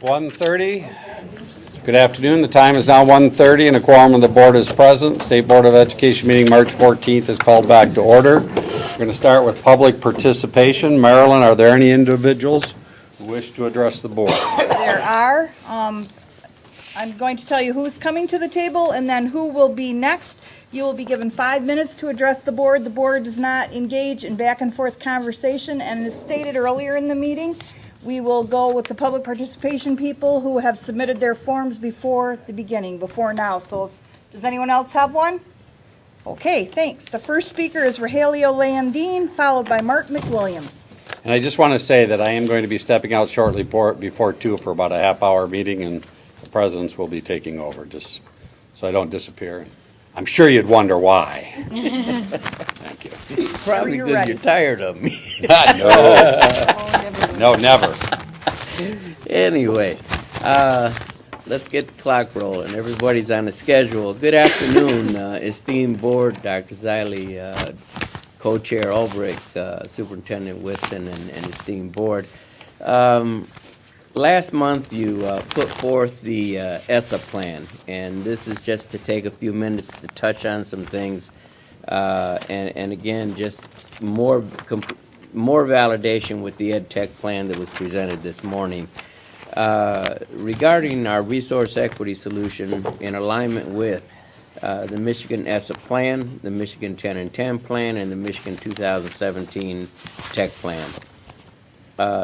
1:30. Good afternoon. The time is now 1:30 and a quorum of the board is present. State Board of Education meeting March 14th is called back to order. We're going to start with public participation. Marilyn, are there any individuals who wish to address the board? There are. I'm going to tell you who's coming to the table and then who will be next. You will be given 5 minutes to address the board. The board does not engage in back and forth conversation, and as stated earlier in the meeting, we will go with the public participation people who have submitted their forms before the beginning, before now. So does anyone else have one? Okay, thanks. The first speaker is Rogelio Landine, followed by Mark McWilliams. And I just want to say that I am going to be stepping out shortly before 2 for about a half-hour meeting, and the presidents will be taking over, just so I don't disappear. I'm sure you'd wonder why. Thank you. Probably because you're tired of me. No, never. Anyway, let's get the clock rolling. Everybody's on the schedule. Good afternoon, esteemed board, Dr. Zeile, co-chair Ulbrich, Superintendent Whitson, and esteemed board. Last month you put forth the ESSA plan, and this is just to take a few minutes to touch on some things, and again, just more validation with the Ed Tech plan that was presented this morning. Regarding our resource equity solution in alignment with the Michigan ESSA plan, the Michigan 10 and 10 plan, and the Michigan 2017 Tech plan.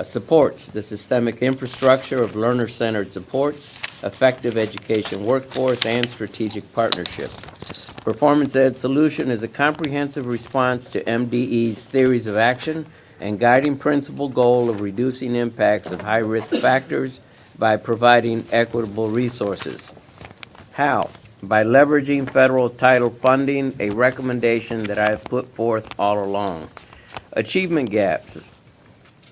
Supports the systemic infrastructure of learner-centered supports, effective education workforce, and strategic partnerships. Performance Ed Solution is a comprehensive response to MDE's theories of action and guiding principal goal of reducing impacts of high-risk factors by providing equitable resources. How? By leveraging federal title funding, a recommendation that I have put forth all along. Achievement gaps.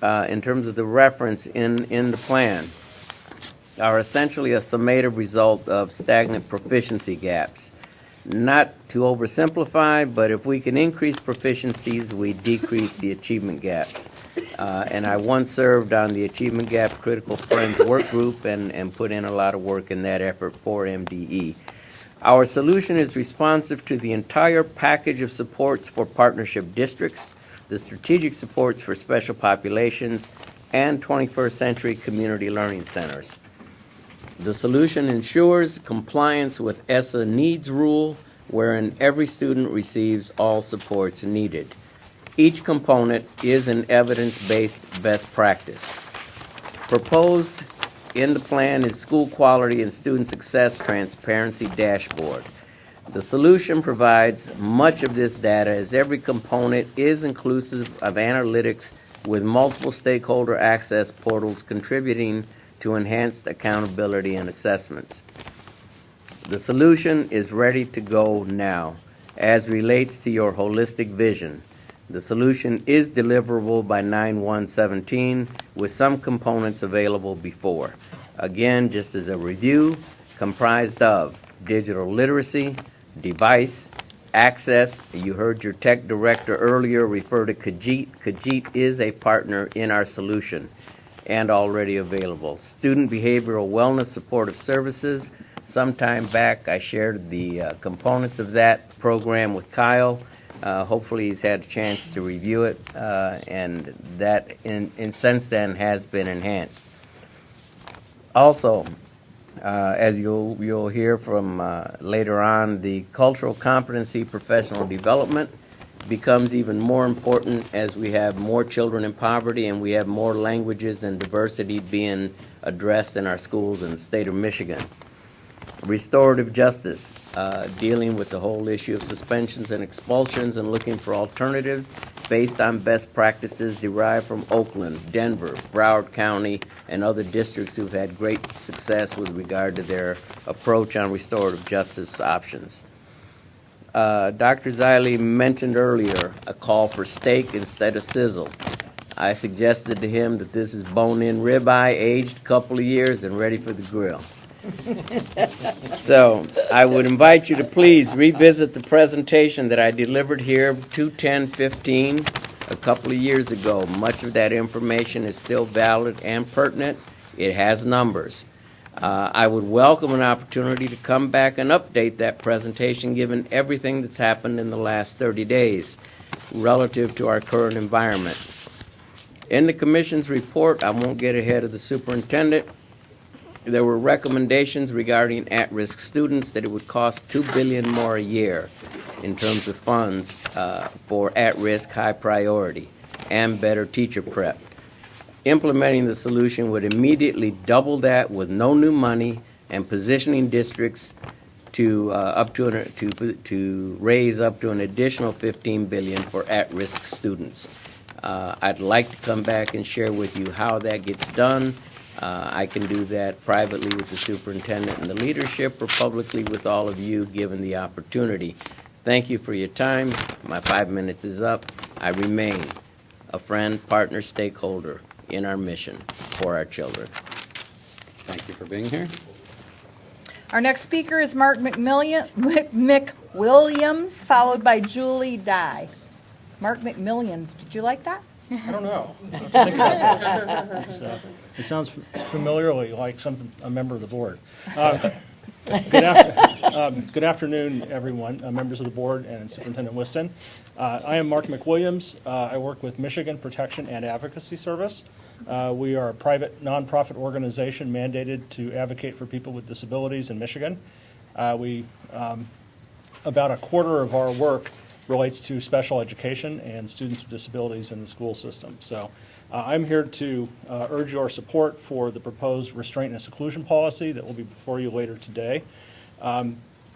In terms of the reference in the plan, are essentially a summative result of stagnant proficiency gaps. Not to oversimplify, but if we can increase proficiencies, we decrease the achievement gaps. And I once served on the Achievement Gap Critical Friends work group and put in a lot of work in that effort for MDE. Our solution is responsive to the entire package of supports for partnership districts, the strategic supports for special populations, and 21st century community learning centers. The solution ensures compliance with ESSA needs rule, wherein every student receives all supports needed. Each component is an evidence-based best practice. Proposed in the plan is school quality and student success transparency dashboard. The solution provides much of this data as every component is inclusive of analytics with multiple stakeholder access portals contributing to enhanced accountability and assessments. The solution is ready to go now as relates to your holistic vision. The solution is deliverable by 9/1/17 with some components available before. Again, just as a review, comprised of digital literacy, device, access. You heard your tech director earlier refer to Khajiit. Khajiit is a partner in our solution and already available. Student behavioral wellness supportive services. Sometime back I shared the components of that program with Kyle. Hopefully he's had a chance to review it, and that in since then has been enhanced. Also, as you'll hear from later on, the cultural competency professional development becomes even more important as we have more children in poverty and we have more languages and diversity being addressed in our schools in the state of Michigan. Restorative justice, dealing with the whole issue of suspensions and expulsions and looking for alternatives based on best practices derived from Oakland, Denver, Broward County, and other districts who've had great success with regard to their approach on restorative justice options. Dr. Zeile mentioned earlier a call for steak instead of sizzle. I suggested to him that this is bone-in ribeye, aged a couple of years and ready for the grill. So I would invite you to please revisit the presentation that I delivered here 2/10/15 a couple of years ago. Much of that information is still valid and pertinent. It has numbers. I would welcome an opportunity to come back and update that presentation given everything that's happened in the last 30 days relative to our current environment. In the Commission's report, I won't get ahead of the superintendent, there were recommendations regarding at-risk students that it would cost $2 billion more a year in terms of funds for at-risk, high priority, and better teacher prep. Implementing the solution would immediately double that with no new money and positioning districts to raise up to an additional $15 billion for at-risk students. I'd like to come back and share with you how that gets done. I can do that privately with the superintendent and the leadership, or publicly with all of you given the opportunity. Thank you for your time. My 5 minutes is up. I remain a friend, partner, stakeholder in our mission for our children. Thank you for being here. Our next speaker is Mark McWilliams, followed by Julie Dye. Mark McMillions, did you like that? I don't know. I have to think about it. It sounds familiarly like a member of the board. Good afternoon, everyone, members of the board and Superintendent Whiston. I am Mark McWilliams. I work with Michigan Protection and Advocacy Service. We are a private nonprofit organization mandated to advocate for people with disabilities in Michigan. About a quarter of our work relates to special education and students with disabilities in the school system. So I'm here to urge your support for the proposed restraint and seclusion policy that will be before you later today.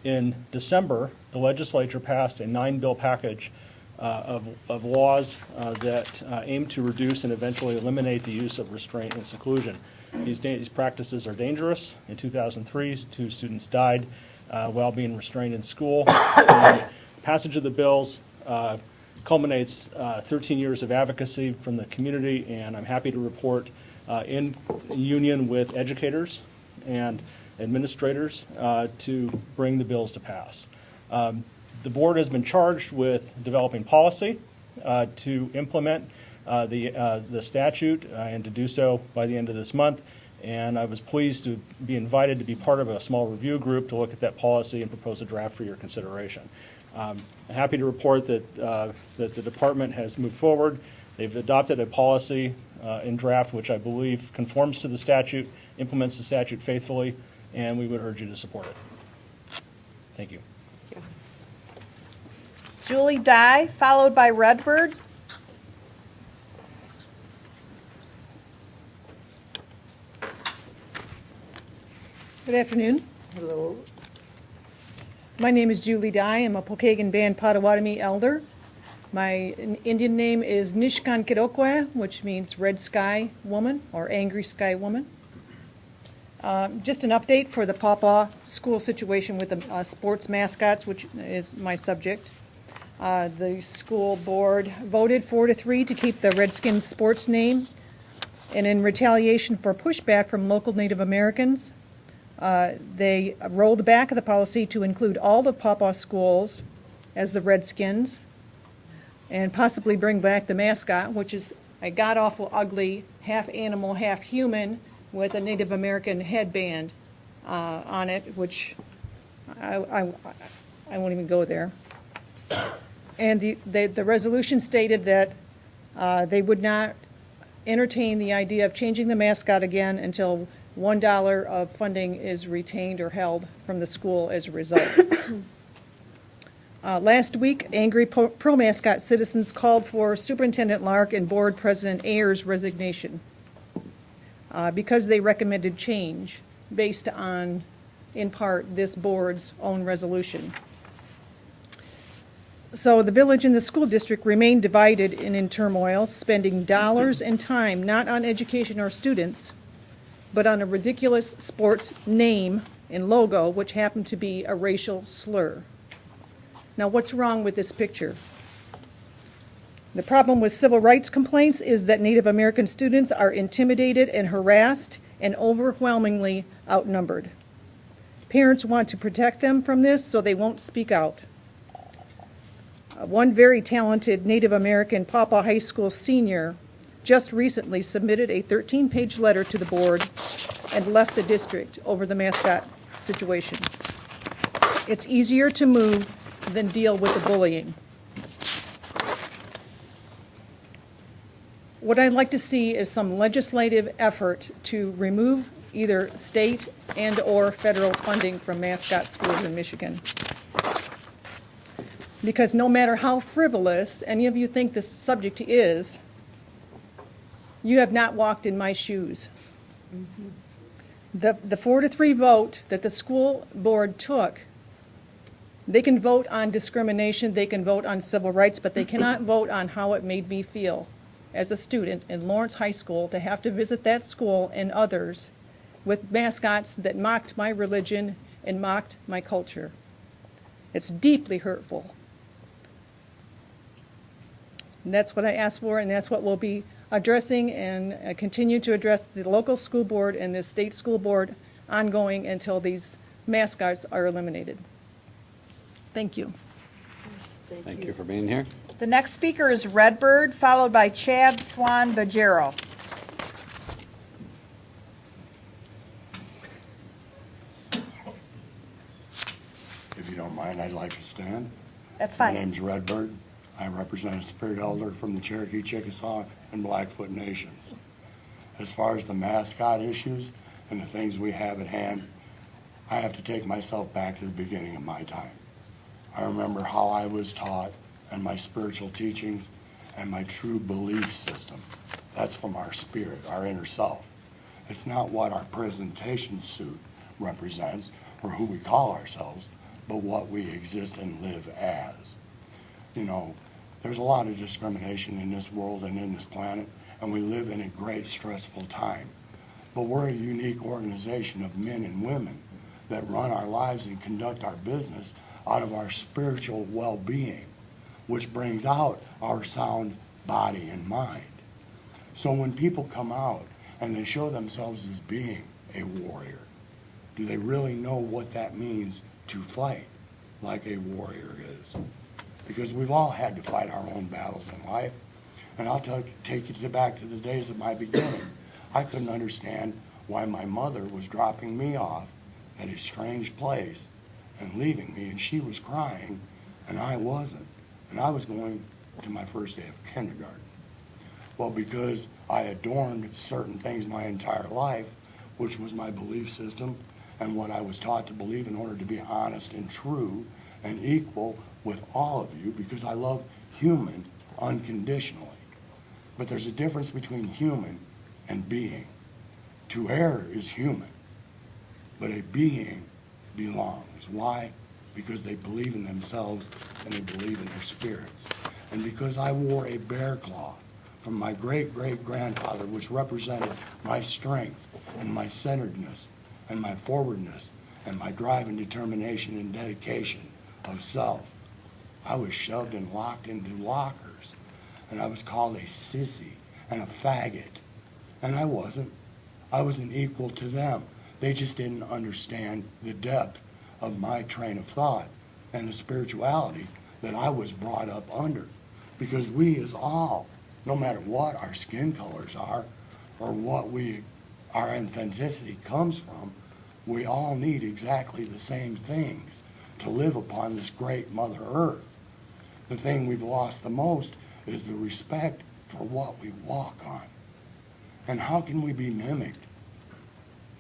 In December, the legislature passed a 9-bill package of laws that aim to reduce and eventually eliminate the use of restraint and seclusion. These practices are dangerous. In 2003, 2 students died while being restrained in school. Passage of the bills culminates 13 years of advocacy from the community, and I'm happy to report in union with educators and administrators to bring the bills to pass. The board has been charged with developing policy to implement the statute and to do so by the end of this month. And I was pleased to be invited to be part of a small review group to look at that policy and propose a draft for your consideration. I'm happy to report that that the department has moved forward. They've adopted a policy in draft which I believe conforms to the statute, implements the statute faithfully, and we would urge you to support it. Thank you. Julie Dye, followed by Redbird. Good afternoon. Hello. My name is Julie Dye. I'm a Pokagon Band Potawatomi elder. My Indian name is Nishkankidokwe, which means red sky woman or angry sky woman. Just an update for the Pawpaw school situation with the sports mascots, which is my subject. The school board voted 4-3 to keep the Redskins sports name, and in retaliation for pushback from local Native Americans, they rolled back the policy to include all the Pawpaw schools as the Redskins, and possibly bring back the mascot, which is a god-awful ugly, half animal, half human, with a Native American headband on it, which I won't even go there. And the resolution stated that they would not entertain the idea of changing the mascot again until $1 of funding is retained or held from the school as a result. Last week, angry pro-mascot citizens called for Superintendent Lark and Board President Ayers' resignation because they recommended change based on, in part, this board's own resolution. So the village and the school district remain divided and in turmoil, spending dollars and time not on education or students, but on a ridiculous sports name and logo, which happened to be a racial slur. Now, what's wrong with this picture? The problem with civil rights complaints is that Native American students are intimidated and harassed and overwhelmingly outnumbered. Parents want to protect them from this, so they won't speak out. One very talented Native American Pawpaw High School senior just recently submitted a 13-page letter to the board and left the district over the mascot situation. It's easier to move than deal with the bullying. What I'd like to see is some legislative effort to remove either state and/or federal funding from mascot schools in Michigan. Because no matter how frivolous any of you think this subject is, you have not walked in my shoes. The 4-3 vote that the school board took, they can vote on discrimination, they can vote on civil rights, but they cannot vote on how it made me feel as a student in Lawrence High School to have to visit that school and others with mascots that mocked my religion and mocked my culture. It's deeply hurtful. And that's what I asked for, and that's what we'll be addressing and continue to address the local school board and the state school board ongoing until these mascots are eliminated. Thank you. Thank you for being here. The next speaker is Redbird, followed by Chad Swan Bajero. If you don't mind, I'd like to stand. That's My fine. name's Redbird. I represent a spirit elder from the Cherokee, Chickasaw, and Blackfoot Nations. As far as the mascot issues and the things we have at hand, I have to take myself back to the beginning of my time. I remember how I was taught and my spiritual teachings and my true belief system. That's from our spirit, our inner self. It's not what our presentation suit represents or who we call ourselves, but what we exist and live as. You know, there's a lot of discrimination in this world and in this planet, and we live in a great stressful time. But we're a unique organization of men and women that run our lives and conduct our business out of our spiritual well-being, which brings out our sound body and mind. So when people come out and they show themselves as being a warrior, do they really know what that means to fight like a warrior is? Because we've all had to fight our own battles in life. And I'll take you back to the days of my beginning. I couldn't understand why my mother was dropping me off at a strange place and leaving me, and she was crying, and I wasn't. And I was going to my first day of kindergarten. Well, because I adorned certain things my entire life, which was my belief system and what I was taught to believe in order to be honest and true and equal with all of you, because I love human unconditionally. But there's a difference between human and being. To err is human, but a being belongs. Why? Because they believe in themselves and they believe in their spirits. And because I wore a bear claw from my great-great-grandfather, which represented my strength and my centeredness and my forwardness and my drive and determination and dedication of self, I was shoved and locked into lockers, and I was called a sissy and a faggot, and I wasn't. I was an equal to them. They just didn't understand the depth of my train of thought and the spirituality that I was brought up under. Because we as all, no matter what our skin colors are or what our authenticity comes from, we all need exactly the same things to live upon this great Mother Earth. The thing we've lost the most is the respect for what we walk on. And how can we be mimicked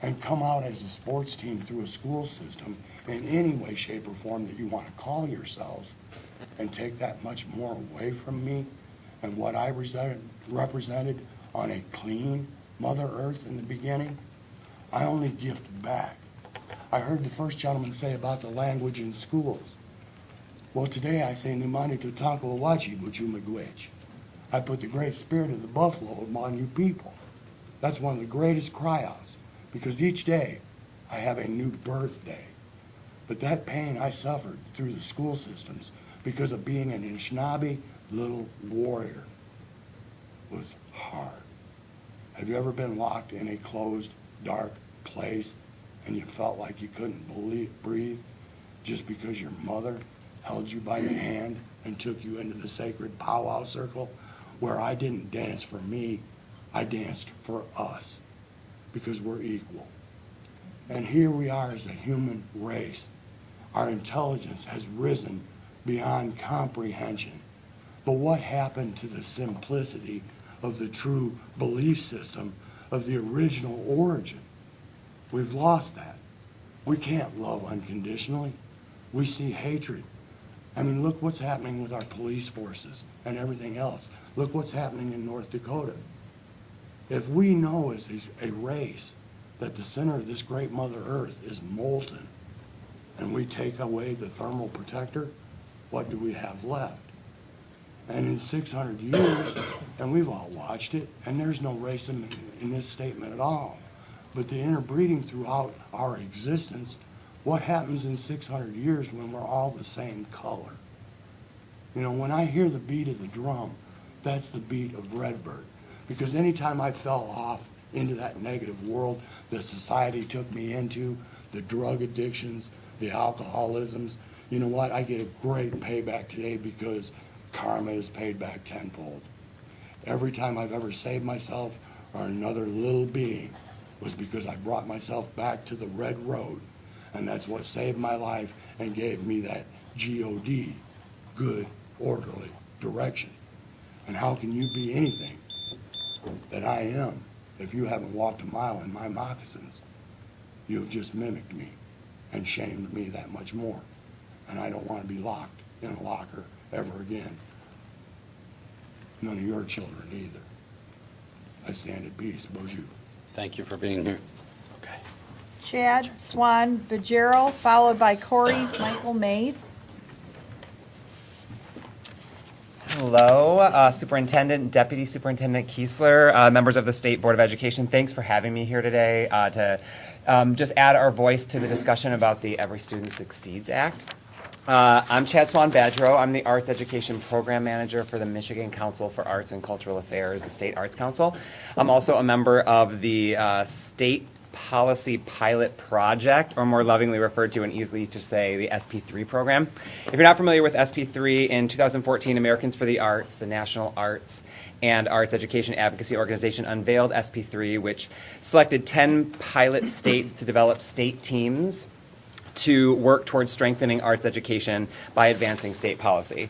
and come out as a sports team through a school system in any way, shape, or form that you want to call yourselves and take that much more away from me and what I represented on a clean Mother Earth in the beginning? I only gift back. I heard the first gentleman say about the language in schools. Well, today I say, Numani Tutanko Awachi Bujumagwich. I put the great spirit of the buffalo among you people. That's one of the greatest cry-outs, because each day I have a new birthday. But that pain I suffered through the school systems because of being an Anishinaabe little warrior was hard. Have you ever been locked in a closed, dark place and you felt like you couldn't breathe just because your mother held you by the hand and took you into the sacred powwow circle where I didn't dance for me, I danced for us, because we're equal. And here we are as a human race. Our intelligence has risen beyond comprehension. But what happened to the simplicity of the true belief system of the original origin? We've lost that. We can't love unconditionally. We see hatred. I mean, look what's happening with our police forces and everything else. Look what's happening in North Dakota. If we know as a race that the center of this great Mother Earth is molten, and we take away the thermal protector, what do we have left? And in 600 years, and we've all watched it, and there's no racism in this statement at all, but the interbreeding throughout our existence, what happens in 600 years when we're all the same color? You know, when I hear the beat of the drum, that's the beat of Redbird. Because anytime I fell off into that negative world that society took me into, the drug addictions, the alcoholisms, you know what? I get a great payback today because karma is paid back tenfold. Every time I've ever saved myself or another little being was because I brought myself back to the red road. And that's what saved my life and gave me that G-O-D, good, orderly direction. And how can you be anything that I am if you haven't walked a mile in my moccasins? You have just mimicked me and shamed me that much more. And I don't want to be locked in a locker ever again. None of your children either. I stand at peace. Bonjour. Thank you for being here. Okay. Chad Swan Bajero, followed by Corey Michael Mays. Hello, Superintendent, Deputy Superintendent Kiesler, members of the State Board of Education. Thanks for having me here today to just add our voice to the discussion about the Every Student Succeeds Act. I'm Chad Swan Badgerow. I'm the Arts Education Program Manager for the Michigan Council for Arts and Cultural Affairs, the State Arts Council. I'm also a member of the State Policy Pilot Project, or more lovingly referred to and easily to say the SP3 program. If you're not familiar with SP3, in 2014, Americans for the Arts, the National Arts and Arts Education Advocacy Organization, unveiled SP3, which selected 10 pilot states to develop state teams to work towards strengthening arts education by advancing state policy.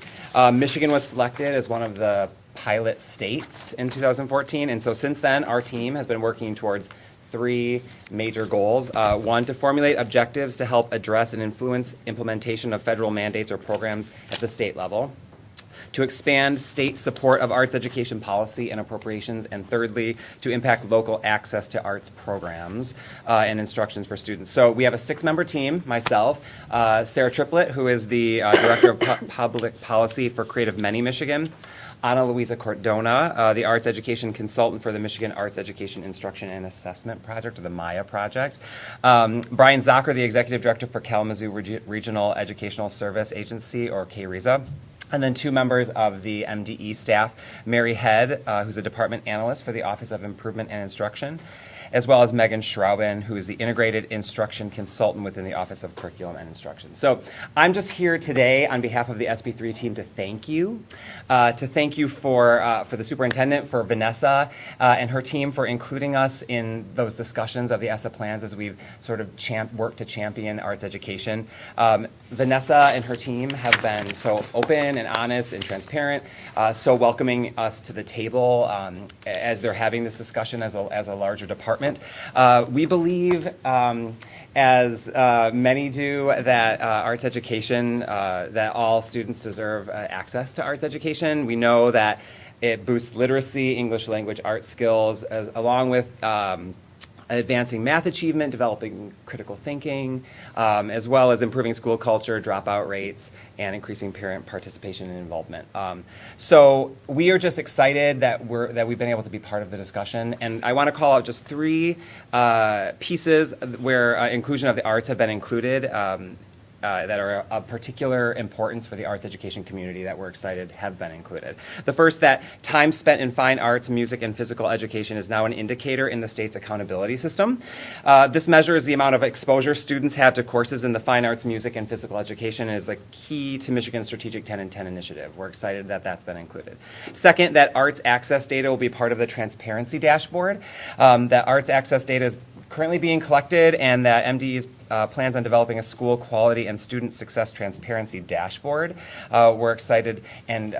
Michigan was selected as one of the pilot states in 2014, and so since then, our team has been working towards 3 major goals. One, to formulate objectives to help address and influence implementation of federal mandates or programs at the state level. To expand state support of arts education policy and appropriations, and thirdly, to impact local access to arts programs and instructions for students. So we have a 6-member team, myself, Sarah Triplett, who is the Director of Public Policy for Creative Many Michigan, Ana Luisa Cordona, the Arts Education Consultant for the Michigan Arts Education Instruction and Assessment Project, or the MIA project, Brian Zocker, the Executive Director for Kalamazoo Regional Educational Service Agency, or KRESA, and then 2 members of the MDE staff, Mary Head, who's a department analyst for the Office of Improvement and Instruction, as well as Megan Schrauben, who is the Integrated Instruction Consultant within the Office of Curriculum and Instruction. So I'm just here today on behalf of the SP3 team to thank you. For the superintendent, for Vanessa and her team for including us in those discussions of the ESSA plans as we've sort of worked to champion arts education. Vanessa and her team have been so open and honest and transparent, so welcoming us to the table as they're having this discussion as a larger department. We believe, as many do, that arts education, that all students deserve access to arts education. We know that it boosts literacy, English language arts skills, along with advancing math achievement, developing critical thinking, as well as improving school culture, dropout rates, and increasing parent participation and involvement. So we are just excited that we've been able to be part of the discussion, and I want to call out just 3 pieces where inclusion of the arts have been included. that are of particular importance for the arts education community that we're excited have been included. The first, that time spent in fine arts, music, and physical education is now an indicator in the state's accountability system. This measures the amount of exposure students have to courses in the fine arts, music, and physical education, and is a key to Michigan's Strategic 10 and 10 initiative. We're excited that that's been included. Second, that arts access data will be part of the transparency dashboard. That arts access data is currently being collected, and that MDE plans on developing a school quality and student success transparency dashboard. We're excited and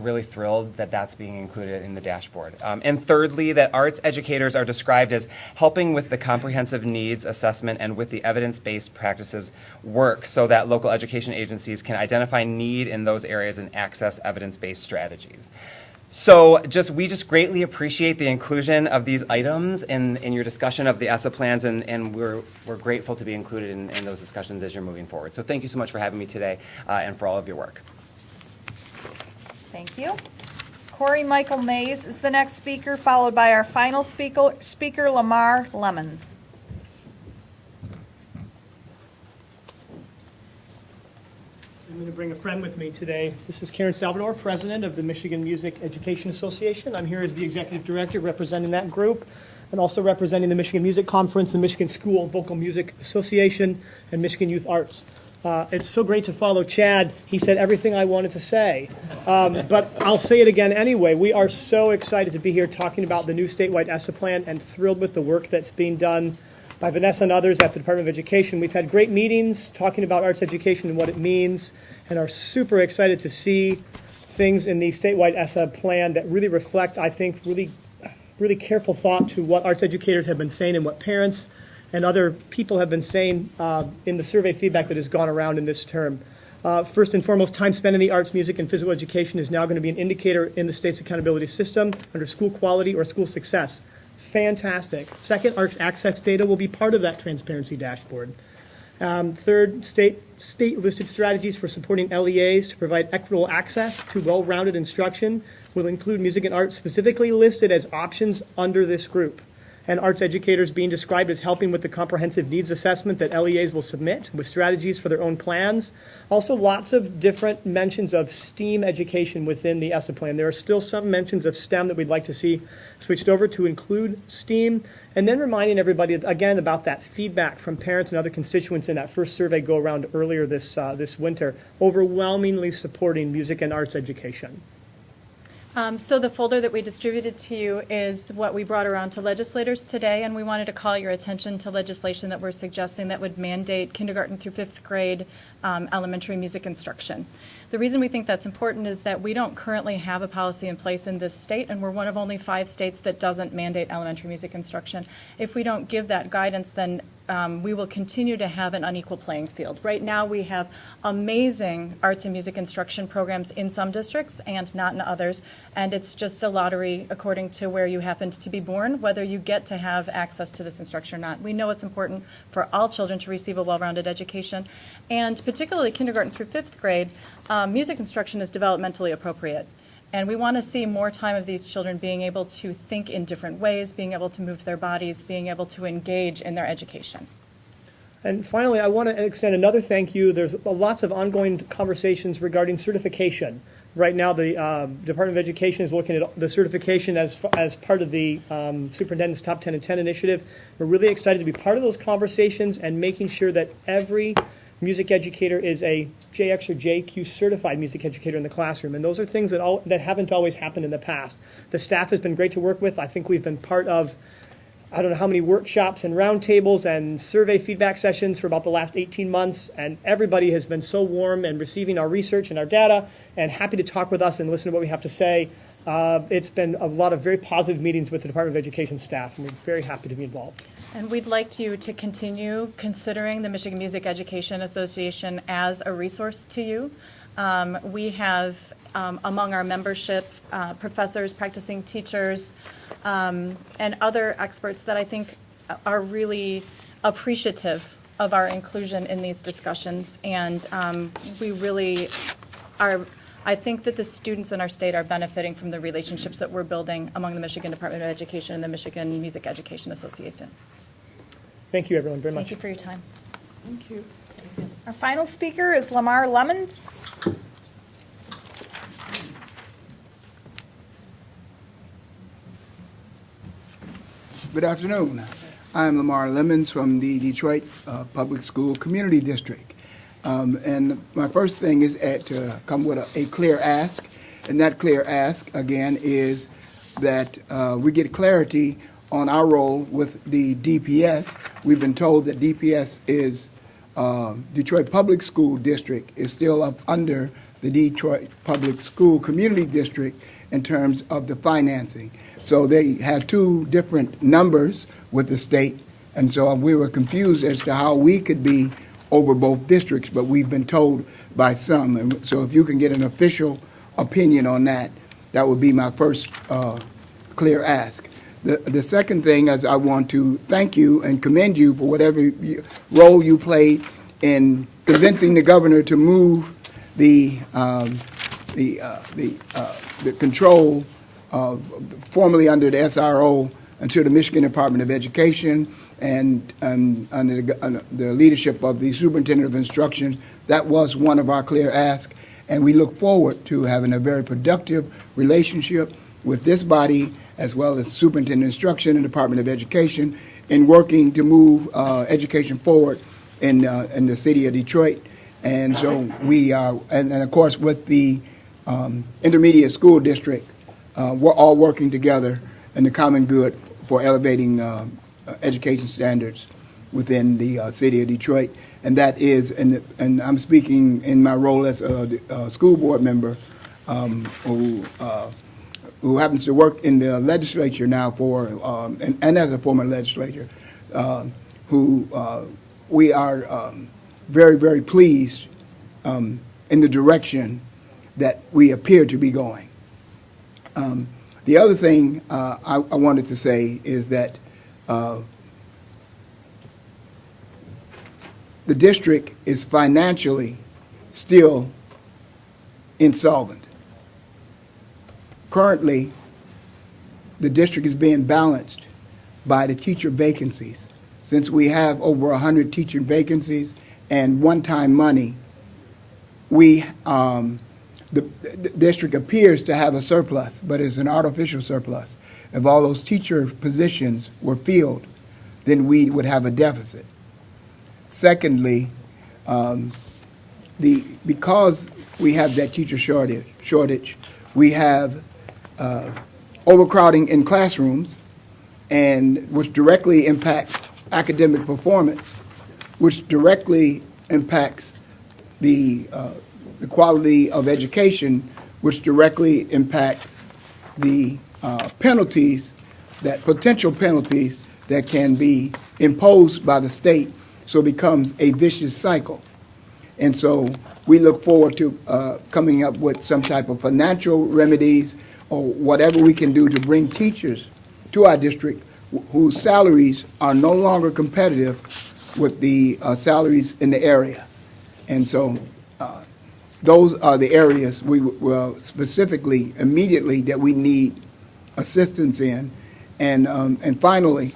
really thrilled that that's being included in the dashboard. And thirdly, that arts educators are described as helping with the comprehensive needs assessment and with the evidence-based practices work so that local education agencies can identify need in those areas and access evidence-based strategies. So we just greatly appreciate the inclusion of these items in your discussion of the ESSA plans, and we're grateful to be included in those discussions as you're moving forward. So thank you so much for having me today and for all of your work. Thank you. Corey Michael Mays is the next speaker, followed by our final speaker Lamar Lemons. I'm going to bring a friend with me today. This is Karen Salvador, president of the Michigan Music Education Association. I'm here as the executive director representing that group and also representing the Michigan Music Conference, the Michigan School Vocal Music Association, and Michigan Youth Arts. It's so great to follow Chad. He said everything I wanted to say, but I'll say it again anyway. We are so excited to be here talking about the new statewide ESSA plan and thrilled with the work that's being done by Vanessa and others at the Department of Education. We've had great meetings talking about arts education and what it means, and are super excited to see things in the statewide ESSA plan that really reflect, I think, really careful thought to what arts educators have been saying and what parents and other people have been saying in the survey feedback that has gone around in this term. First and foremost, time spent in the arts, music, and physical education is now going to be an indicator in the state's accountability system under school quality or school success. Fantastic. Second, arts access data will be part of that transparency dashboard. Third, state-listed strategies for supporting LEAs to provide equitable access to well-rounded instruction will include music and arts specifically listed as options under this group. And arts educators being described as helping with the comprehensive needs assessment that LEAs will submit with strategies for their own plans. Also, lots of different mentions of STEAM education within the ESSA plan. There are still some mentions of STEM that we'd like to see switched over to include STEAM. And then reminding everybody, again, about that feedback from parents and other constituents in that first survey go around earlier this winter, overwhelmingly supporting music and arts education. So the folder that we distributed to you is what we brought around to legislators today, and we wanted to call your attention to legislation that we're suggesting that would mandate kindergarten through 5th grade elementary music instruction. The reason we think that's important is that we don't currently have a policy in place in this state, and we're one of only 5 states that doesn't mandate elementary music instruction. If we don't give that guidance, then we will continue to have an unequal playing field. Right now we have amazing arts and music instruction programs in some districts and not in others, and it's just a lottery according to where you happened to be born, whether you get to have access to this instruction or not. We know it's important for all children to receive a well-rounded education, and particularly kindergarten through 5th grade, music instruction is developmentally appropriate. And we want to see more time of these children being able to think in different ways, being able to move their bodies, being able to engage in their education. And finally, I want to extend another thank you. There's lots of ongoing conversations regarding certification. Right now, the Department of Education is looking at the certification as part of the Superintendent's Top 10 and 10 initiative. We're really excited to be part of those conversations and making sure that every music educator is a JX or JQ certified music educator in the classroom. And those are things that haven't always happened in the past. The staff has been great to work with. I think we've been part of, I don't know how many workshops and roundtables and survey feedback sessions for about the last 18 months. And everybody has been so warm and receiving our research and our data and happy to talk with us and listen to what we have to say. It's been a lot of very positive meetings with the Department of Education staff, and we're very happy to be involved. And we'd like you to continue considering the Michigan Music Education Association as a resource to you. We have among our membership professors, practicing teachers, and other experts that I think are really appreciative of our inclusion in these discussions. And we really are, I think that the students in our state are benefiting from the relationships that we're building among the Michigan Department of Education and the Michigan Music Education Association. Thank you, everyone, very much. Thank you for your time. Thank you. Our final speaker is Lamar Lemons. Good afternoon. I'm Lamar Lemons from the Detroit Public School Community District. And my first thing is to come with a clear ask. And that clear ask, again, is that we get clarity on our role with the DPS. We've been told that DPS is, Detroit Public School District is still up under the Detroit Public School Community District in terms of the financing. So they have two different numbers with the state, and so we were confused as to how we could be over both districts, but we've been told by some. And so if you can get an official opinion on that, that would be my first clear ask. The second thing is I want to thank you and commend you for whatever role you played in convincing the governor to move the control formerly under the SRO until the Michigan Department of Education and under the leadership of the Superintendent of Instruction. That was one of our clear asks, and we look forward to having a very productive relationship with this body as well as Superintendent of Instruction and Department of Education in working to move education forward in the city of Detroit. And so we are, and of course with the intermediate school district, we're all working together in the common good for elevating education standards within the city of Detroit. And that is, and I'm speaking in my role as a school board member who happens to work in the legislature now for, and as a former legislator, we are very, very pleased in the direction that we appear to be going. The other thing I wanted to say is that the district is financially still insolvent. Currently, the district is being balanced by the teacher vacancies. Since we have over 100 teacher vacancies and one-time money, the district appears to have a surplus, but it's an artificial surplus. If all those teacher positions were filled, then we would have a deficit. Secondly, because we have that teacher shortage, we have overcrowding in classrooms, and which directly impacts academic performance, which directly impacts the quality of education, which directly impacts the potential penalties that can be imposed by the state, so it becomes a vicious cycle. And so we look forward to coming up with some type of financial remedies or whatever we can do to bring teachers to our district whose salaries are no longer competitive with the salaries in the area. And so those are the areas we will specifically, immediately, that we need assistance in. And finally,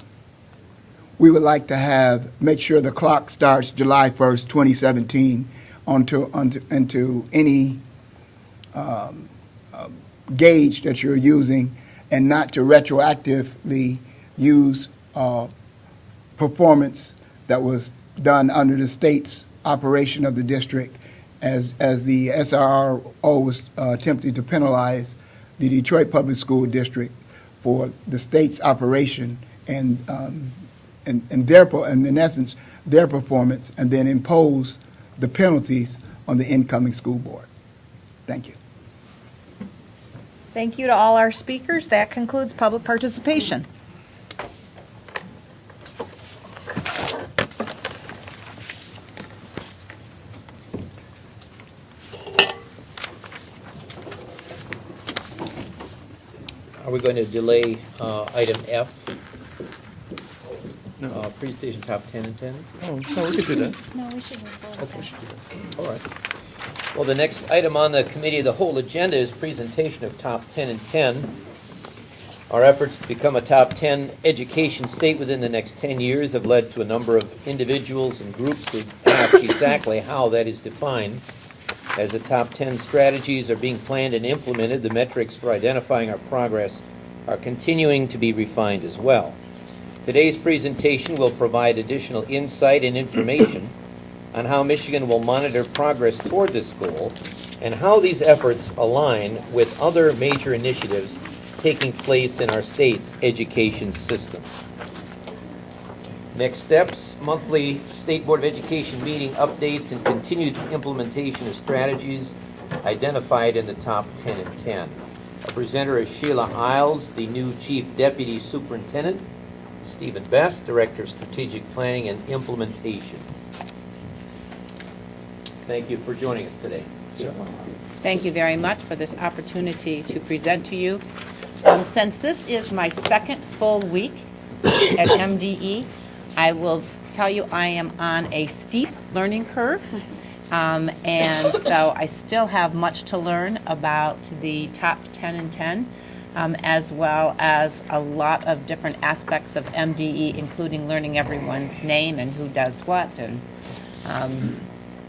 we would like to make sure the clock starts July 1st, 2017, onto any gauge that you're using, and not to retroactively use performance that was done under the state's operation of the district, as the SRO was attempting to penalize the Detroit Public School District for the state's operation and in essence their performance, and then impose the penalties on the incoming school board. Thank you. Thank you to all our speakers. That concludes public participation. Are we going to delay item F? Presentation top 10 and 10? Oh, no, we could do that. No, we should move forward. Okay, we should do that. All right. Well, the next item on the committee of the whole agenda is presentation of top 10 and 10. Our efforts to become a top 10 education state within the next 10 years have led to a number of individuals and groups to ask exactly how that is defined. As the top 10 strategies are being planned and implemented, the metrics for identifying our progress are continuing to be refined as well. Today's presentation will provide additional insight and information on how Michigan will monitor progress toward this goal and how these efforts align with other major initiatives taking place in our state's education system. Next steps, monthly State Board of Education meeting updates and continued implementation of strategies identified in the top 10 and 10. Our presenter is Sheila Isles, the new Chief Deputy Superintendent, Stephen Best, Director of Strategic Planning and Implementation. Thank you for joining us today. Thank you very much for this opportunity to present to you. Since this is my second full week at MDE, I will tell you I am on a steep learning curve, and so I still have much to learn about the top 10 and 10, as well as a lot of different aspects of MDE, including learning everyone's name and who does what. And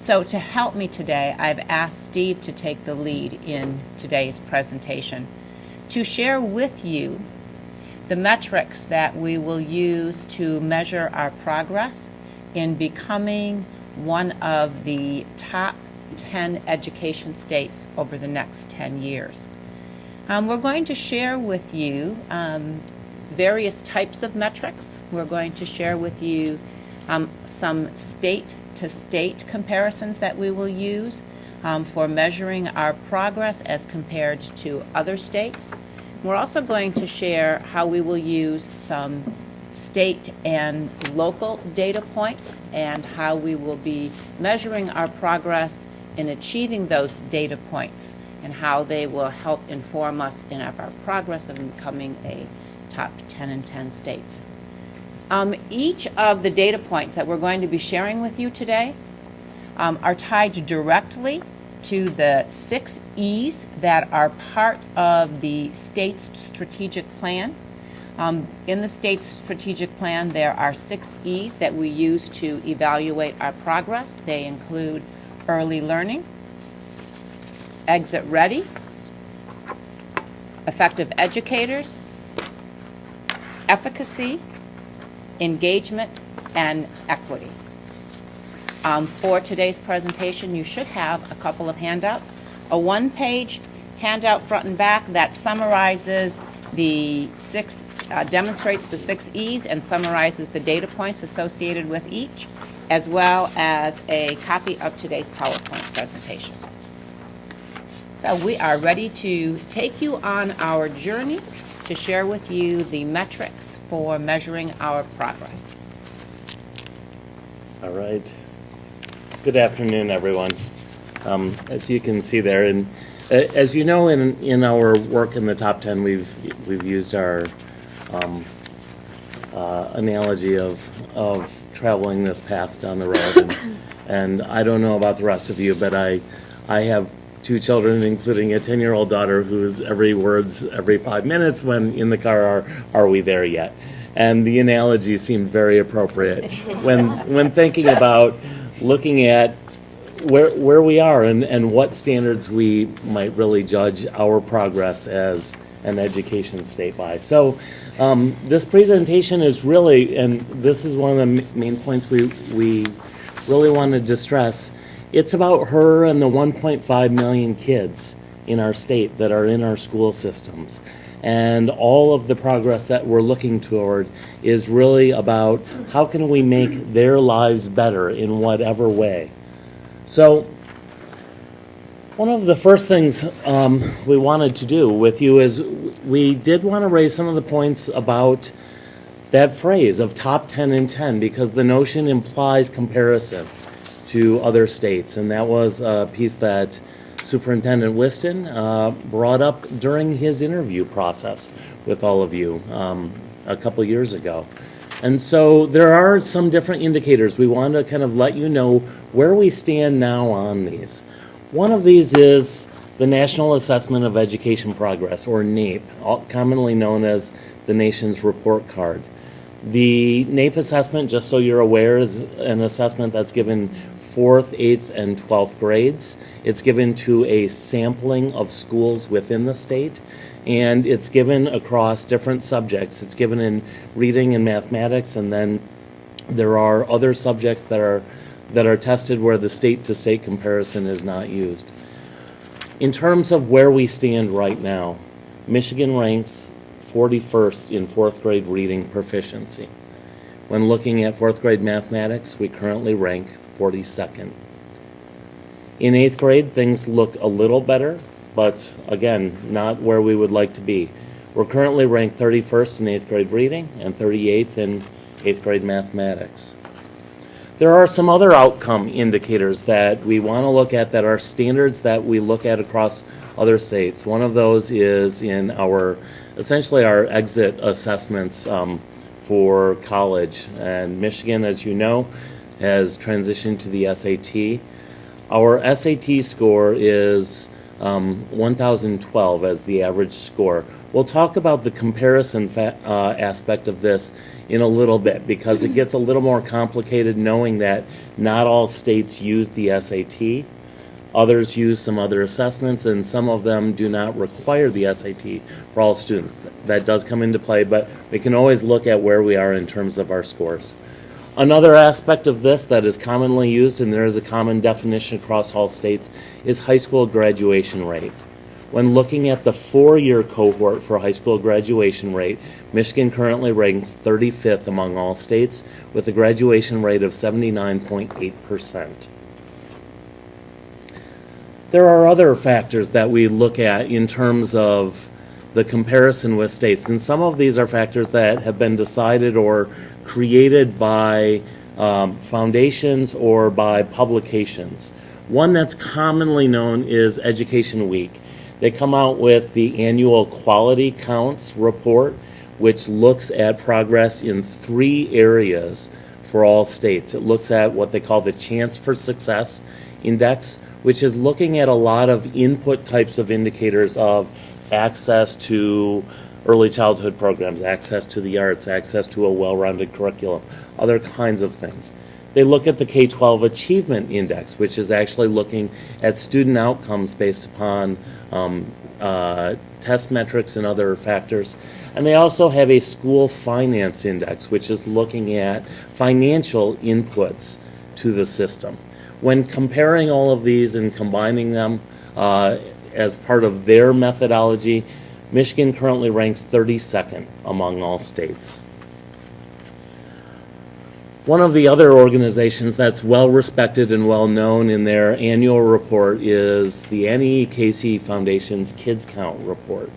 so to help me today, I've asked Steve to take the lead in today's presentation to share with you the metrics that we will use to measure our progress in becoming one of the top 10 education states over the next 10 years. We're going to share with you various types of metrics. We're going to share with you some state-to-state comparisons that we will use for measuring our progress as compared to other states. We're also going to share how we will use some state and local data points and how we will be measuring our progress in achieving those data points and how they will help inform us in our progress of becoming a top 10 and 10 states. Each of the data points that we're going to be sharing with you today are tied directly to the 6 E's that are part of the state's strategic plan. In the state's strategic plan, there are 6 E's that we use to evaluate our progress. They include early learning, exit ready, effective educators, efficacy, engagement, and equity. For today's presentation, you should have a couple of handouts. A one-page handout front and back that summarizes the demonstrates the 6 E's and summarizes the data points associated with each, as well as a copy of today's PowerPoint presentation. So we are ready to take you on our journey to share with you the metrics for measuring our progress. All right. Good afternoon, everyone. As you can see there, and as you know, in our work in the top 10, we've used our analogy of traveling this path down the road. And I don't know about the rest of you, but I have 2 children, including a 10-year-old daughter who's every 5 minutes when in the car, are we there yet? And the analogy seemed very appropriate when thinking about looking at where we are and what standards we might really judge our progress as an education state by. So this presentation is really, and this is one of the main points we really wanted to stress, it's about her and the 1.5 million kids in our state that are in our school systems. And all of the progress that we're looking toward is really about how can we make their lives better in whatever way. So one of the first things we wanted to do with you is we did want to raise some of the points about that phrase of top 10 and 10 because the notion implies comparison to other states. And that was a piece that Superintendent Whiston brought up during his interview process with all of you a couple years ago. And so there are some different indicators. We wanted to kind of let you know where we stand now on these. One of these is the National Assessment of Education Progress, or NAEP, commonly known as the nation's report card. The NAEP assessment, just so you're aware, is an assessment that's given 4th, 8th, and 12th grades. It's given to a sampling of schools within the state, and it's given across different subjects. It's given in reading and mathematics, and then there are other subjects that are tested where the state-to-state comparison is not used. In terms of where we stand right now, Michigan ranks 41st in 4th grade reading proficiency. When looking at 4th grade mathematics, we currently rank 42nd. In 8th grade, things look a little better, but again, not where we would like to be. We're currently ranked 31st in 8th grade reading and 38th in 8th grade mathematics. There are some other outcome indicators that we want to look at that are standards that we look at across other states. One of those is in essentially our exit assessments for college. And Michigan, as you know, has transitioned to the SAT. Our SAT score is 1,012 as the average score. We'll talk about the comparison aspect of this in a little bit because it gets a little more complicated knowing that not all states use the SAT. Others use some other assessments, and some of them do not require the SAT for all students. That does come into play, but we can always look at where we are in terms of our scores. Another aspect of this that is commonly used, and there is a common definition across all states, is high school graduation rate. When looking at the 4-year cohort for high school graduation rate, Michigan currently ranks 35th among all states with a graduation rate of 79.8%. There are other factors that we look at in terms of the comparison with states, and some of these are factors that have been decided or created by foundations or by publications. One that's commonly known is Education Week. They come out with the annual Quality Counts report, which looks at progress in 3 areas for all states. It looks at what they call the Chance for Success Index, which is looking at a lot of input types of indicators of access to early childhood programs, access to the arts, access to a well-rounded curriculum, other kinds of things. They look at the K-12 Achievement Index, which is actually looking at student outcomes based upon test metrics and other factors. And they also have a School Finance Index, which is looking at financial inputs to the system. When comparing all of these and combining them as part of their methodology, Michigan currently ranks 32nd among all states. One of the other organizations that's well respected and well known in their annual report is the Annie E. Casey Foundation's Kids Count report.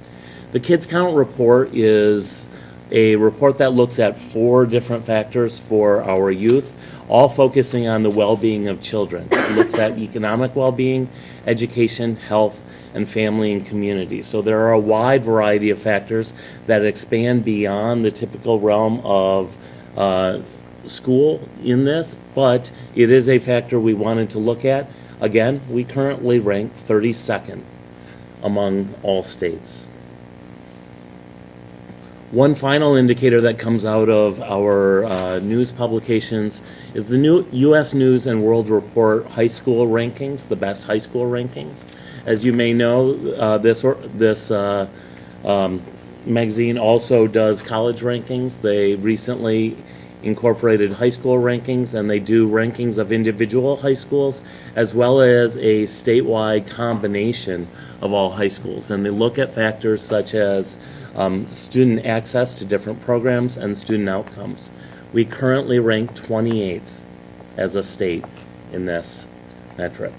The Kids Count report is a report that looks at 4 different factors for our youth, all focusing on the well-being of children. It looks at economic well-being, education, health, and family and community. So there are a wide variety of factors that expand beyond the typical realm of school in this, but it is a factor we wanted to look at. Again, we currently rank 32nd among all states. One final indicator that comes out of our news publications is the new U.S. News and World Report high school rankings, the best high school rankings. As you may know, this magazine also does college rankings. They recently incorporated high school rankings, and they do rankings of individual high schools as well as a statewide combination of all high schools. And they look at factors such as student access to different programs and student outcomes. We currently rank 28th as a state in this metric.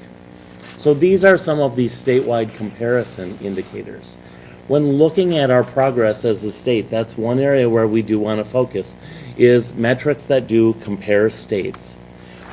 So these are some of these statewide comparison indicators. When looking at our progress as a state, that's one area where we do want to focus, is metrics that do compare states.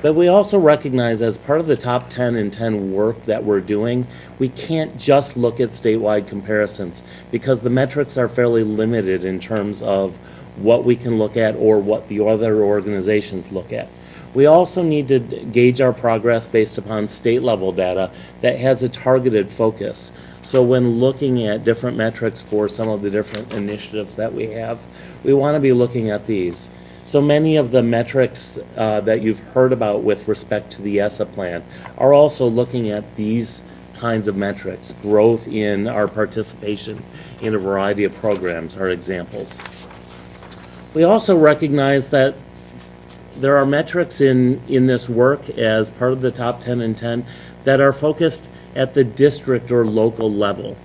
But we also recognize as part of the top 10 in 10 work that we're doing, we can't just look at statewide comparisons because the metrics are fairly limited in terms of what we can look at or what the other organizations look at. We also need to gauge our progress based upon state level data that has a targeted focus. So when looking at different metrics for some of the different initiatives that we have, we want to be looking at these. So many of the metrics that you've heard about with respect to the ESSA plan are also looking at these kinds of metrics. Growth in our participation in a variety of programs are examples. We also recognize that there are metrics in this work as part of the top 10 and 10 that are focused at the district or local level.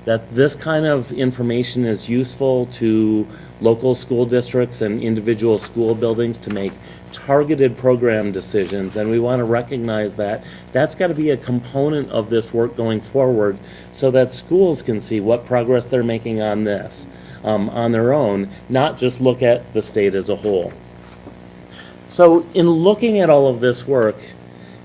That this kind of information is useful to local school districts and individual school buildings to make targeted program decisions, and we want to recognize that that's got to be a component of this work going forward so that schools can see what progress they're making on this on their own, not just look at the state as a whole. So in looking at all of this work,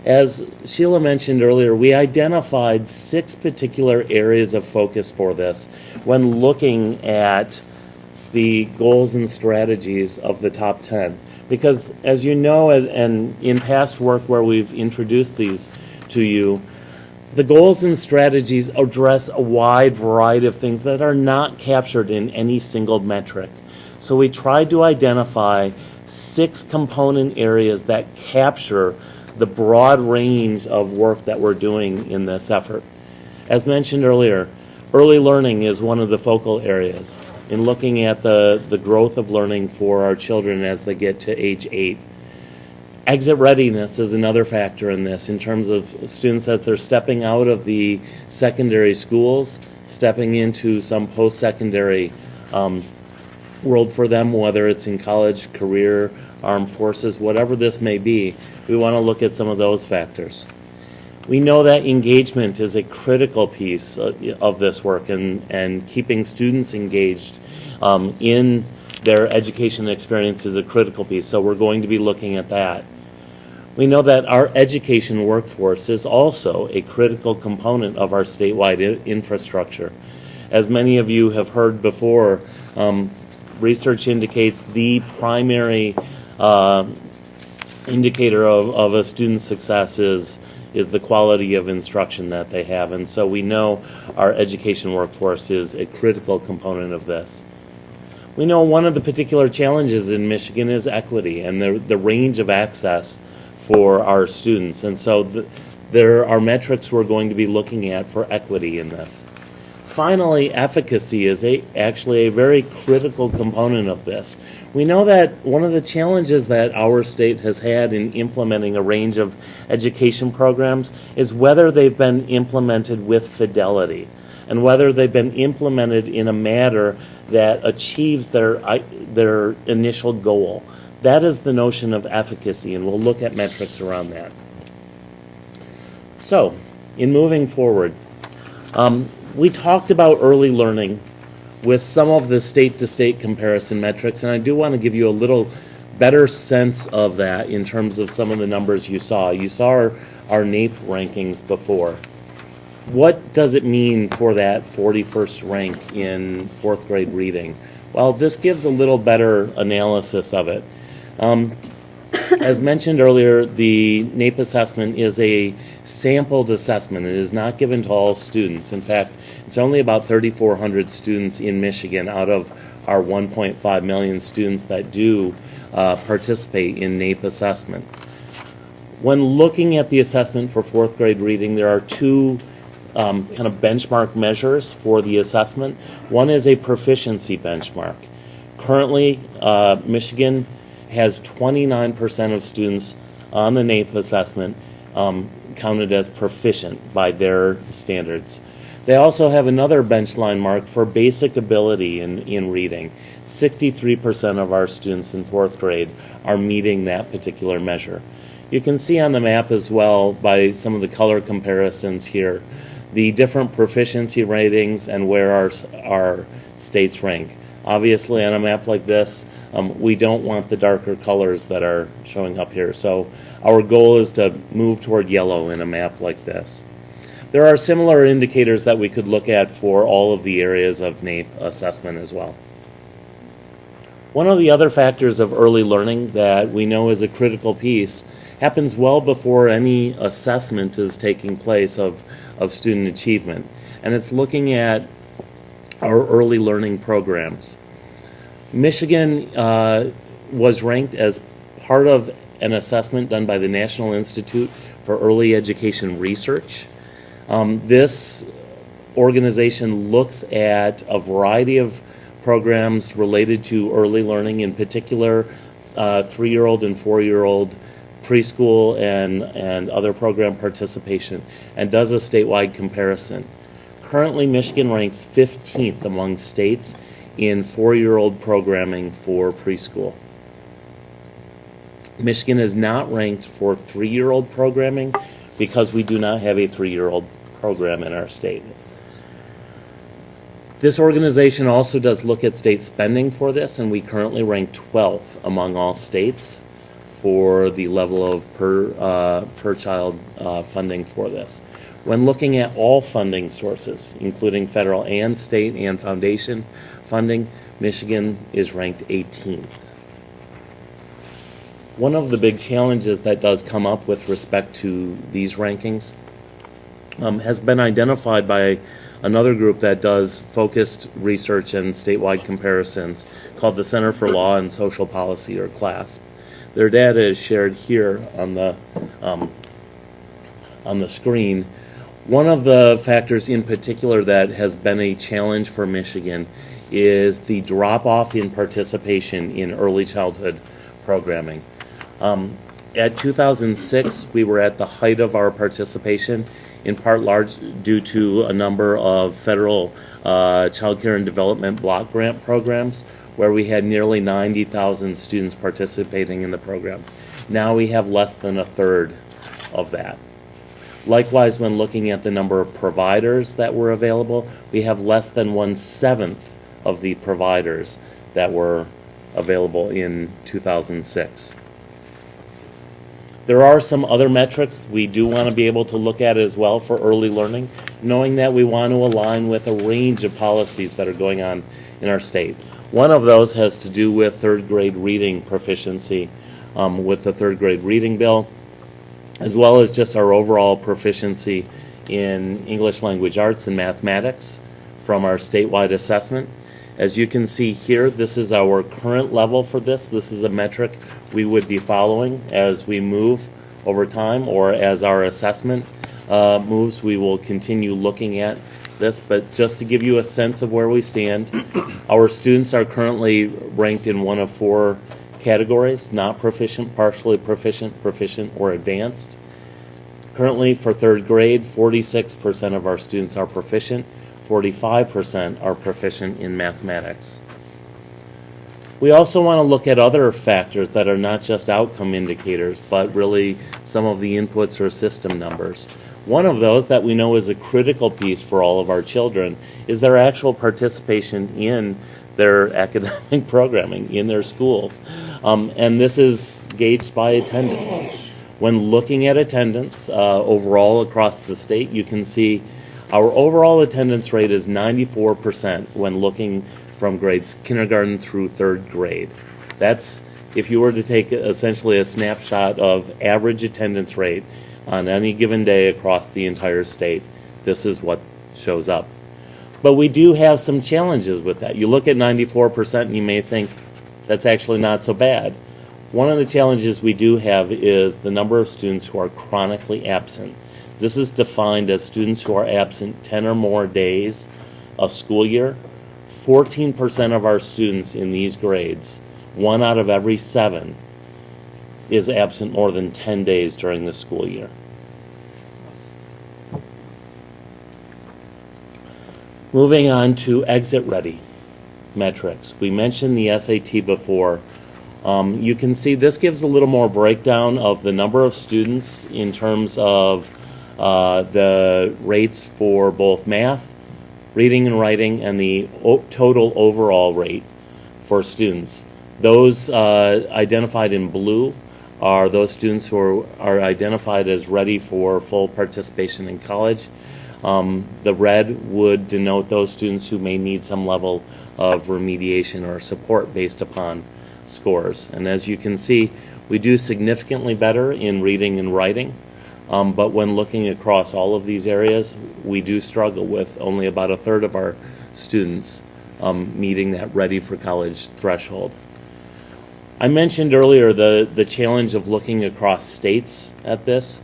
as Sheila mentioned earlier, we identified 6 particular areas of focus for this when looking at the goals and strategies of the top 10. Because as you know, and in past work where we've introduced these to you, the goals and strategies address a wide variety of things that are not captured in any single metric. So we tried to identify 6 component areas that capture the broad range of work that we're doing in this effort. As mentioned earlier, early learning is one of the focal areas in looking at the growth of learning for our children as they get to age 8. Exit readiness is another factor in this in terms of students as they're stepping out of the secondary schools, stepping into some post-secondary world for them, whether it's in college, career, armed forces, whatever this may be. We want to look at some of those factors. We know that engagement is a critical piece of this work, and keeping students engaged in their education experience is a critical piece, so we're going to be looking at that. We know that our education workforce is also a critical component of our statewide infrastructure. As many of you have heard before, research indicates the primary indicator of a student's success is the quality of instruction that they have. And so we know our education workforce is a critical component of this. We know one of the particular challenges in Michigan is equity and the range of access for our students. And so there are metrics we're going to be looking at for equity in this. Finally, efficacy is actually a very critical component of this. We know that one of the challenges that our state has had in implementing a range of education programs is whether they've been implemented with fidelity and whether they've been implemented in a manner that achieves their initial goal. That is the notion of efficacy, and we'll look at metrics around that. So, in moving forward, we talked about early learning with some of the state-to-state comparison metrics, and I do want to give you a little better sense of that in terms of some of the numbers you saw. You saw our NAEP rankings before. What does it mean for that 41st rank in 4th grade reading? Well, this gives a little better analysis of it. As mentioned earlier, the NAEP assessment is a sampled assessment. It is not given to all students. In fact, it's only about 3,400 students in Michigan out of our 1.5 million students that do participate in NAEP assessment. When looking at the assessment for 4th grade reading, there are 2 kind of benchmark measures for the assessment. One is a proficiency benchmark. Currently, Michigan has 29% of students on the NAEP assessment counted as proficient by their standards. They also have another benchline mark for basic ability in reading. 63% of our students in 4th grade are meeting that particular measure. You can see on the map as well by some of the color comparisons here the different proficiency ratings and where our states rank. Obviously, on a map like this, we don't want the darker colors that are showing up here. So our goal is to move toward yellow in a map like this. There are similar indicators that we could look at for all of the areas of NAEP assessment as well. One of the other factors of early learning that we know is a critical piece happens well before any assessment is taking place of student achievement, and it's looking at our early learning programs. Michigan was ranked as part of an assessment done by the National Institute for Early Education Research. This organization looks at a variety of programs related to early learning, in particular 3-year-old and 4-year-old preschool and other program participation, and does a statewide comparison. Currently, Michigan ranks 15th among states in 4-year-old programming for preschool. Michigan is not ranked for 3-year-old programming because we do not have a 3-year-old program in our state. This organization also does look at state spending for this, and we currently rank 12th among all states for the level of per child funding for this. When looking at all funding sources, including federal and state and foundation funding, Michigan is ranked 18th. One of the big challenges that does come up with respect to these rankings has been identified by another group that does focused research and statewide comparisons called the Center for Law and Social Policy, or CLASP. Their data is shared here on the screen. One of the factors in particular that has been a challenge for Michigan is the drop-off in participation in early childhood programming. At 2006, we were at the height of our participation, in part large due to a number of federal child care and development block grant programs where we had nearly 90,000 students participating in the program. Now we have less than a third of that. Likewise, when looking at the number of providers that were available, we have less than 1/7 of the providers that were available in 2006. There are some other metrics we do want to be able to look at as well for early learning, knowing that we want to align with a range of policies that are going on in our state. One of those has to do with third grade reading proficiency with the third grade reading bill, as well as just our overall proficiency in English language arts and mathematics from our statewide assessment. As you can see here, this is our current level for this. This is a metric we would be following as we move over time, or as our assessment moves, we will continue looking at this. But just to give you a sense of where we stand, our students are currently ranked in one of 4 categories: not proficient, partially proficient, proficient, or advanced. Currently, for third grade, 46% of our students are proficient. 45% are proficient in mathematics. We also want to look at other factors that are not just outcome indicators, but really some of the inputs or system numbers. One of those that we know is a critical piece for all of our children is their actual participation in their academic programming in their schools. And this is gauged by attendance. When looking at attendance overall across the state, you can see our overall attendance rate is 94% when looking from grades kindergarten through 3rd grade. That's if you were to take essentially a snapshot of average attendance rate on any given day across the entire state, this is what shows up. But we do have some challenges with that. You look at 94% and you may think that's actually not so bad. One of the challenges we do have is the number of students who are chronically absent. This is defined as students who are absent 10 or more days a school year. 14% of our students in these grades, 1 out of every 7, is absent more than 10 days during the school year. Moving on to exit-ready metrics. We mentioned the SAT before. You can see this gives a little more breakdown of the number of students in terms of the rates for both math, reading and writing, and the total overall rate for students. Those identified in blue are those students who are identified as ready for full participation in college. The red would denote those students who may need some level of remediation or support based upon scores. And as you can see, we do significantly better in reading and writing, but when looking across all of these areas, we do struggle with only about a third of our students meeting that ready for college threshold. I mentioned earlier the challenge of looking across states at this.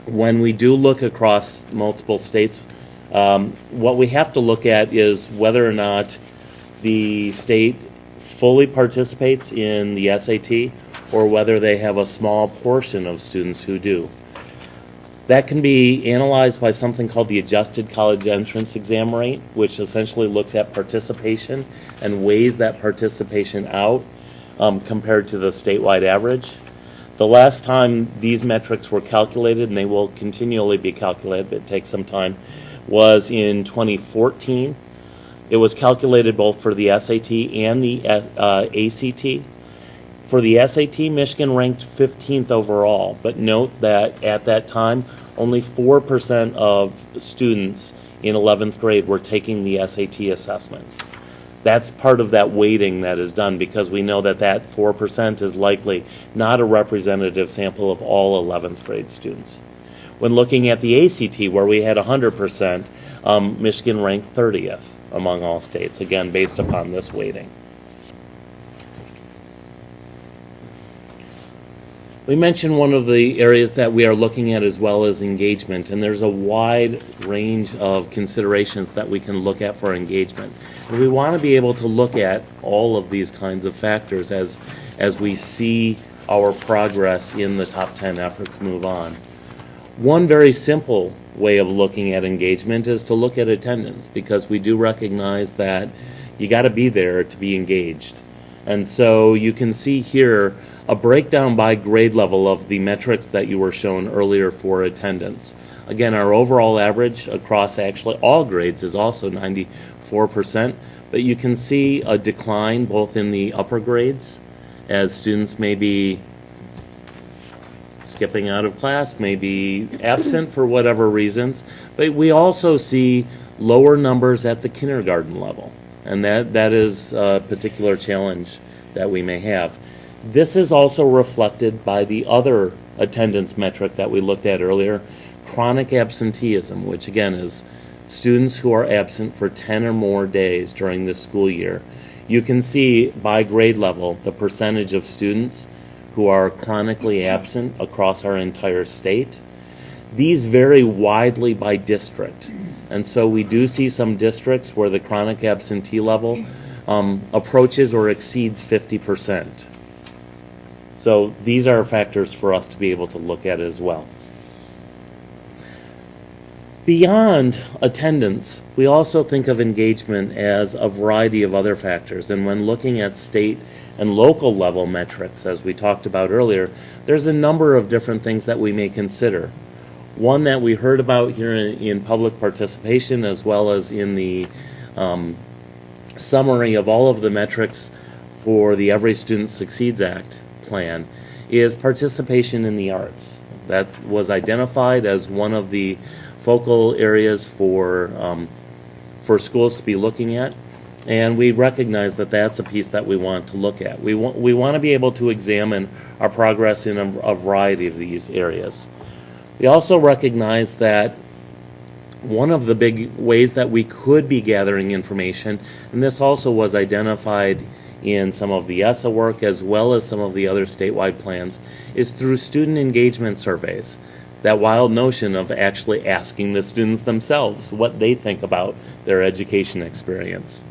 When we do look across multiple states, what we have to look at is whether or not the state fully participates in the SAT or whether they have a small portion of students who do. That can be analyzed by something called the Adjusted College Entrance Exam Rate, which essentially looks at participation and weighs that participation out compared to the statewide average. The last time these metrics were calculated, and they will continually be calculated, but it takes some time, was in 2014. It was calculated both for the SAT and the ACT. For the SAT, Michigan ranked 15th overall, but note that at that time, only 4% of students in 11th grade were taking the SAT assessment. That's part of that weighting that is done because we know that that 4% is likely not a representative sample of all 11th grade students. When looking at the ACT, where we had 100%, Michigan ranked 30th among all states, again, based upon this weighting. We mentioned one of the areas that we are looking at as well as engagement, and there's a wide range of considerations that we can look at for engagement. And we want to be able to look at all of these kinds of factors as we see our progress in the top 10 efforts move on. One very simple way of looking at engagement is to look at attendance, because we do recognize that you got to be there to be engaged. And so you can see here a breakdown by grade level of the metrics that you were shown earlier for attendance. Again, our overall average across actually all grades is also 94%, but you can see a decline both in the upper grades as students may be skipping out of class, may be absent for whatever reasons, but we also see lower numbers at the kindergarten level, and that is a particular challenge that we may have. This is also reflected by the other attendance metric that we looked at earlier, chronic absenteeism, which again is students who are absent for 10 or more days during the school year. You can see by grade level the percentage of students who are chronically absent across our entire state. These vary widely by district, and so we do see some districts where the chronic absentee level approaches or exceeds 50%. So these are factors for us to be able to look at as well. Beyond attendance, we also think of engagement as a variety of other factors. And when looking at state and local level metrics, as we talked about earlier, there's a number of different things that we may consider. One that we heard about here in public participation, as well as in the summary of all of the metrics for the Every Student Succeeds Act plan, is participation in the arts. That was identified as one of the focal areas for schools to be looking at, and we recognize that that's a piece that we want to look at. We want to be able to examine our progress in a variety of these areas. We also recognize that one of the big ways that we could be gathering information, and this also was identified in some of the ESSA work as well as some of the other statewide plans, is through student engagement surveys. That wild notion of actually asking the students themselves what they think about their education experience.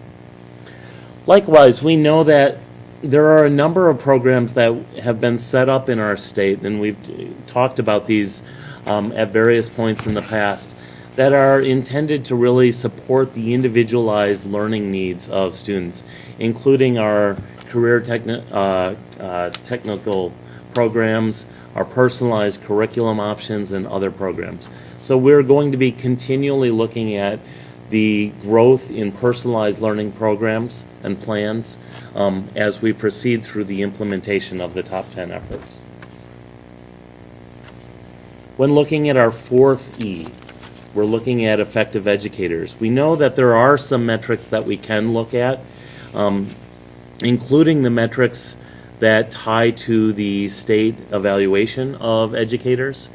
Likewise, we know that there are a number of programs that have been set up in our state, and we've talked about these at various points in the past, that are intended to really support the individualized learning needs of students, including our career technical programs, our personalized curriculum options, and other programs. So we're going to be continually looking at the growth in personalized learning programs and plans as we proceed through the implementation of the top 10 efforts. When looking at our fourth E, we're looking at effective educators. We know that there are some metrics that we can look at, including the metrics that tie to the state evaluation of educators.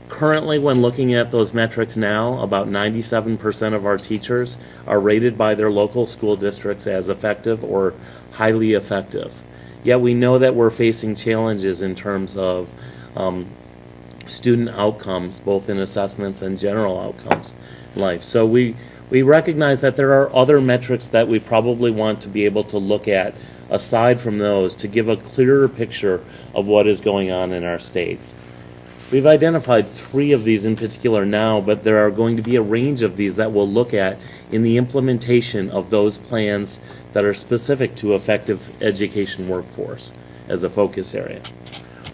Currently, when looking at those metrics now, about 97% of our teachers are rated by their local school districts as effective or highly effective. Yet we know that we're facing challenges in terms of student outcomes, both in assessments and general outcomes in life. So we recognize that there are other metrics that we probably want to be able to look at aside from those to give a clearer picture of what is going on in our state. We've identified 3 of these in particular now, but there are going to be a range of these that we'll look at in the implementation of those plans that are specific to effective education workforce as a focus area.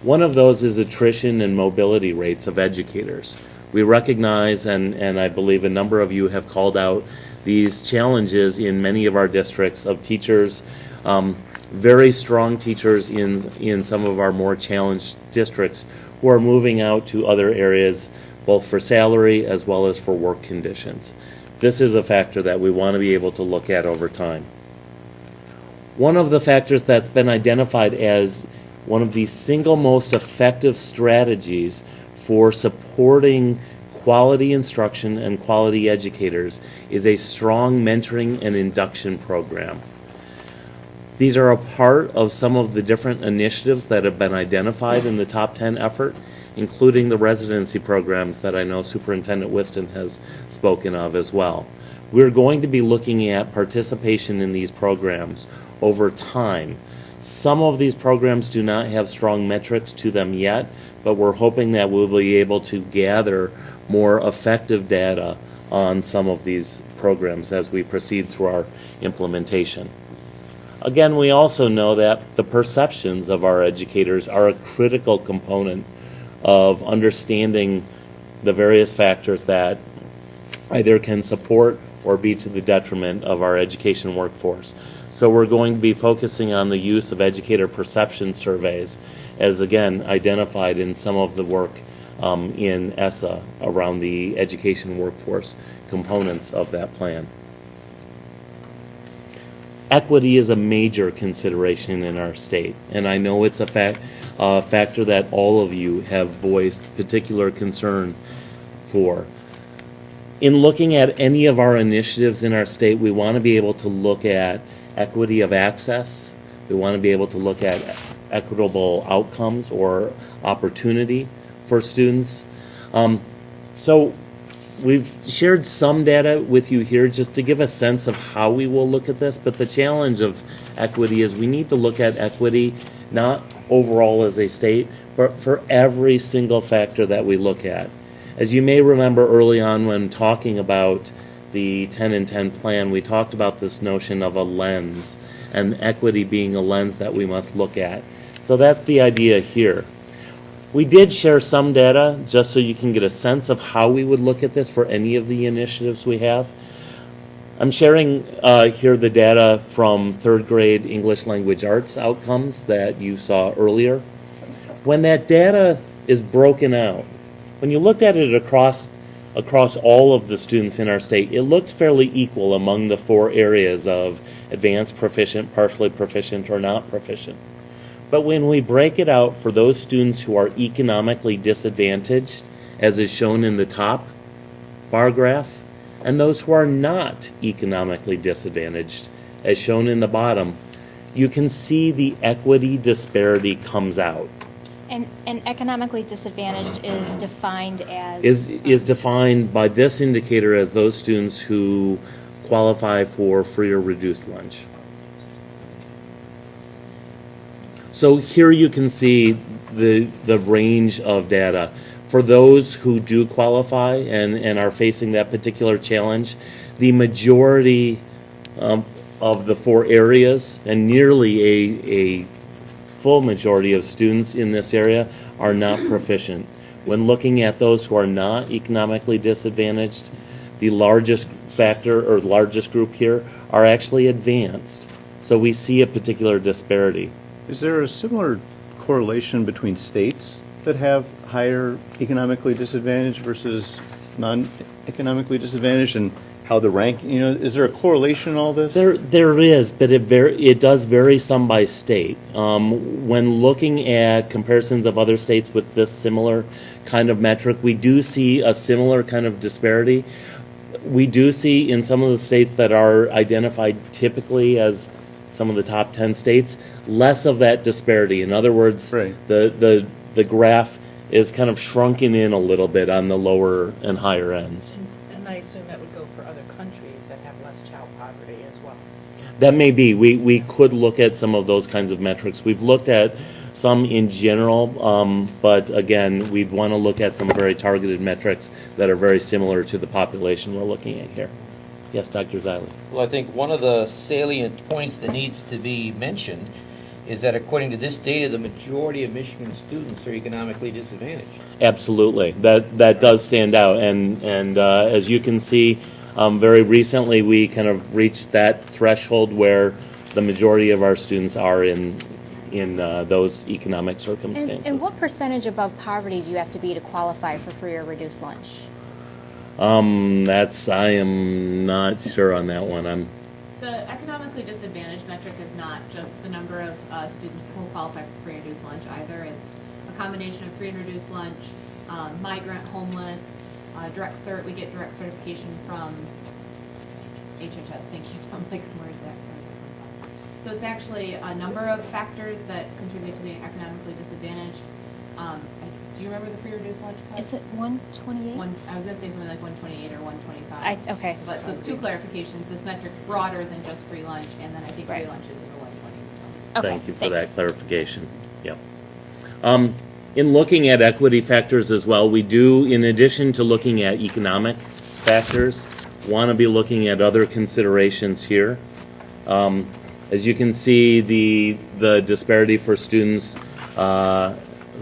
One of those is attrition and mobility rates of educators. We recognize, and I believe a number of you have called out, these challenges in many of our districts of teachers, very strong teachers in some of our more challenged districts who are moving out to other areas both for salary as well as for work conditions. This is a factor that we want to be able to look at over time. One of the factors that's been identified as one of the single most effective strategies for supporting quality instruction and quality educators is a strong mentoring and induction program. These are a part of some of the different initiatives that have been identified in the Top 10 effort, including the residency programs that I know Superintendent Whiston has spoken of as well. We're going to be looking at participation in these programs over time. Some of these programs do not have strong metrics to them yet, but we're hoping that we'll be able to gather more effective data on some of these programs as we proceed through our implementation. Again, we also know that the perceptions of our educators are a critical component of understanding the various factors that either can support or be to the detriment of our education workforce. So we're going to be focusing on the use of educator perception surveys as, again, identified in some of the work in ESSA around the education workforce components of that plan. Equity is a major consideration in our state, and I know it's a factor that all of you have voiced particular concern for. In looking at any of our initiatives in our state, we want to be able to look at equity of access. We want to be able to look at equitable outcomes or opportunity for students. So we've shared some data with you here just to give a sense of how we will look at this, but the challenge of equity is we need to look at equity not overall as a state, but for every single factor that we look at. As you may remember early on when talking about the 10 and 10 plan, we talked about this notion of a lens, and equity being a lens that we must look at. So that's the idea here. We did share some data just so you can get a sense of how we would look at this for any of the initiatives we have. I'm sharing here the data from 3rd grade English language arts outcomes that you saw earlier. When that data is broken out, when you looked at it across all of the students in our state, it looked fairly equal among the 4 areas of advanced proficient, partially proficient, or not proficient. But when we break it out for those students who are economically disadvantaged, as is shown in the top bar graph, and those who are not economically disadvantaged, as shown in the bottom, you can see the equity disparity comes out. And economically disadvantaged is defined as? Is defined by this indicator as those students who qualify for free or reduced lunch. So here you can see the range of data. For those who do qualify and are facing that particular challenge, the majority of the 4 areas, and nearly a full majority of students in this area, are not proficient. When looking at those who are not economically disadvantaged, the largest factor or largest group here are actually advanced. So we see a particular disparity. Is there a similar correlation between states that have higher economically disadvantaged versus non-economically disadvantaged, and how the rank, is there a correlation in all this? There is, but it does vary some by state. When looking at comparisons of other states with this similar kind of metric, we do see a similar kind of disparity. We do see in some of the states that are identified typically as some of the top 10 states, less of that disparity. In other words, Right. the graph is kind of shrunken in a little bit on the lower and higher ends. And I assume that would go for other countries that have less child poverty as well. That may be. We could look at some of those kinds of metrics. We've looked at some in general, but again, we'd want to look at some very targeted metrics that are very similar to the population we're looking at here. Yes, Dr. Zeiley. Well, I think one of the salient points that needs to be mentioned is that according to this data, the majority of Michigan students are economically disadvantaged. Absolutely, that does stand out, and as you can see, very recently we kind of reached that threshold where the majority of our students are in those economic circumstances. And what percentage above poverty do you have to be to qualify for free or reduced lunch? I am not sure on that one. The economically disadvantaged metric is not just the number of students who qualify for free and reduced lunch either. It's a combination of free and reduced lunch, migrant, homeless, direct cert. We get direct certification from HHS. Thank you. I'm like, where's that? So it's actually a number of factors that contribute to being economically disadvantaged. Do you remember the free reduced lunch cut? Is it 128? I was going to say something like 128 or 125. Okay. But so two clarifications. This metric's broader than just free lunch, and then I think free lunch is in the 120s. So. Okay, Thank you for thanks. that clarification. Yep. In looking at equity factors as well, we do, in addition to looking at economic factors, want to be looking at other considerations here. As you can see, the disparity for students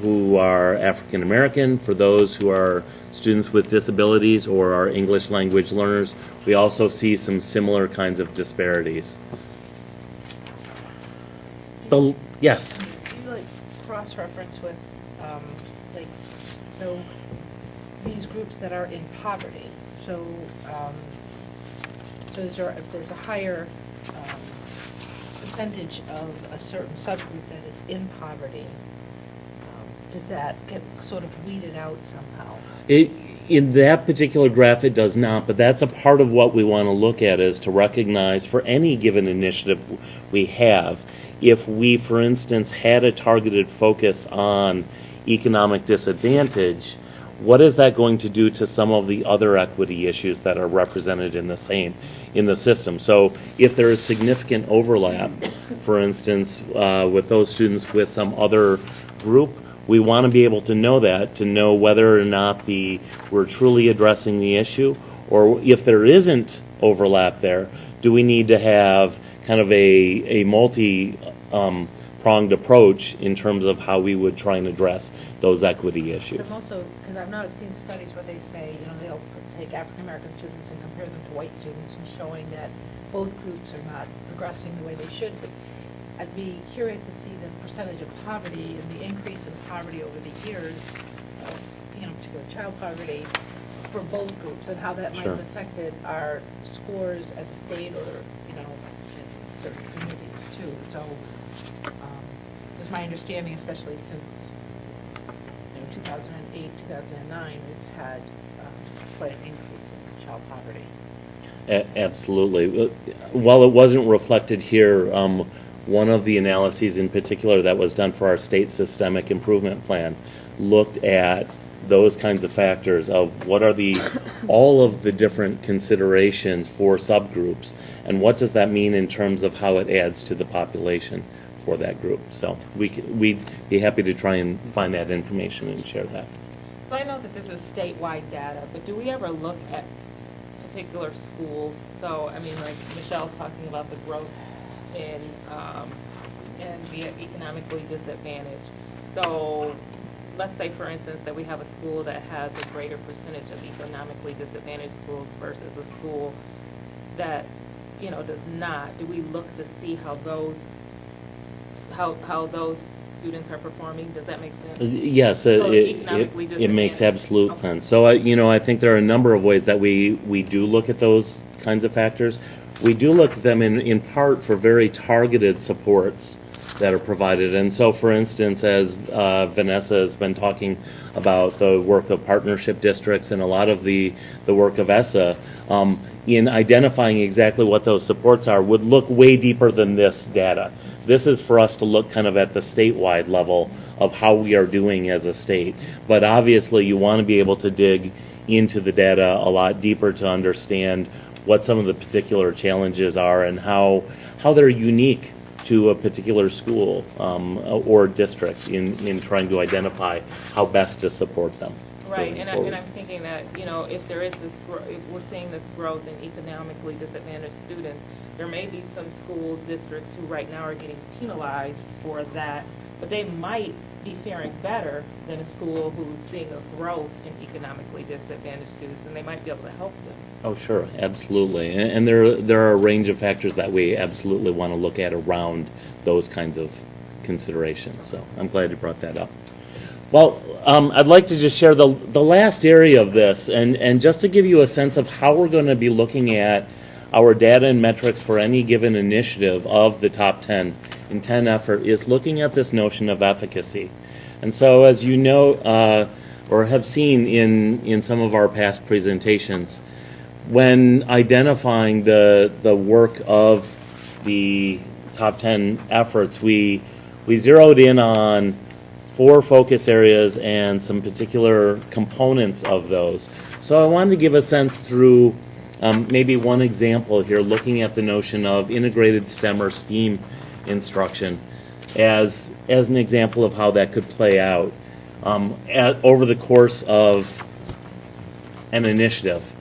who are African American, for those who are students with disabilities or are English language learners, we also see some similar kinds of disparities. Yes? You like cross-reference with, so these groups that are in poverty. So, if there's a higher percentage of a certain subgroup that is in poverty, does that get sort of weeded out somehow? In that particular graph, it does not, but that's a part of what we want to look at, is to recognize for any given initiative we have, if we, for instance, had a targeted focus on economic disadvantage, what is that going to do to some of the other equity issues that are represented in the system? So if there is significant overlap, for instance, with those students with some other group, we want to be able to know that, to know whether or not we're truly addressing the issue, or if there isn't overlap there, do we need to have kind of a multi-pronged approach in terms of how we would try and address those equity issues? I'm also, because I've not seen studies where they say, they'll take African American students and compare them to white students, and showing that both groups are not progressing the way they should. But I'd be curious to see the percentage of poverty and the increase in poverty over the years, particularly child poverty, for both groups, and how that might have affected our scores as a state or, in certain communities too. So, it's my understanding, especially since 2008, 2009, we've had quite an increase in child poverty. Absolutely. While it wasn't reflected here, one of the analyses in particular that was done for our state systemic improvement plan looked at those kinds of factors of what are all of the different considerations for subgroups, and what does that mean in terms of how it adds to the population for that group. So we'd be happy to try and find that information and share that. So I know that this is statewide data, but do we ever look at particular schools? So, I mean, like Michelle's talking about the growth in the economically disadvantaged. So let's say, for instance, that we have a school that has a greater percentage of economically disadvantaged schools versus a school that, does not. Do we look to see how those how those students are performing? Does that make sense? Yes, So economically it makes disadvantaged. absolute sense. So, I think there are a number of ways that we do look at those kinds of factors. We do look at them in part for very targeted supports that are provided. And so, for instance, as Vanessa has been talking about the work of partnership districts and a lot of the work of ESSA, in identifying exactly what those supports are would look way deeper than this data. This is for us to look kind of at the statewide level of how we are doing as a state. But obviously you want to be able to dig into the data a lot deeper to understand what some of the particular challenges are and how they're unique to a particular school or district in trying to identify how best to support them. Right, and I'm thinking that, if there is this, if we're seeing this growth in economically disadvantaged students, there may be some school districts who right now are getting penalized for that, but they might be faring better than a school who's seeing a growth in economically disadvantaged students, and they might be able to help them. Oh, sure, absolutely. And there are a range of factors that we absolutely want to look at around those kinds of considerations. So I'm glad you brought that up. Well, I'd like to just share the last area of this, and just to give you a sense of how we're going to be looking at our data and metrics for any given initiative of the top 10 in 10 effort is looking at this notion of efficacy. And so, as you know, or have seen in some of our past presentations, when identifying the work of the top 10 efforts, we zeroed in on 4 focus areas and some particular components of those. So I wanted to give a sense through maybe one example here, looking at the notion of integrated STEM or STEAM instruction as an example of how that could play out over the course of an initiative.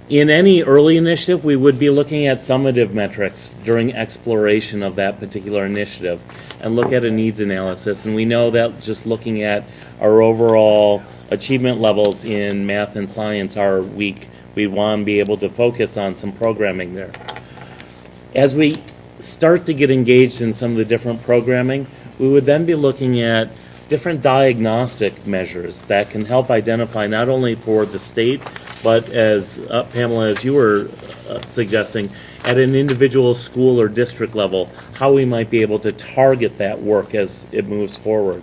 In any early initiative, we would be looking at summative metrics during exploration of that particular initiative and look at a needs analysis. And we know that just looking at our overall achievement levels in math and science are weak. We want to be able to focus on some programming there. As we start to get engaged in some of the different programming, we would then be looking at different diagnostic measures that can help identify not only for the state, but as Pamela, as you were suggesting, at an individual school or district level, how we might be able to target that work as it moves forward.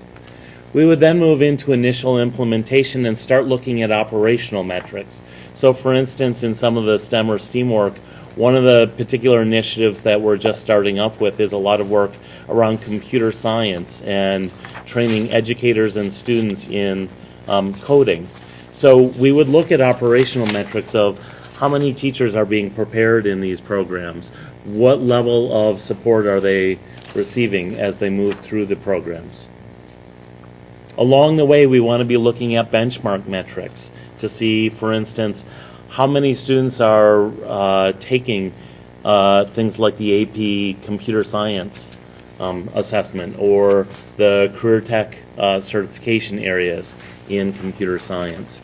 We would then move into initial implementation and start looking at operational metrics. So for instance, in some of the STEM or STEAM work, one of the particular initiatives that we're just starting up with is a lot of work around computer science and training educators and students in coding. So we would look at operational metrics of how many teachers are being prepared in these programs, what level of support are they receiving as they move through the programs. Along the way, we want to be looking at benchmark metrics to see, for instance, how many students are taking things like the AP Computer Science assessment or the Career Tech certification areas in computer science.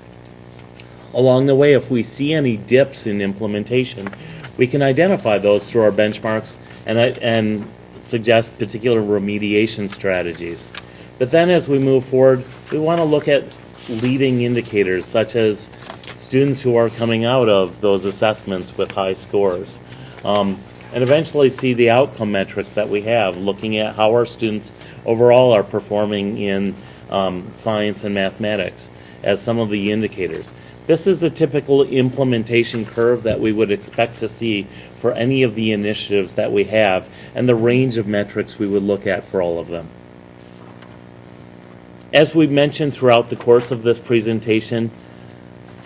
Along the way, if we see any dips in implementation, we can identify those through our benchmarks and suggest particular remediation strategies. But then as we move forward, we want to look at leading indicators such as students who are coming out of those assessments with high scores. And eventually see the outcome metrics that we have, looking at how our students overall are performing in science and mathematics as some of the indicators. This is a typical implementation curve that we would expect to see for any of the initiatives that we have and the range of metrics we would look at for all of them. As we've mentioned throughout the course of this presentation,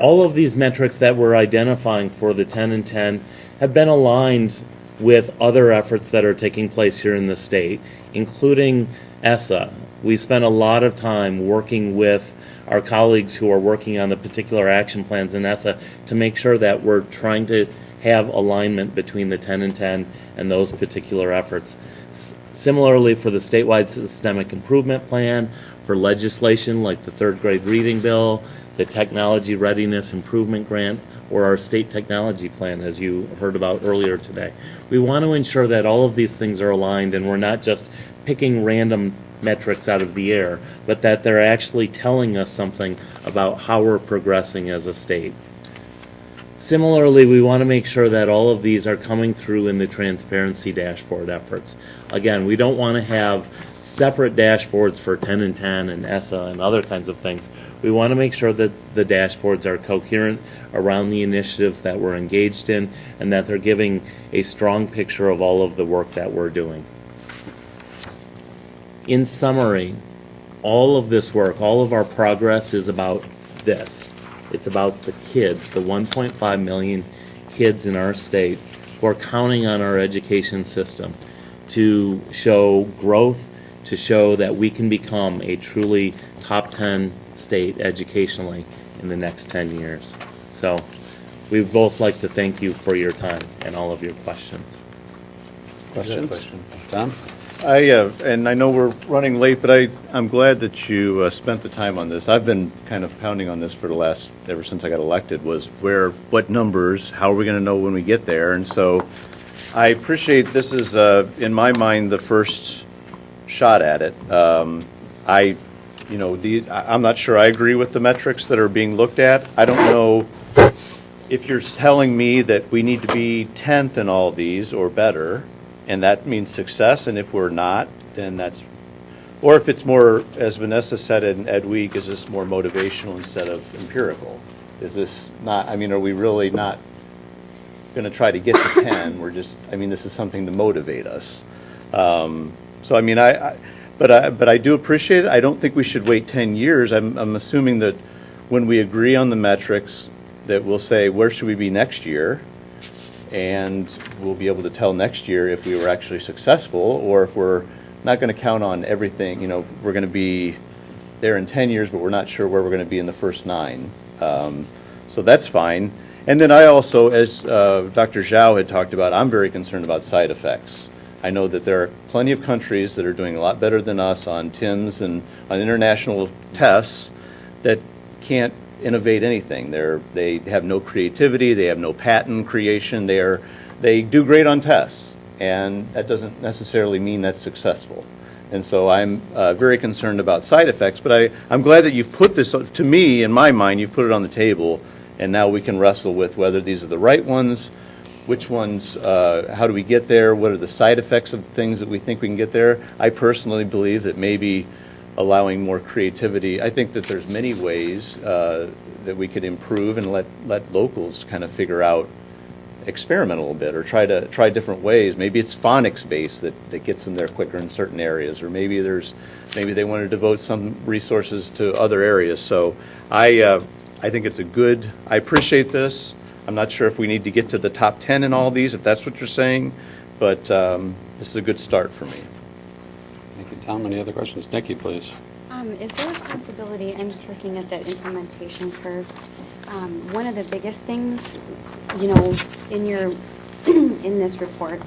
all of these metrics that we're identifying for the 10 and 10 have been aligned with other efforts that are taking place here in the state, including ESSA. We spent a lot of time working with our colleagues who are working on the particular action plans in ESSA to make sure that we're trying to have alignment between the 10 and 10 and those particular efforts. Similarly, for the statewide systemic improvement plan, for legislation like the third grade reading bill, the technology readiness improvement grant, or our state technology plan, as you heard about earlier today. We want to ensure that all of these things are aligned and we're not just picking random metrics out of the air, but that they're actually telling us something about how we're progressing as a state. Similarly, we want to make sure that all of these are coming through in the transparency dashboard efforts. Again, we don't want to have separate dashboards for 10 and 10 and ESSA and other kinds of things. We want to make sure that the dashboards are coherent around the initiatives that we're engaged in and that they're giving a strong picture of all of the work that we're doing. In summary, all of this work, all of our progress is about this. It's about the kids, the 1.5 million kids in our state who are counting on our education system to show growth, to show that we can become a truly top 10 state educationally in the next 10 years. So we'd both like to thank you for your time and all of your questions. Questions? Tom? And I know we're running late, but I'm glad that you spent the time on this. I've been kind of pounding on this for ever since I got elected, was what numbers, how are we going to know when we get there? And so I appreciate this is, in my mind, the first shot at it. I'm not sure I agree with the metrics that are being looked at. I don't know if you're telling me that we need to be 10th in all these or better, and that means success, and if we're not, then that's, or if it's more, as Vanessa said in Ed Week, is this more motivational instead of empirical? Is this not, are we really not going to try to get to 10? We're just, this is something to motivate us. But I do appreciate it. I don't think we should wait 10 years. I'm assuming that when we agree on the metrics, that we'll say, where should we be next year? And we'll be able to tell next year if we were actually successful, or if we're not going to count on everything. We're going to be there in 10 years, but we're not sure where we're going to be in the first 9. So that's fine. And then I also, as Dr. Zhao had talked about, I'm very concerned about side effects. I know that there are plenty of countries that are doing a lot better than us on TIMSS and on international tests that can't innovate anything. They have no creativity, they have no patent creation, they do great on tests, and that doesn't necessarily mean that's successful. And so I'm very concerned about side effects, but I'm glad that you've put this, to me, in my mind, you've put it on the table, and now we can wrestle with whether these are the right ones, which ones, how do we get there, what are the side effects of things that we think we can get there. I personally believe that maybe allowing more creativity, I think that there's many ways that we could improve and let locals kind of figure out, experiment a little bit, or try different ways. Maybe it's phonics based that gets them there quicker in certain areas, or maybe they want to devote some resources to other areas. So I think it's I appreciate this. I'm not sure if we need to get to the top 10 in all these, if that's what you're saying, but this is a good start for me. Thank you, Tom. Any other questions? Nikki, please. Is there a possibility, I'm just looking at that implementation curve, one of the biggest things, in this report,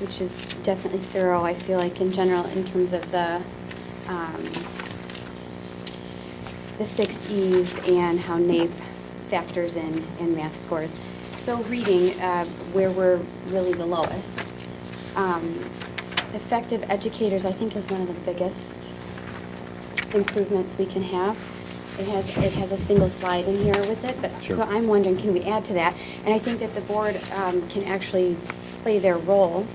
which is definitely thorough, I feel like, in general, in terms of the 6 E's and how NAEP factors in math scores. So reading, where we're really the lowest. Effective educators, I think, is one of the biggest improvements we can have. It has a single slide in here with it, but Sure. So I'm wondering, can we add to that? And I think that the board can actually play their role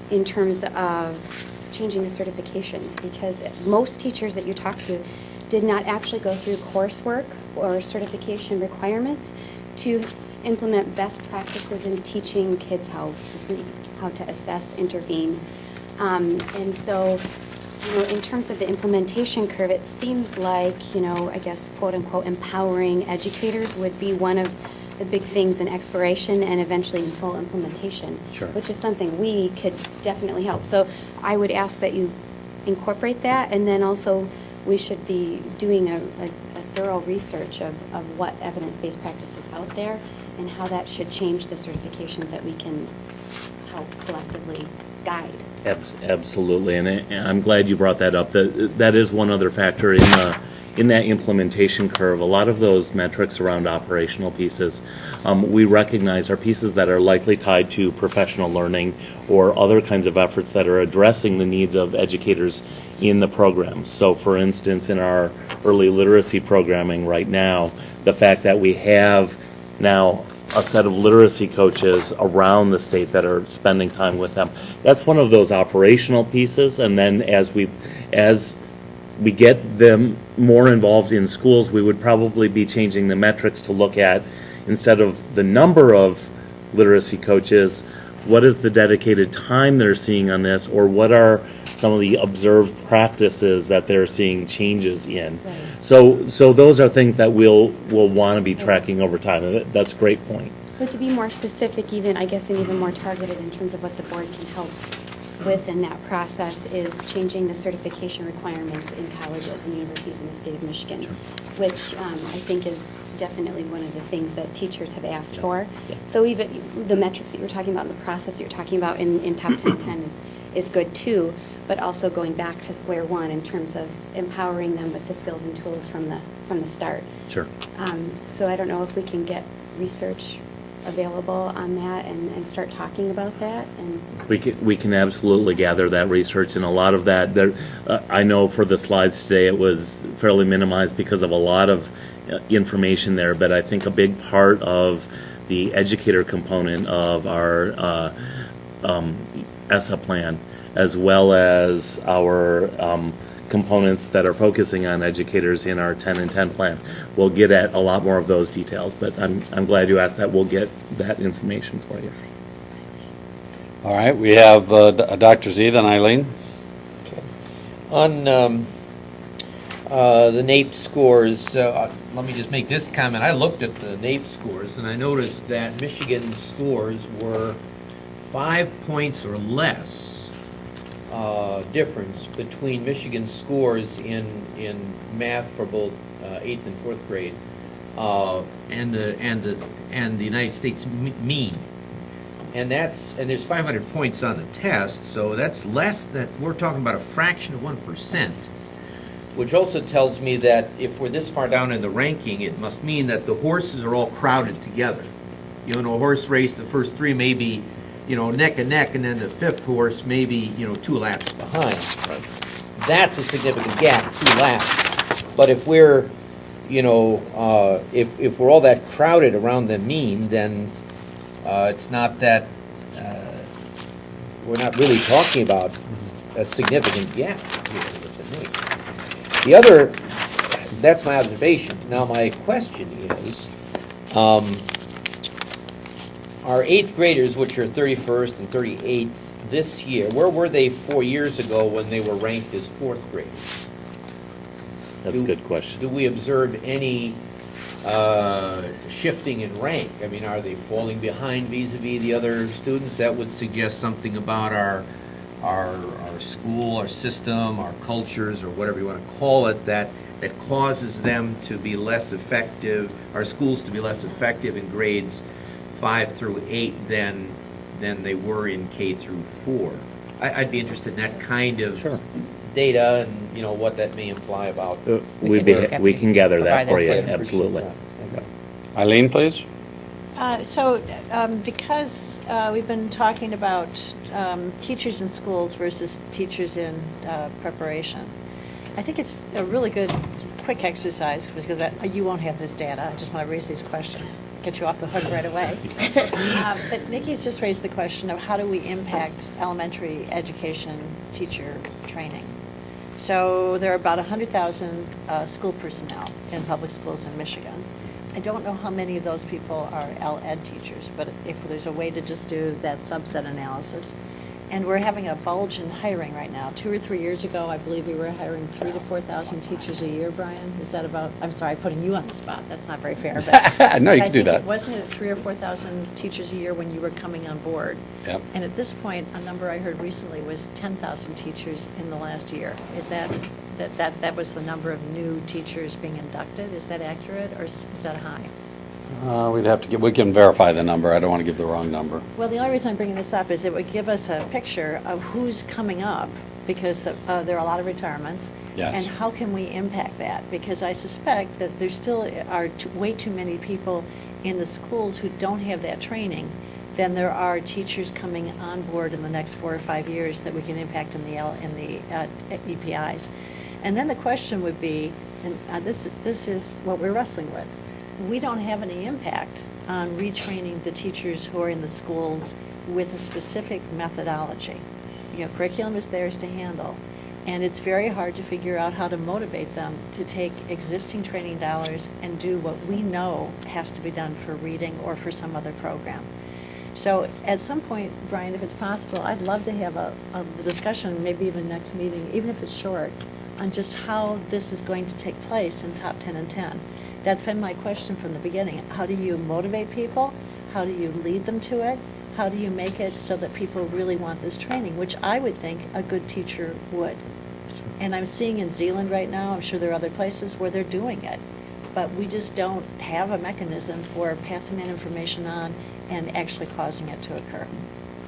in terms of changing the certifications, because most teachers that you talk to did not actually go through coursework or certification requirements to implement best practices in teaching kids how to assess, intervene. And so, in terms of the implementation curve, it seems like, I guess, quote unquote, empowering educators would be one of the big things in exploration and eventually in full implementation, Sure. which is something we could definitely help. So I would ask that you incorporate that, and then also we should be doing a thorough research of what evidence-based practice is out there and how that should change the certifications that we can help collectively guide. Absolutely, and I'm glad you brought that up. That is one other factor in that implementation curve, a lot of those metrics around operational pieces, we recognize are pieces that are likely tied to professional learning or other kinds of efforts that are addressing the needs of educators in the program. So for instance, in our early literacy programming right now, the fact that we have now a set of literacy coaches around the state that are spending time with them, that's one of those operational pieces. And then as we get them more involved in schools, we would probably be changing the metrics to look at, instead of the number of literacy coaches, what is the dedicated time they're seeing on this, or what are some of the observed practices that they're seeing changes in. Right. So those are things that we'll want to be tracking over time, and that's a great point. But to be more specific, even, I guess, and even more targeted in terms of what the board can help with in that process is changing the certification requirements in colleges and universities in the state of Michigan, which I think is definitely one of the things that teachers have asked for. Yeah. So even the metrics that you're talking about, and the process you're talking about in Top 10 is good too, but also going back to square one in terms of empowering them with the skills and tools from the start. Sure. So I don't know if we can get research available on that and start talking about that. And We can absolutely gather that research, and a lot of that, I know for the slides today it was fairly minimized because of a lot of information there, but I think a big part of the educator component of our ESSA plan, as well as our components that are focusing on educators in our 10 and 10 plan. We'll get at a lot more of those details, but I'm glad you asked that. We'll get that information for you. All right, we have Dr. Z, then Eileen. On the NAEP scores, let me just make this comment. I looked at the NAEP scores, and I noticed that Michigan's scores were 5 points or less difference between Michigan's scores in math for both 8th and 4th grade and the United States mean. And there's 500 points on the test, so that's less than, we're talking about a fraction of 1%, which also tells me that if we're this far down in the ranking, it must mean that the horses are all crowded together. You know, in a horse race, the first three may be, neck and neck, and then the fifth horse may be, 2 laps behind. That's a significant gap, 2 laps. But if we're, if we're all that crowded around the mean, then it's not that, we're not really talking about a significant gap here with the NAEP. The other, that's my observation. Now my question is, our 8th graders, which are 31st and 38th this year, where were they 4 years ago when they were ranked as 4th graders? That's a good question. Do we observe any shifting in rank? I mean, are they falling behind vis-a-vis the other students? That would suggest something about our school, our system, our cultures, or whatever you want to call it, that causes them to be less effective, our schools to be less effective in grades 5 through 8 than they were in K through 4. I'd be interested in that kind of data and what that may imply about. We can gather that for you, absolutely. Eileen, please. Because we've been talking about teachers in schools versus teachers in preparation, I think it's a really good, quick exercise, because you won't have this data. I just want to raise these questions, get you off the hook right away. But Nikki's just raised the question of how do we impact elementary education teacher training. So there are about 100,000 school personnel in public schools in Michigan. I don't know how many of those people are L-Ed teachers, but if there's a way to just do that subset analysis. And we're having a bulge in hiring right now. 2 or 3 years ago, I believe we were hiring 3,000 to 4,000 teachers a year, Brian. Is that about, I'm sorry, putting you on the spot. That's not very fair. But No, you can do that. Wasn't it 3,000 or 4,000 teachers a year when you were coming on board? Yep. And at this point, a number I heard recently was 10,000 teachers in the last year. Is that was the number of new teachers being inducted? Is that accurate, or is that high? We can verify the number. I don't want to give the wrong number. Well, the only reason I'm bringing this up is it would give us a picture of who's coming up because there are a lot of retirements. Yes. And how can we impact that? Because I suspect that there still are way too many people in the schools who don't have that training than there are teachers coming on board in the next 4 or 5 years that we can impact in the EPIs. And then the question would be, and this is what we're wrestling with, we don't have any impact on retraining the teachers who are in the schools with a specific methodology. You know, curriculum is theirs to handle, and it's very hard to figure out how to motivate them to take existing training dollars and do what we know has to be done for reading or for some other program. So at some point, Brian, if it's possible, I'd love to have a discussion, maybe even next meeting, even if it's short, on just how this is going to take place in Top 10 and 10. That's been my question from the beginning. How do you motivate people? How do you lead them to it? How do you make it so that people really want this training, which I would think a good teacher would. And I'm seeing in Zealand right now, I'm sure there are other places where they're doing it, but we just don't have a mechanism for passing that information on and actually causing it to occur.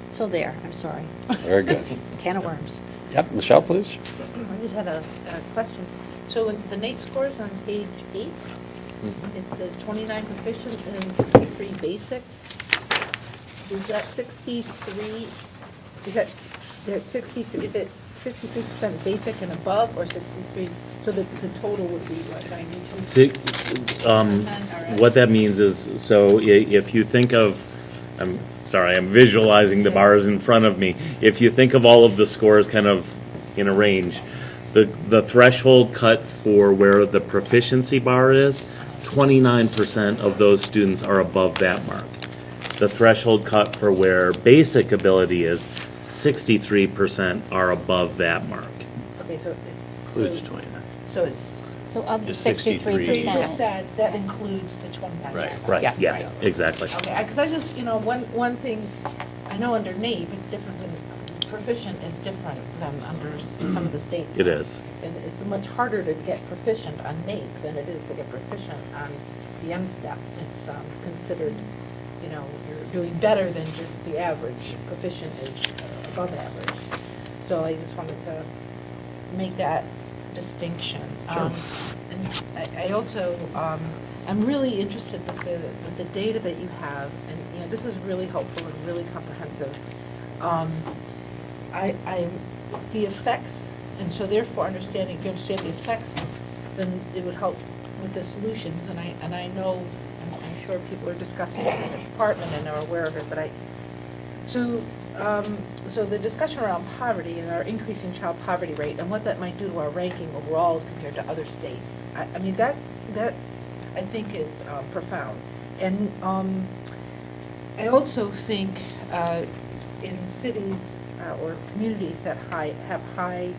So there, I'm sorry. Very good. Can of worms. Yep, Michelle, please. I just had a question. So with the NAEP scores on page 8, it says 29 proficient and 63 basic. Is that 63, is that 63, is it 63% basic and above, or 63, so the total would be what, 92? What that means is, so if you think of, I'm sorry, I'm visualizing the bars in front of me. If you think of all of the scores kind of in a range, the threshold cut for where the proficiency bar is, 29% of those students are above that mark. The threshold cut for where basic ability is, 63% are above that mark. Okay, so Includes 29. So it's. So of the Just 63%. 63%. That includes the 29. Right. Right, Yes. yeah, Right. exactly. Okay, because I just, one thing, I know under NAEP, it's different than, proficient is different than under some of the state It tests. is. And it's much harder to get proficient on NAEP than it is to get proficient on the M-STEP. It's considered, you're doing better than just the average. Proficient is above average. So I just wanted to make that distinction. Sure. And I also, I'm really interested with the data that you have, and this is really helpful and really comprehensive. The effects, and so therefore if you understand the effects, then it would help with the solutions. And I know, I'm sure people are discussing it in the department and are aware of it, but so the discussion around poverty and our increasing child poverty rate and what that might do to our ranking overall as compared to other states. I mean, that I think is profound. And I also think in cities or communities that have high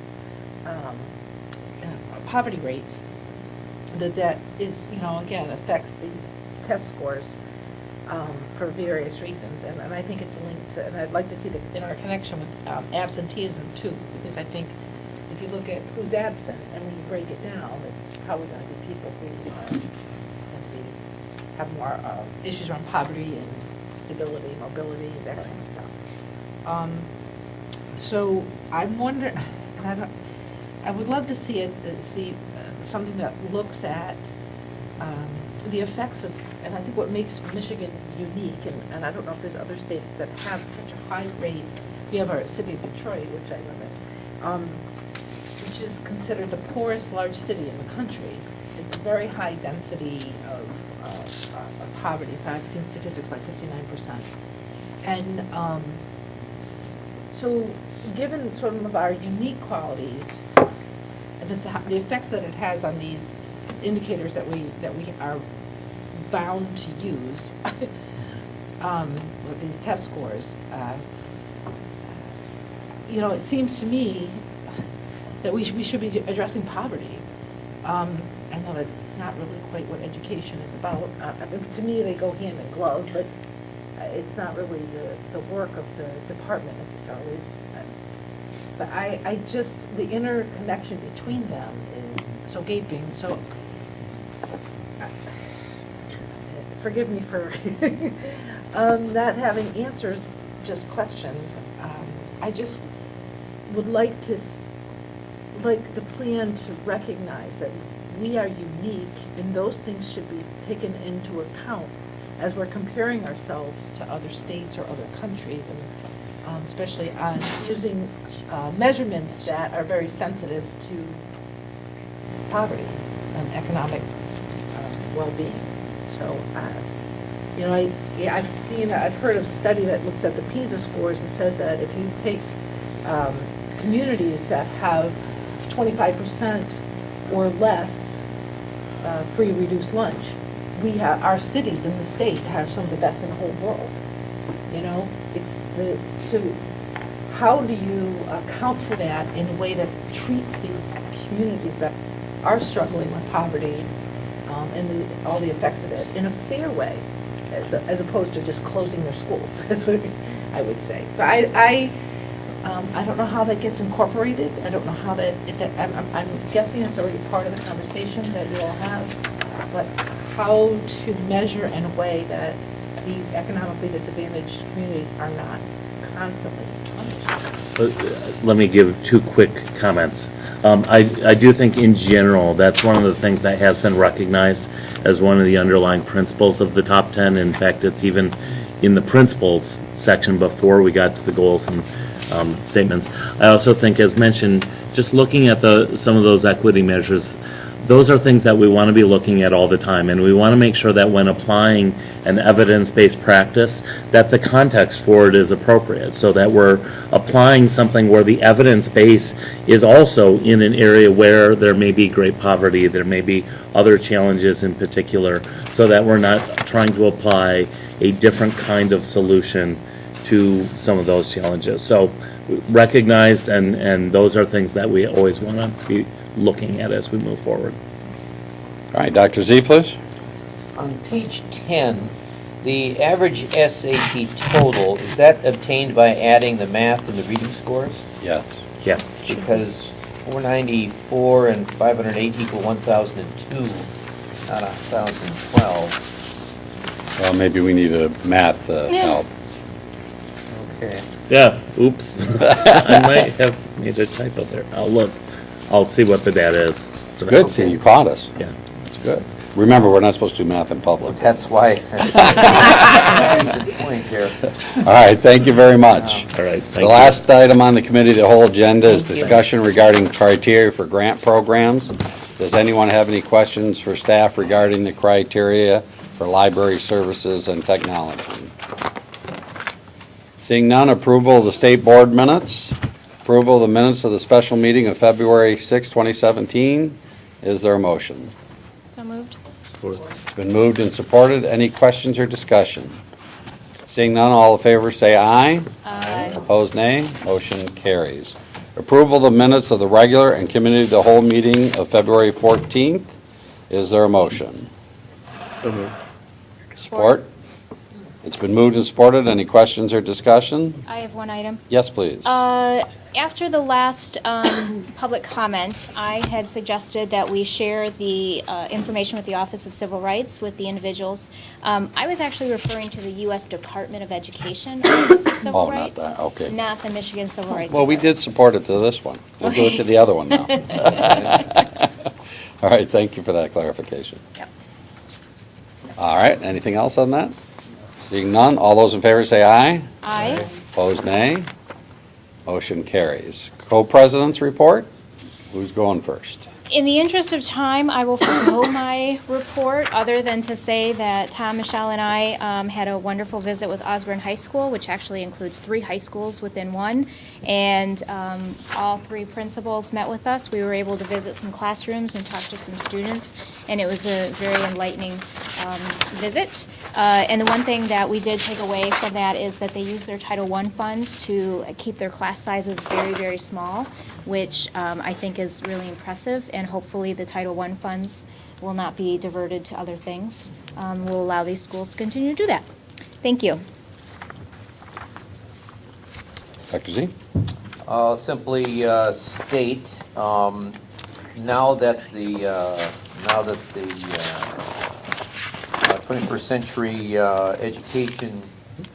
poverty rates, that is, again, affects these test scores for various reasons. And I think it's linked to, and I'd like to see that in our connection with absenteeism too, because I think if you look at who's absent and when you break it down, it's probably going to be people who have more issues around poverty and stability, mobility, that kind of stuff. So I'm wondering, and I would love to see something that looks at the effects of, and I think what makes Michigan unique, and I don't know if there's other states that have such a high rate. We have our city of Detroit, which I live in, which is considered the poorest large city in the country. It's a very high density of poverty. So I've seen statistics like 59%. And so given some of our unique qualities, the effects that it has on these indicators that we are bound to use, with these test scores, it seems to me that we should be addressing poverty. I know that it's not really quite what education is about. To me, they go hand in glove, but it's not really the work of the department necessarily. But I just, the interconnection between them is so gaping. So forgive me for not having answers, just questions. I just would like to like the plan to recognize that we are unique and those things should be taken into account as we're comparing ourselves to other states or other countries, and especially on using measurements that are very sensitive to poverty and economic well-being. So, I've heard of a study that looks at the PISA scores and says that if you take communities that have 25% or less free reduced lunch, our cities in the state have some of the best in the whole world. So how do you account for that in a way that treats these communities that are struggling with poverty and all the effects of it in a fair way, as opposed to just closing their schools, I would say. So I don't know how that gets incorporated. I don't know how I'm guessing it's already part of the conversation that you all have, but how to measure in a way that these economically disadvantaged communities are not constantly punished. Let me give two quick comments. I do think in general, that's one of the things that has been recognized as one of the underlying principles of the top 10. In fact, it's even in the principles section before we got to the goals and statements. I also think, as mentioned, just looking at some of those equity measures, those are things that we want to be looking at all the time, and we want to make sure that when applying an evidence-based practice, that the context for it is appropriate, so that we're applying something where the evidence base is also in an area where there may be great poverty, there may be other challenges in particular, so that we're not trying to apply a different kind of solution to some of those challenges. So recognized, and those are things that we always want to be looking at as we move forward. All right, Dr. Z, please. On page 10, the average SAT total, is that obtained by adding the math and the reading scores? Yes. Yeah. Because 494 and 508 equal 1,002, not 1,012. Well, maybe we need a math help. Okay. Yeah, oops. I might have made a typo there. I'll look. I'll see what the data is. It's good, see, you caught us. Yeah. That's good. Remember, we're not supposed to do math in public. That's why. Decent point here. All right, thank you very much. All right, The last item on the committee, the whole agenda is discussion regarding criteria for grant programs. Does anyone have any questions for staff regarding the criteria for library services and technology? Seeing none, approval of the state board minutes. Approval of the minutes of the special meeting of February 6, 2017. Is there a motion? So moved. It's been moved and supported. Any questions or discussion? Seeing none, all in favor say aye. Aye. Opposed, nay. Motion carries. Approval of the minutes of the regular and committee of the whole meeting of February 14th. Is there a motion? So moved. Support? It's been moved and supported. Any questions or discussion? I have one item. Yes, please. After the last public comment, I had suggested that we share the information with the Office of Civil Rights with the individuals. I was actually referring to the U.S. Department of Education Office of Civil Oh, not Rights. that, okay. Not the Michigan Civil Rights Well, we Department. did support it to this one. We'll do it to the other one now. All right, thank you for that clarification. Yep. All right, anything else on that? Seeing none, all those in favor say aye. Aye. Opposed, nay. Motion carries. Co-president's report? Who's going first? In the interest of time, I will forego my report, other than to say that Tom, Michelle, and I had a wonderful visit with Osborne High School, which actually includes 3 high schools within one, and all 3 principals met with us. We were able to visit some classrooms and talk to some students, and it was a very enlightening visit. And the one thing that we did take away from that is that they use their Title I funds to keep their class sizes very, very small, which I think is really impressive, and hopefully the Title I funds will not be diverted to other things. We'll allow these schools to continue to do that. Thank you. Dr. Z? Simply state, now that the 21st Century Education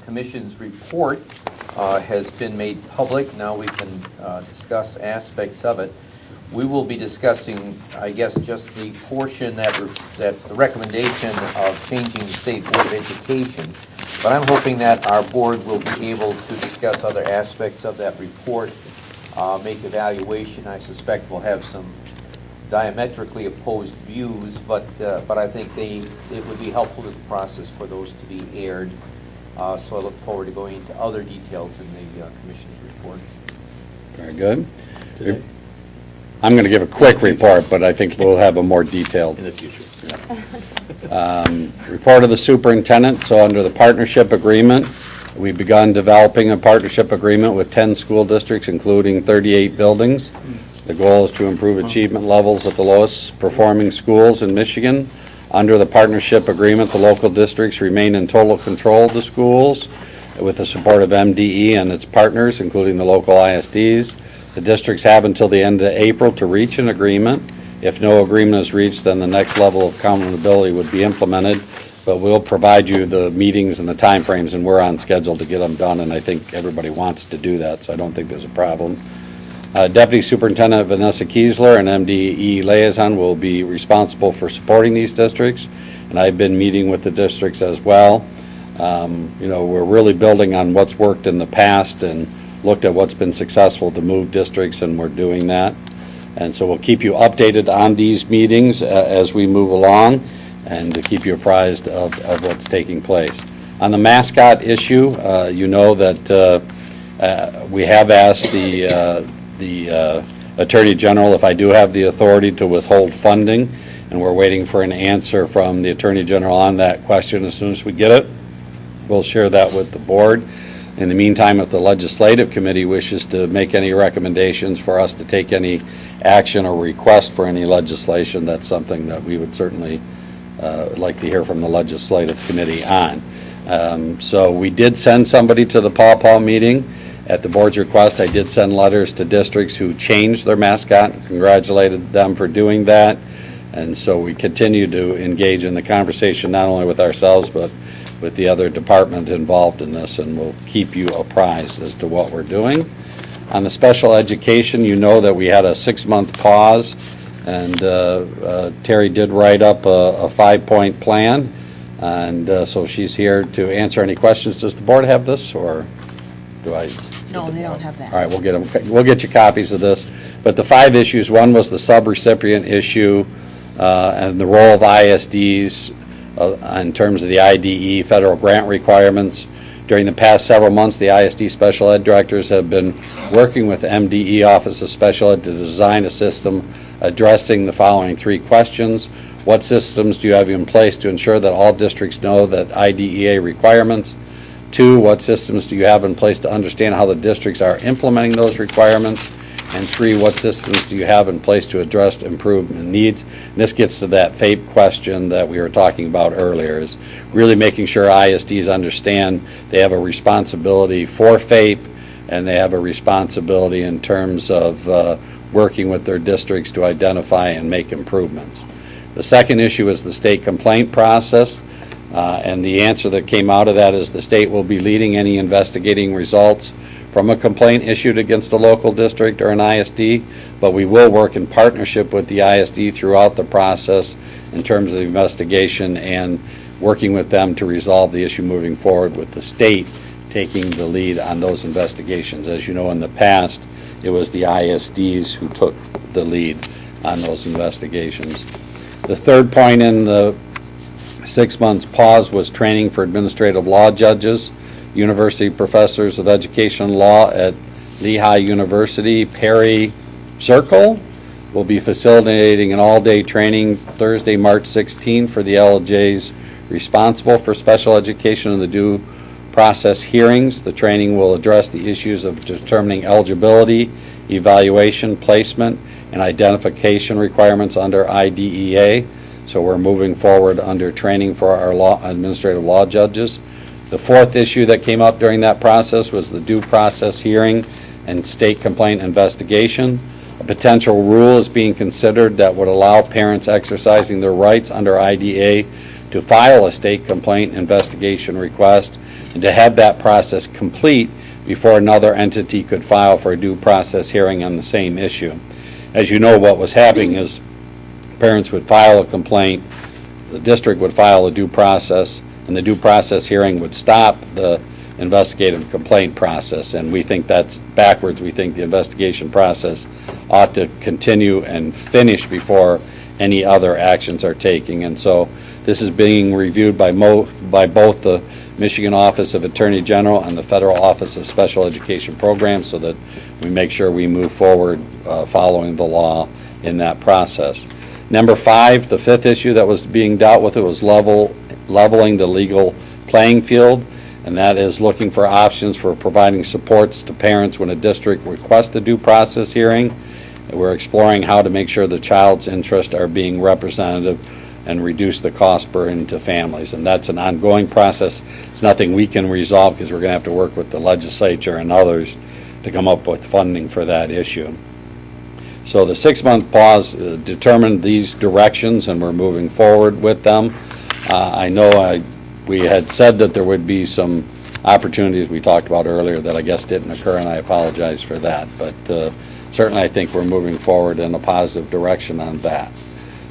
Commission's report has been made public, now we can discuss aspects of it. we will be discussing, I guess, just the portion that the recommendation of changing the State Board of Education. But I'm hoping that our board will be able to discuss other aspects of that report, make evaluation. I suspect we'll have some diametrically opposed views, but I think it would be helpful to the process for those to be aired. So I look forward to going into other details in the Commission's report. Very good. I'm going to give a quick report, but I think we'll have a more detailed. In the future. Report of the superintendent. So under the partnership agreement, we've begun developing a partnership agreement with 10 school districts, including 38 buildings. The goal is to improve achievement levels at the lowest performing schools in Michigan. Under the partnership agreement, the local districts remain in total control of the schools with the support of MDE and its partners, including the local ISDs. The districts have until the end of April to reach an agreement. If no agreement is reached, then the next level of accountability would be implemented. But we'll provide you the meetings and the timeframes, and we're on schedule to get them done, and I think everybody wants to do that, so I don't think there's a problem. Deputy Superintendent Vanessa Kiesler and MDE liaison will be responsible for supporting these districts, and I've been meeting with the districts as well. We're really building on what's worked in the past and looked at what's been successful to move districts, and we're doing that. And so we'll keep you updated on these meetings as we move along and to keep you apprised of what's taking place. On the mascot issue, you know that we have asked the Attorney General if I do have the authority to withhold funding, and we're waiting for an answer from the Attorney General on that question. As soon as we get it, we'll share that with the board. In the meantime, if the Legislative Committee wishes to make any recommendations for us to take any action or request for any legislation, that's something that we would certainly like to hear from the Legislative Committee on. So we did send somebody to the Paw Paw meeting. At the board's request, I did send letters to districts who changed their mascot and congratulated them for doing that. And so we continue to engage in the conversation not only with ourselves but with the other department involved in this, and we'll keep you apprised as to what we're doing. On the special education, you know that we had a 6-month pause, and Terry did write up a 5-point plan, and so she's here to answer any questions. Does the board have this, or do I? No, they don't have that. All right, we'll get you copies of this. But the 5 issues, one was the sub-recipient issue and the role of ISDs in terms of the IDE federal grant requirements. During the past several months, the ISD special ed directors have been working with the MDE Office of Special Ed to design a system addressing the following 3 questions. What systems do you have in place to ensure that all districts know that IDEA requirements? 2, what systems do you have in place to understand how the districts are implementing those requirements? And 3, what systems do you have in place to address improvement needs? And this gets to that FAPE question that we were talking about earlier, is really making sure ISDs understand they have a responsibility for FAPE, and they have a responsibility in terms of working with their districts to identify and make improvements. The second issue is the state complaint process, and the answer that came out of that is the state will be leading any investigating results from a complaint issued against a local district or an ISD, but we will work in partnership with the ISD throughout the process in terms of the investigation and working with them to resolve the issue moving forward, with the state taking the lead on those investigations. As you know, in the past, it was the ISDs who took the lead on those investigations. The third point in the 6 months pause was training for administrative law judges. University professors of education law at Lehigh University Perry Circle will be facilitating an all-day training Thursday, March 16 for the LJs responsible for special education and the due process hearings. The training will address the issues of determining eligibility, evaluation, placement, and identification requirements under IDEA. So we're moving forward under training for our administrative law judges. The fourth issue that came up during that process was the due process hearing and state complaint investigation. A potential rule is being considered that would allow parents exercising their rights under IDEA to file a state complaint investigation request and to have that process complete before another entity could file for a due process hearing on the same issue. as you know, what was happening is parents would file a complaint, the district would file a due process, and the due process hearing would stop the investigative complaint process, and we think that's backwards. We think the investigation process ought to continue and finish before any other actions are taken. And so this is being reviewed by both the Michigan Office of Attorney General and the Federal Office of Special Education Programs, so that we make sure we move forward following the law in that process. Number 5, the 5th issue that was being dealt with, it was leveling the legal playing field, and that is looking for options for providing supports to parents when a district requests a due process hearing. And we're exploring how to make sure the child's interests are being represented and reduce the cost burden to families. And that's an ongoing process. It's nothing we can resolve because we're going to have to work with the legislature and others to come up with funding for that issue. So the 6-month pause determined these directions, and we're moving forward with them. I know we had said that there would be some opportunities we talked about earlier that I guess didn't occur, and I apologize for that. But certainly I think we're moving forward in a positive direction on that.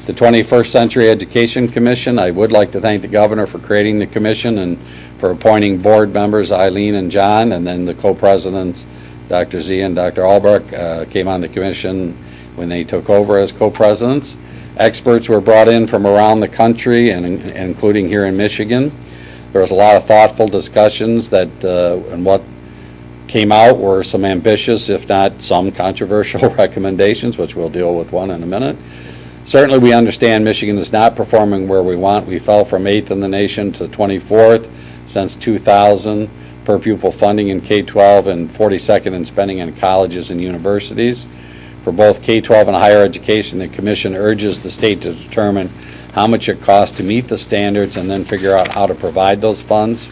The 21st Century Education Commission, I would like to thank the governor for creating the commission and for appointing board members Eileen and John, and then the co-presidents Dr. Z and Dr. Albrecht came on the commission when they took over as co-presidents. Experts were brought in from around the country, and including here in Michigan. There was a lot of thoughtful discussions that, and what came out were some ambitious, if not some controversial recommendations, which we'll deal with one in a minute. Certainly we understand Michigan is not performing where we want. We fell from 8th in the nation to 24th since 2000 per pupil funding in K-12 and 42nd in spending in colleges and universities. For both K-12 and higher education, the Commission urges the state to determine how much it costs to meet the standards and then figure out how to provide those funds.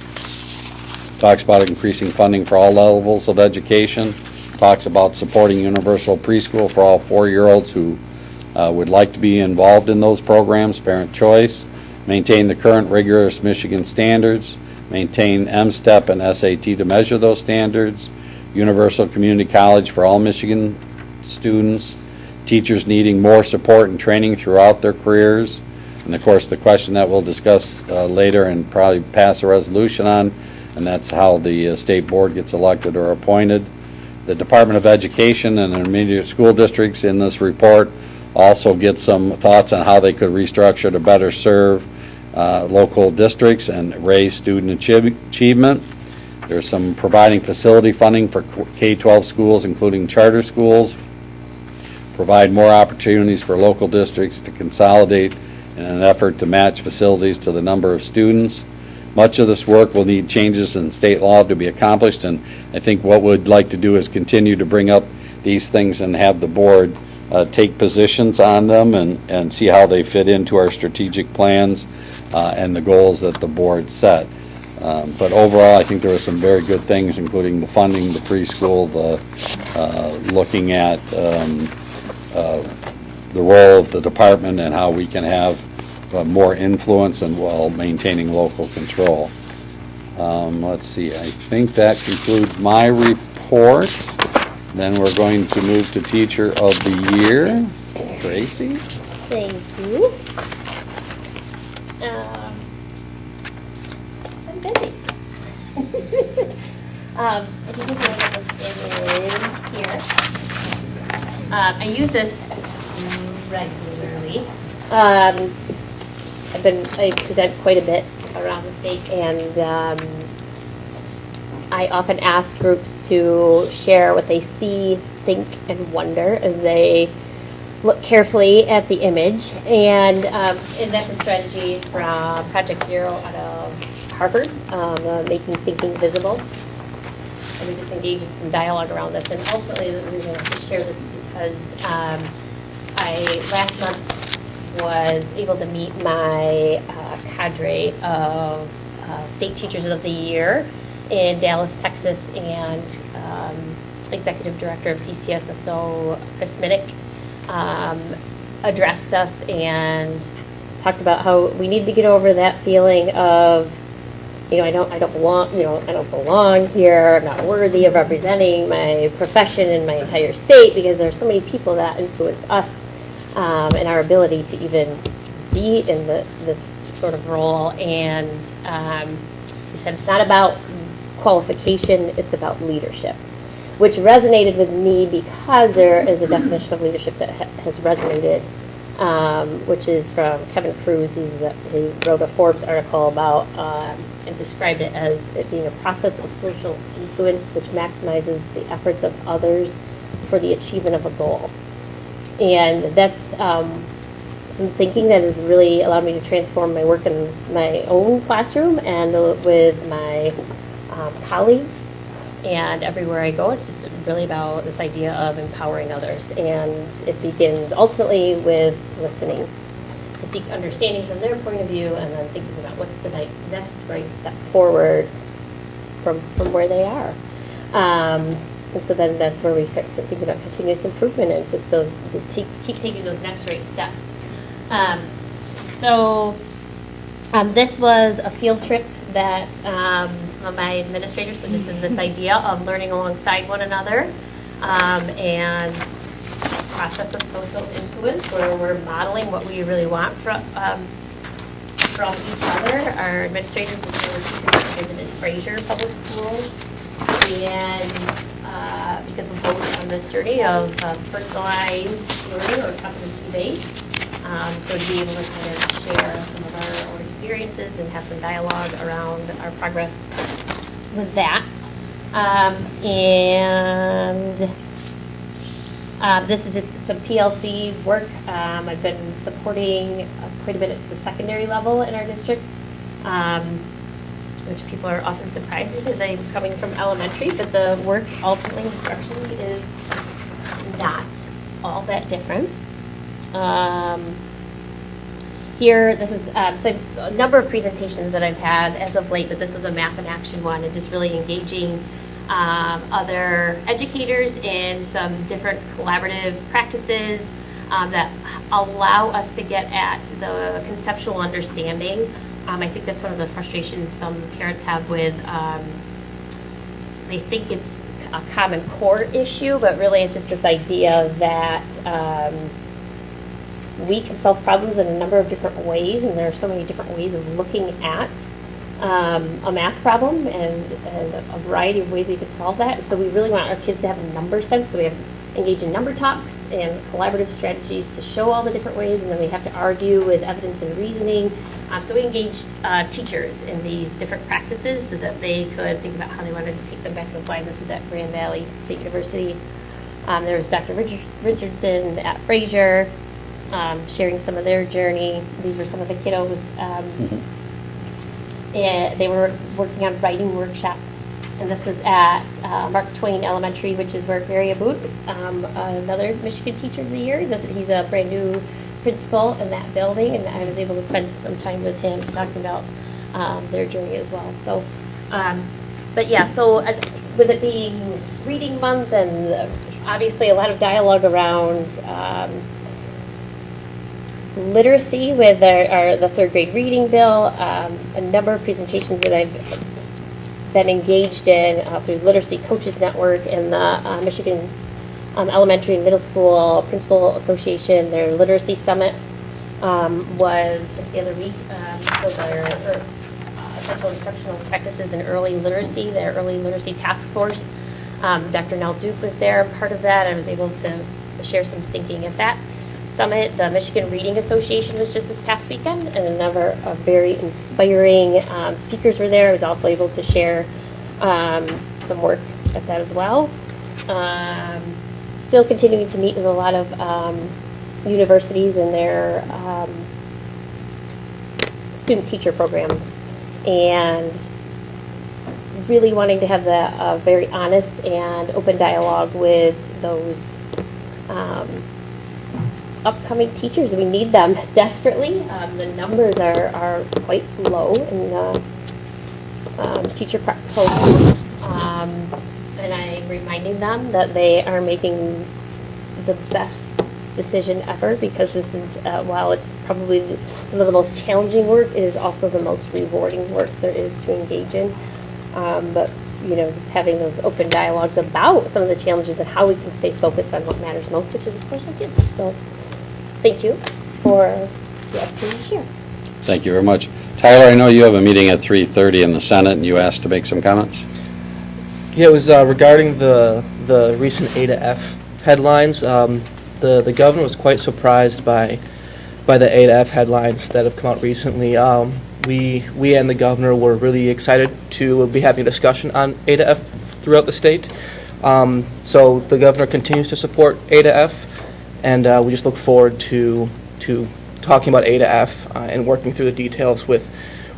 Talks about increasing funding for all levels of education. Talks about supporting universal preschool for all 4-year-olds who would like to be involved in those programs, parent choice. Maintain the current rigorous Michigan standards. Maintain M-STEP and SAT to measure those standards. Universal community college for all Michigan students, teachers needing more support and training throughout their careers, and of course the question that we'll discuss later and probably pass a resolution on, and that's how the state board gets elected or appointed. The Department of Education and intermediate school districts in this report also get some thoughts on how they could restructure to better serve local districts and raise student achievement. There's some providing facility funding for K-12 schools, including charter schools. Provide more opportunities for local districts to consolidate in an effort to match facilities to the number of students. Much of this work will need changes in state law to be accomplished, and I think what we'd like to do is continue to bring up these things and have the board take positions on them and see how they fit into our strategic plans and the goals that the board set. But overall, I think there were some very good things, including the funding, the preschool, the looking at the role of the department and how we can have more influence and while maintaining local control. Let's see, I think that concludes my report. Then we're going to move to Teacher of the Year. Gracie? Thank you. I'm busy. If you can go this in here. I use this regularly. I present quite a bit around the state, and I often ask groups to share what they see, think, and wonder as they look carefully at the image. And that's a strategy from Project Zero out of Harvard, making thinking visible. And we just engage in some dialogue around this. And ultimately, the reason I want to share this is because I last month was able to meet my cadre of State Teachers of the Year in Dallas, Texas, and Executive Director of CCSSO, Chris Minnick, addressed us and talked about how we need to get over that feeling of I don't belong, I don't belong here, I'm not worthy of representing my profession and my entire state, because there are so many people that influence us and our ability to even be in this sort of role. And he said it's not about qualification, it's about leadership, which resonated with me because there is a definition of leadership that has resonated, which is from Kevin Cruz. He wrote a Forbes article about and described it as it being a process of social influence which maximizes the efforts of others for the achievement of a goal. And that's some thinking that has really allowed me to transform my work in my own classroom and with my colleagues. And everywhere I go, it's just really about this idea of empowering others. And it begins ultimately with listening, to seek understanding from their point of view, and then thinking about what's the next right step forward from where they are. And so then that's where we start thinking about continuous improvement, and just keep taking those next right steps. This was a field trip that some of my administrators, so just in this idea of learning alongside one another, and process of social influence, where we're modeling what we really want from each other. Our administrators visited Fraser Public Schools, and because we're both on this journey of personalized learning or competency-based, so to be able to kind of share some of our own experiences and have some dialogue around our progress with that. This is just some PLC work. I've been supporting quite a bit at the secondary level in our district, which people are often surprised because I'm coming from elementary, but the work ultimately instructionally is not all that different. Here, this is so a number of presentations that I've had as of late, but this was a Math in Action one, and just really engaging other educators in some different collaborative practices that allow us to get at the conceptual understanding. I think that's one of the frustrations some parents have with, they think it's a common core issue, but really it's just this idea that we can solve problems in a number of different ways, and there are so many different ways of looking at a math problem, and a variety of ways we could solve that. And so we really want our kids to have a number sense, so we have engage in number talks and collaborative strategies to show all the different ways, and then we have to argue with evidence and reasoning. So we engaged teachers in these different practices so that they could think about how they wanted to take them back and apply. This was at Grand Valley State University. There was Dr. Richardson at Fraser, sharing some of their journey. These were some of the kiddos. And they were working on writing workshop. And this was at Mark Twain Elementary, which is where Gary Aboud, another Michigan Teacher of the Year. He's a brand new principal in that building, and I was able to spend some time with him talking about their journey as well. So, but yeah, so with it being reading month, and obviously a lot of dialogue around literacy with the third grade reading bill, a number of presentations that I've been engaged in through Literacy Coaches Network and the Michigan Elementary and Middle School Principal Association. Their Literacy Summit was just the other week. So their essential instructional practices in early literacy, their early literacy task force. Dr. Nell Duke was there, part of that. I was able to share some thinking at that summit. The Michigan Reading Association was just this past weekend, and a number of very inspiring speakers were there. I was also able to share some work at that as well. Still continuing to meet with a lot of universities and their student teacher programs, and really wanting to have a very honest and open dialogue with those upcoming teachers. We need them desperately. The numbers are quite low in the teacher prep program, and I'm reminding them that they are making the best decision ever, because this is, while it's probably some of the most challenging work, it is also the most rewarding work there is to engage in. But, you know, just having those open dialogues about some of the challenges and how we can stay focused on what matters most, which is, of course, our kids. So thank you for the opportunity to share. Thank you very much. Tyler, I know you have a meeting at 3:30 in the Senate, and you asked to make some comments. Yeah, it was regarding the recent A to F headlines. The governor was quite surprised by the A to F headlines that have come out recently. We and the governor were really excited to be having a discussion on A to F throughout the state. So the governor continues to support A to F, and we just look forward to talking about A to F and working through the details with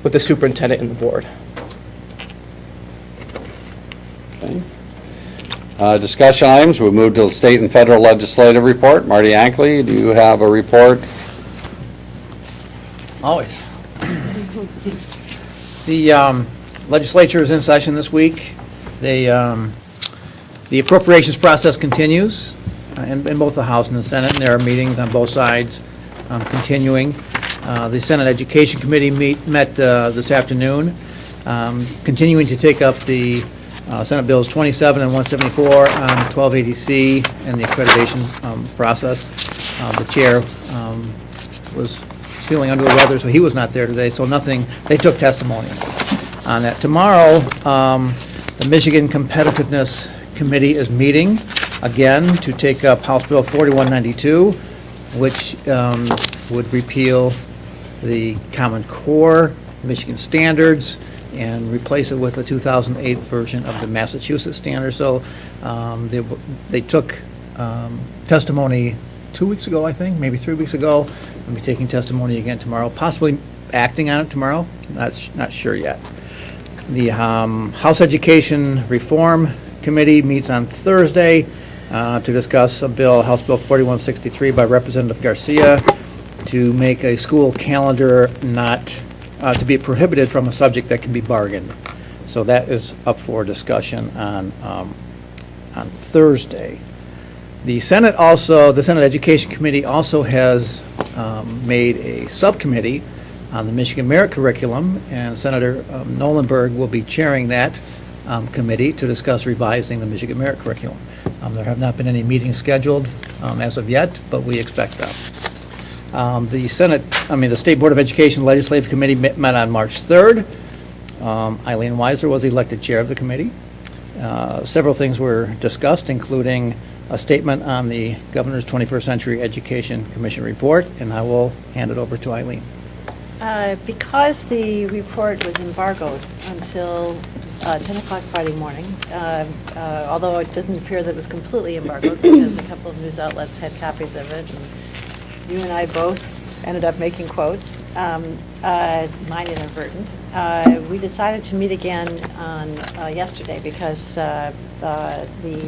the superintendent and the board. Okay. Discussion items, we move to the state and federal legislative report. Marty Ankley, do you have a report? Always. The legislature is in session this week. The appropriations process continues in both the House and the Senate, and there are meetings on both sides continuing. The Senate Education Committee met this afternoon, continuing to take up the Senate Bills 27 and 174 on 1280C and the accreditation process. The chair was feeling under the weather, so he was not there today, so nothing, they took testimony on that. Tomorrow, the Michigan Competitiveness Committee is meeting again to take up House Bill 4192, which would repeal the Common Core, Michigan standards, and replace it with a 2008 version of the Massachusetts standard. So they took testimony 2 weeks ago, I think, maybe 3 weeks ago. We'll be taking testimony again tomorrow, possibly acting on it tomorrow. Not sure yet. The House Education Reform Committee meets on Thursday to discuss a bill, House Bill 4163 by Representative Garcia, to make a school calendar not to be prohibited from a subject that can be bargained. So that is up for discussion on Thursday. The Senate Education Committee also has made a subcommittee on the Michigan Merit Curriculum, and Senator Nolenberg will be chairing that committee to discuss revising the Michigan Merit Curriculum. There have not been any meetings scheduled as of yet, but we expect them. The State Board of Education Legislative Committee met on March 3rd. Eileen Weiser was elected chair of the committee. Several things were discussed, including a statement on the Governor's 21st Century Education Commission report, and I will hand it over to Eileen. Because the report was embargoed until 10 o'clock Friday morning, although it doesn't appear that it was completely embargoed because a couple of news outlets had copies of it, and you and I both ended up making quotes, mine inadvertent. We decided to meet again on yesterday because the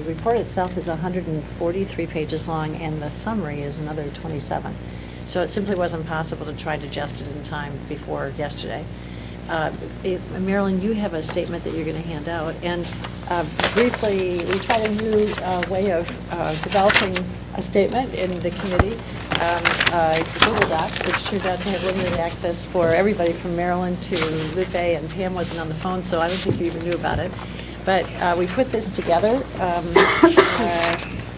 report itself is 143 pages long and the summary is another 27. So it simply wasn't possible to try to digest it in time before yesterday. Marilyn, you have a statement that you're going to hand out, and briefly, we tried a new way of developing a statement in the committee, Google Docs, which turned out to have limited access for everybody from Maryland to Lupe, and Pam wasn't on the phone, so I don't think you even knew about it. But we put this together,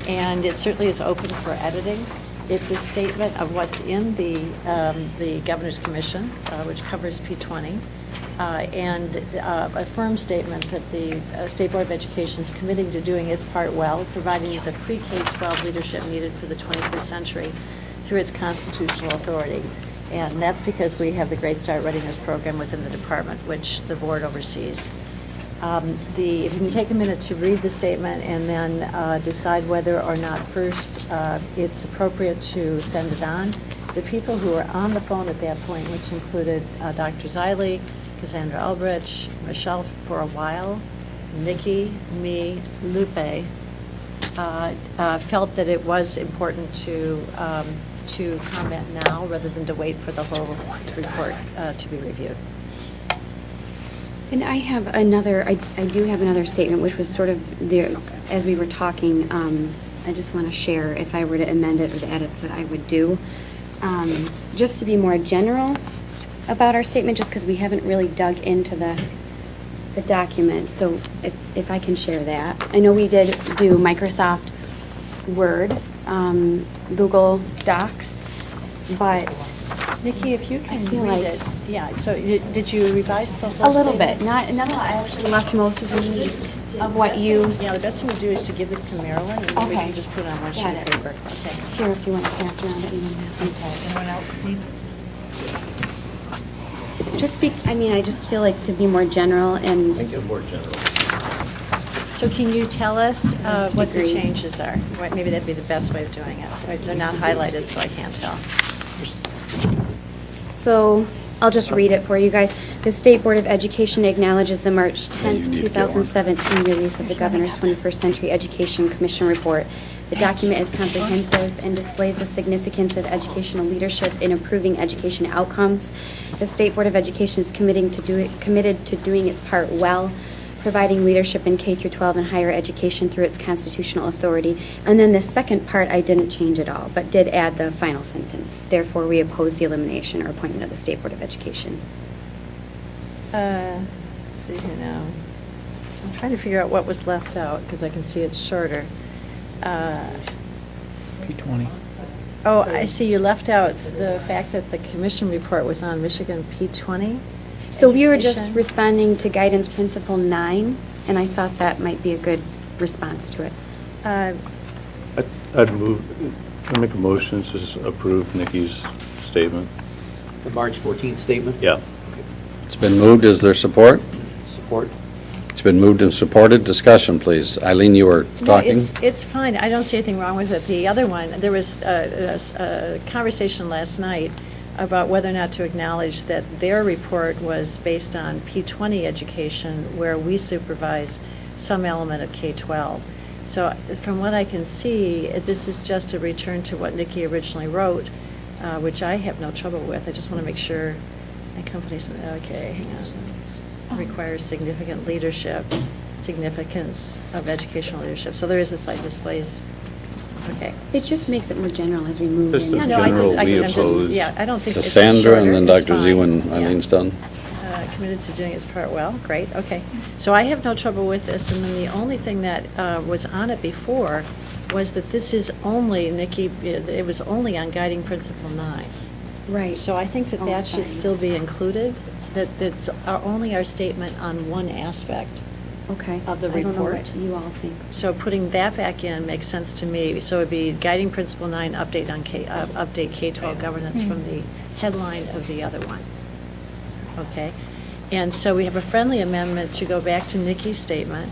and it certainly is open for editing. It's a statement of what's in the Governor's Commission, which covers P20, and a firm statement that the State Board of Education is committing to doing its part well, providing the pre-K-12 leadership needed for the 21st century through its constitutional authority. And that's because we have the Great Start Readiness Program within the department, which the board oversees. If you can take a minute to read the statement and then decide whether or not first it's appropriate to send it on. The people who were on the phone at that point, which included Dr. Zeile, Cassandra Elbridge, Michelle for a while, Nikki, me, Lupe, felt that it was important to comment now rather than to wait for the whole report to be reviewed. And I have another, I do have another statement, which was sort of there, as we were talking, I just want to share if I were to amend it or the edits that I would do. Just to be more general about our statement, just because we haven't really dug into the document, so if I can share that. I know we did do Microsoft Word, Google Docs, but Nikki, if you can feel read like- it. Yeah, so did you revise the whole a little statement? bit. Not I actually left most of the meat of what you. Yeah, the best thing to do is to give this to Marilyn, and then we Okay. can just put it on one sheet Got of it. paper. Okay. Here, if you want to pass around anyone has any. Anyone else need? Just speak. I mean, I just feel like to be more general and. Make it more general. So can you tell us what the Agree. changes are? Maybe that'd be the best way of doing it. They're not highlighted, so I can't tell. So I'll just read it for you guys. The State Board of Education acknowledges the March 10th, 2017 release of the Governor's 21st Century Education Commission Report. The document is comprehensive and displays the significance of educational leadership in improving education outcomes. The State Board of Education is committed to doing its part well, providing leadership in K through 12 and higher education through its constitutional authority. And then the second part, I didn't change at all, but did add the final sentence. Therefore, we oppose the elimination or appointment of the State Board of Education. Let's see here now. I'm trying to figure out what was left out, because I can see it's shorter. P20. Oh, I see you left out the fact that the commission report was on Michigan P20. So we were just education. responding to guidance principle 9, and I thought that might be a good response to it. I'd make a motion to approve Nikki's statement. The March 14th statement? Yeah. It's been moved. Is there support? Support? It's been moved and supported. Discussion, please. Eileen, you were No, talking? it's fine. I don't see anything wrong with it. The other one, there was a conversation last night about whether or not to acknowledge that their report was based on P20 education, where we supervise some element of K-12. So from what I can see, this is just a return to what Nikki originally wrote, which I have no trouble with. I just want to make sure my company's, okay, hang on. Requires significant leadership, significance of educational leadership. So there is a slide displays. Okay. It just makes it more general as we move Just in. a Yeah, no, I just, general, we I'm just, oppose. yeah, I don't think it's Cassandra and then shorter. It's Dr. Z when fine. Eileen's Yeah. done. Committed to doing its part well, great, okay. So I have no trouble with this, and then the only thing that was on it before was that this is only, Nikki, it was only on guiding principle 9. Right. So I think that Oh, that should sorry. still be included, that that's only our statement on one aspect Okay. of the I don't know report. what you all think. So putting that back in makes sense to me. So it'd be guiding principle 9, update on update K-12 governance from the headline of the other one. Okay? And so we have a friendly amendment to go back to Nikki's statement,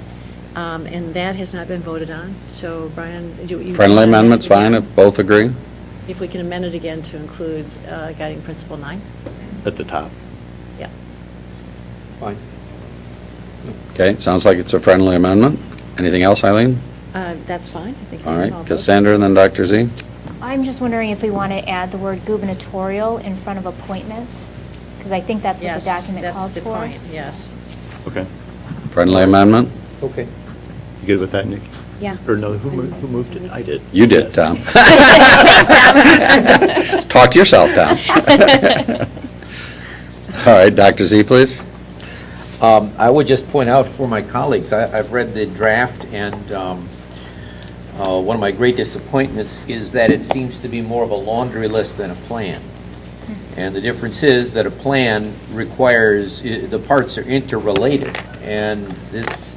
and that has not been voted on. So Brian, you. Friendly amendment's fine if both agree? If we can amend it again to include guiding principle 9? At the top. Yeah. Fine. Okay, sounds like it's a friendly amendment. Anything else, Eileen? That's fine. I think. All we right, can vote. Cassandra and then Dr. Z. I'm just wondering if we want to add the word gubernatorial in front of appointment, because I think that's what Yes, the document calls that's the for. point, yes. Okay. Friendly amendment? Okay. You good with that, Nikki? Yeah. Or no, who moved it? I did. You did, Tom. Talk to yourself, Tom. All right, Dr. Z, please. I would just point out for my colleagues, I've read the draft, and one of my great disappointments is that it seems to be more of a laundry list than a plan. And the difference is that a plan requires, the parts are interrelated, and this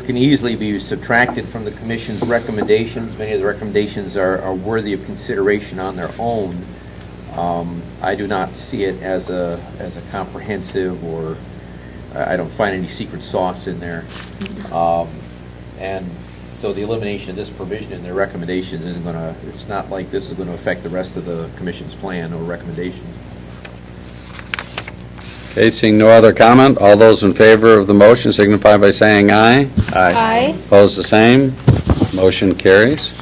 can easily be subtracted from the commission's recommendations. Many of the recommendations are worthy of consideration on their own. I do not see it as a comprehensive, or I don't find any secret sauce in there. And so the elimination of this provision in their recommendations isn't going to, it's not like this is going to affect the rest of the commission's plan or recommendations. Okay, seeing no other comment, all those in favor of the motion signify by saying aye. Aye. Opposed, the same. Motion carries.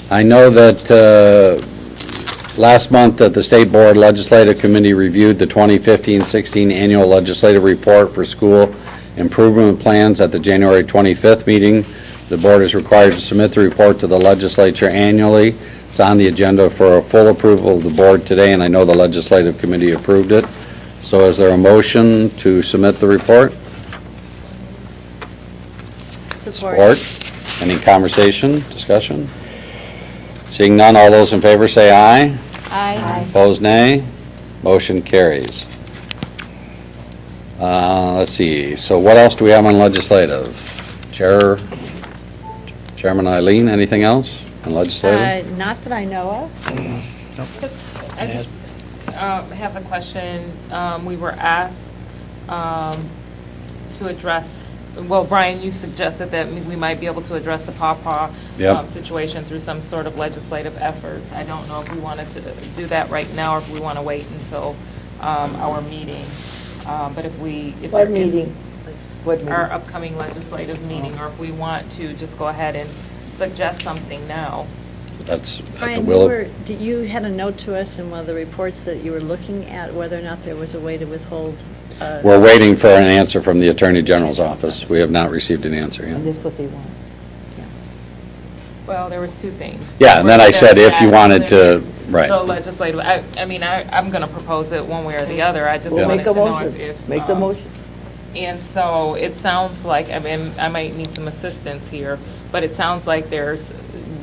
I know that last month that the State Board Legislative Committee reviewed the 2015-16 Annual Legislative Report for School Improvement Plans at the January 25th meeting. The board is required to submit the report to the legislature annually. It's on the agenda for a full approval of the board today, and I know the legislative committee approved it. So is there a motion to submit the report? Support. Any conversation, discussion? Seeing none, all those in favor say aye. Aye. Opposed, nay. Motion carries. Let's see, so what else do we have on legislative? Chairman Eileen, anything else on legislative? Not that I know of. I just have a question. We were asked to address, well, Brian, you suggested that we might be able to address the pawpaw Yep. situation through some sort of legislative efforts. I don't know if we wanted to do that right now or if we want to wait until our meeting. But if What meeting? What meeting? our upcoming legislative meeting, or if we want to just go ahead and suggest something now. That's at the Brian, will of... you had a note to us in one of the reports that you were looking at whether or not there was a way to withhold. We're waiting for an answer from the Attorney General's office. We have not received an answer yet. And that's what they want. Well, there was two things. Yeah, and then I said if you wanted to, right. The legislative, I mean, I'm going to propose it one way or the other. I just We'll wanted make a to know motion. if. Make the motion. And so it sounds like, I mean, I might need some assistance here, but it sounds like they're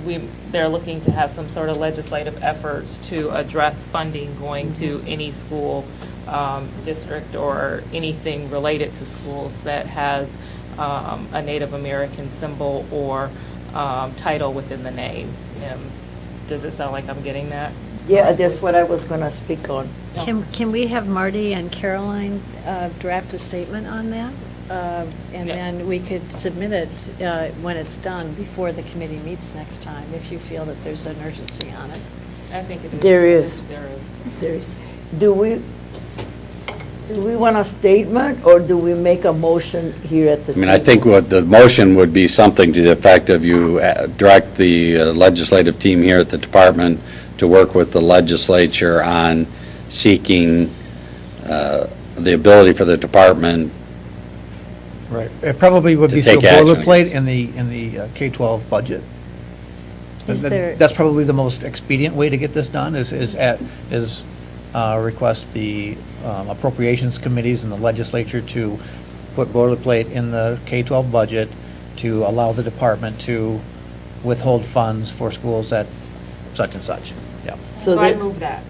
looking to have some sort of legislative effort to address funding going to any school district or anything related to schools that has a Native American symbol or title within the name. Does it sound like I'm getting that? Yeah, that's what I was going to speak on. Can we have Marty and Caroline draft a statement on that? And then we could submit it when it's done before the committee meets next time, if you feel that there's an urgency on it. I think it is. There is. There is. There is. Do we want a statement, or do we make a motion here at the I mean, I think what the motion would be something to the effect of you direct the legislative team here at the department to work with the legislature on seeking the ability for the department. Right. It probably would To be through take action, I boilerplate in the K-12 budget. Is there- That's probably the most expedient way to get this done, is request the appropriations committees and the legislature to put boilerplate in the K-12 budget to allow the department to withhold funds for schools at such and such. Yeah. So I move that.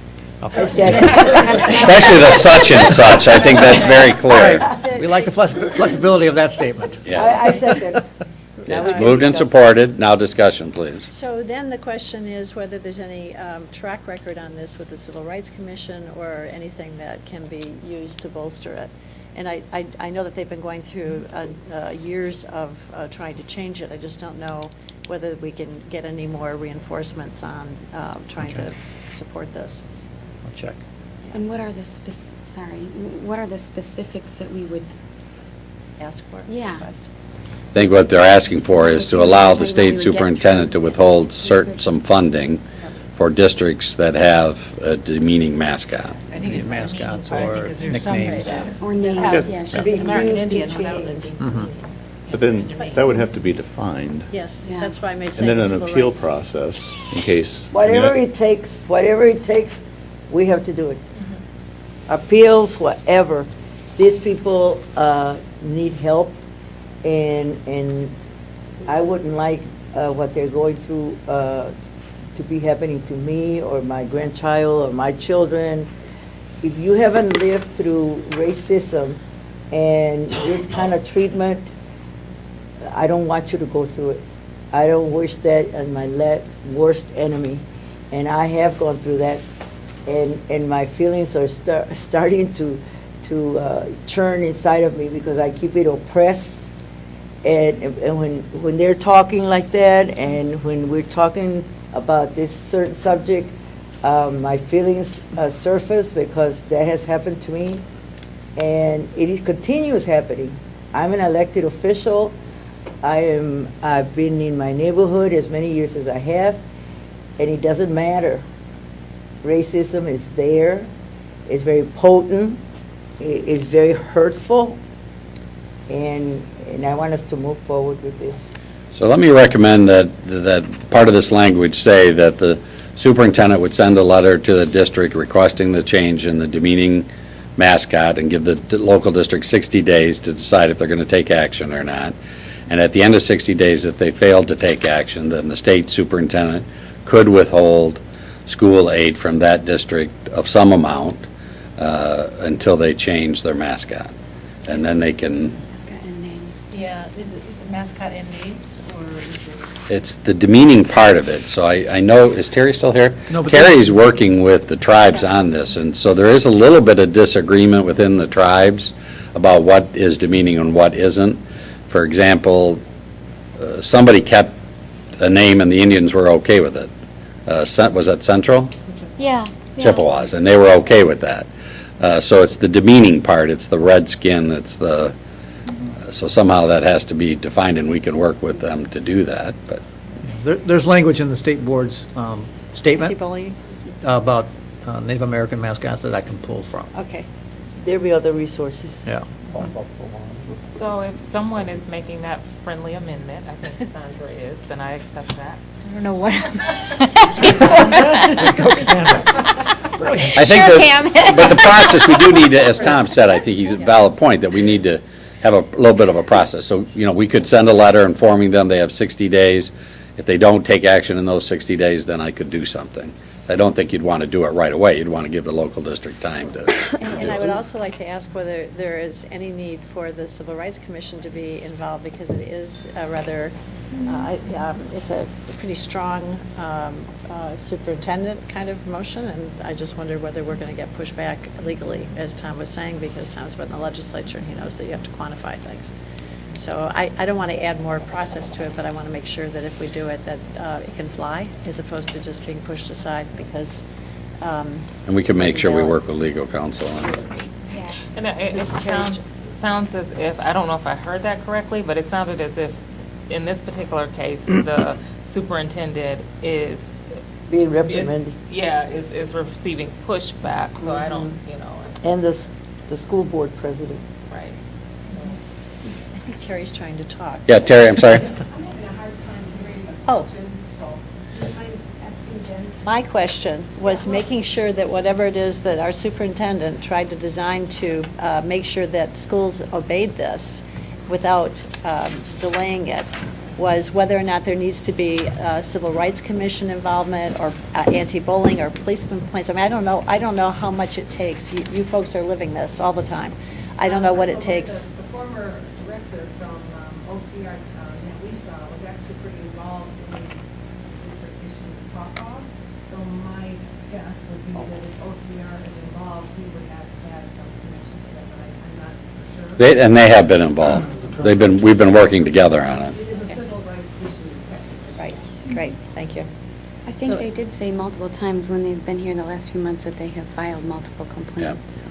Okay. Especially the such and such, I think that's very clear. We like the flexibility of that statement. I second. It's moved and supported. Now discussion, please. So then the question is whether there's any track record on this with the Civil Rights Commission or anything that can be used to bolster it. And I know that they've been going through years of trying to change it. I just don't know whether we can get any more reinforcements on trying to support this. I'll check. And what are the what are the specifics that we would ask for? Yeah. I think what they're asking for is to allow the state superintendent to withhold some funding for districts that have a demeaning mascot. Indian mascots or nicknames. Or names, Yes. yeah. Yeah. She's American used Indian in without training. Indian. But then that would have to be defined. Yes, Yeah. that's why I made say And then an civil appeal rights. process in case. Whatever it takes, we have to do it. Appeals, whatever. These people need help, and I wouldn't like what they're going through to be happening to me or my grandchild or my children. If you haven't lived through racism and this kind of treatment, I don't want you to go through it. I don't wish that on my worst enemy. And I have gone through that, and my feelings are starting to churn inside of me because I keep it oppressed. And when they're talking like that, and when we're talking about this certain subject, my feelings surface because that has happened to me, and it continues happening. I'm an elected official. I've been in my neighborhood as many years as I have, and it doesn't matter. Racism is there. It's very potent. It's very hurtful, and I want us to move forward with this. So let me recommend that part of this language say that the superintendent would send a letter to the district requesting the change in the demeaning mascot and give the local district 60 days to decide if they're going to take action or not. And at the end of 60 days, if they failed to take action, then the state superintendent could withhold school aid from that district of some amount until they change their mascot. And then they can, Yeah, is it mascot and names, or is it? it's the demeaning part of it. So I know, is Terry still here? No, but Terry's working with the tribes on this, and so there is a little bit of disagreement within the tribes about what is demeaning and what isn't. For example, somebody kept a name and the Indians were okay with it. Was that Central? Yeah. Chippewas, and they were okay with that. So it's the demeaning part, it's the red skin, it's the, so somehow that has to be defined, and we can work with them to do that, but. There's language in the state board's statement Anti-bullying? about Native American mascots that I can pull from. Okay. There'll be other resources. Yeah. So if someone is making that friendly amendment, I think Sandra is, then I accept that. I don't know what I'm I think that, but the process, we do need to, as Tom said, I think he's a valid point, that we need to have a little bit of a process. So, we could send a letter informing them they have 60 days. If they don't take action in those 60 days, then I could do something. I don't think you'd want to do it right away. You'd want to give the local district time to. And I would also like to ask whether there is any need for the Civil Rights Commission to be involved, because it is a rather, it's a pretty strong superintendent kind of motion, and I just wonder whether we're going to get pushback legally, as Tom was saying, because Tom's been in the legislature and he knows that you have to quantify things. So I don't want to add more process to it, but I want to make sure that if we do it, that it can fly, as opposed to just being pushed aside, because. And we can make sure we work with legal counsel on it. And it sounds as if, I don't know if I heard that correctly, but it sounded as if, in this particular case, the superintendent is. Being reprimanded. Is receiving pushback, so I don't, And the school board president. Right. I think Terry's trying to talk. Yeah, Terry, I'm sorry. Oh. My question was making sure that whatever it is that our superintendent tried to design to make sure that schools obeyed this without delaying it, was whether or not there needs to be Civil Rights Commission involvement, or anti-bullying, or policeman complaints. I mean, I don't know how much it takes. You folks are living this all the time. I don't know what it takes. The former director from OCR, Lisa, was actually pretty involved in these district issues pop off. So my guess would be that if OCR is involved, he would have to have some connection to that, but I'm not for sure. And they have been involved. We've been working together on it. It is a civil rights issue. Right, great, thank you. I think So- they did say multiple times when they've been here the last few months that they have filed multiple complaints. so-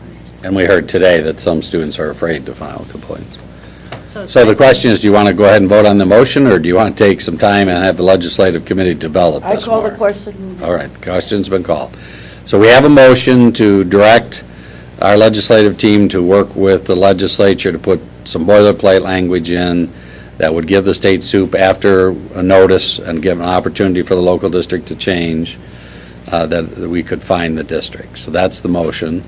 And we heard today that some students are afraid to file complaints. So So the question is, do you want to go ahead and vote on the motion, or do you want to take some time and have the legislative committee develop I this call more? the question. All right, the question's been called. So we have a motion to direct our legislative team to work with the legislature to put some boilerplate language in that would give the state soup, after a notice and give an opportunity for the local district to change, that we could find the district. So that's the motion.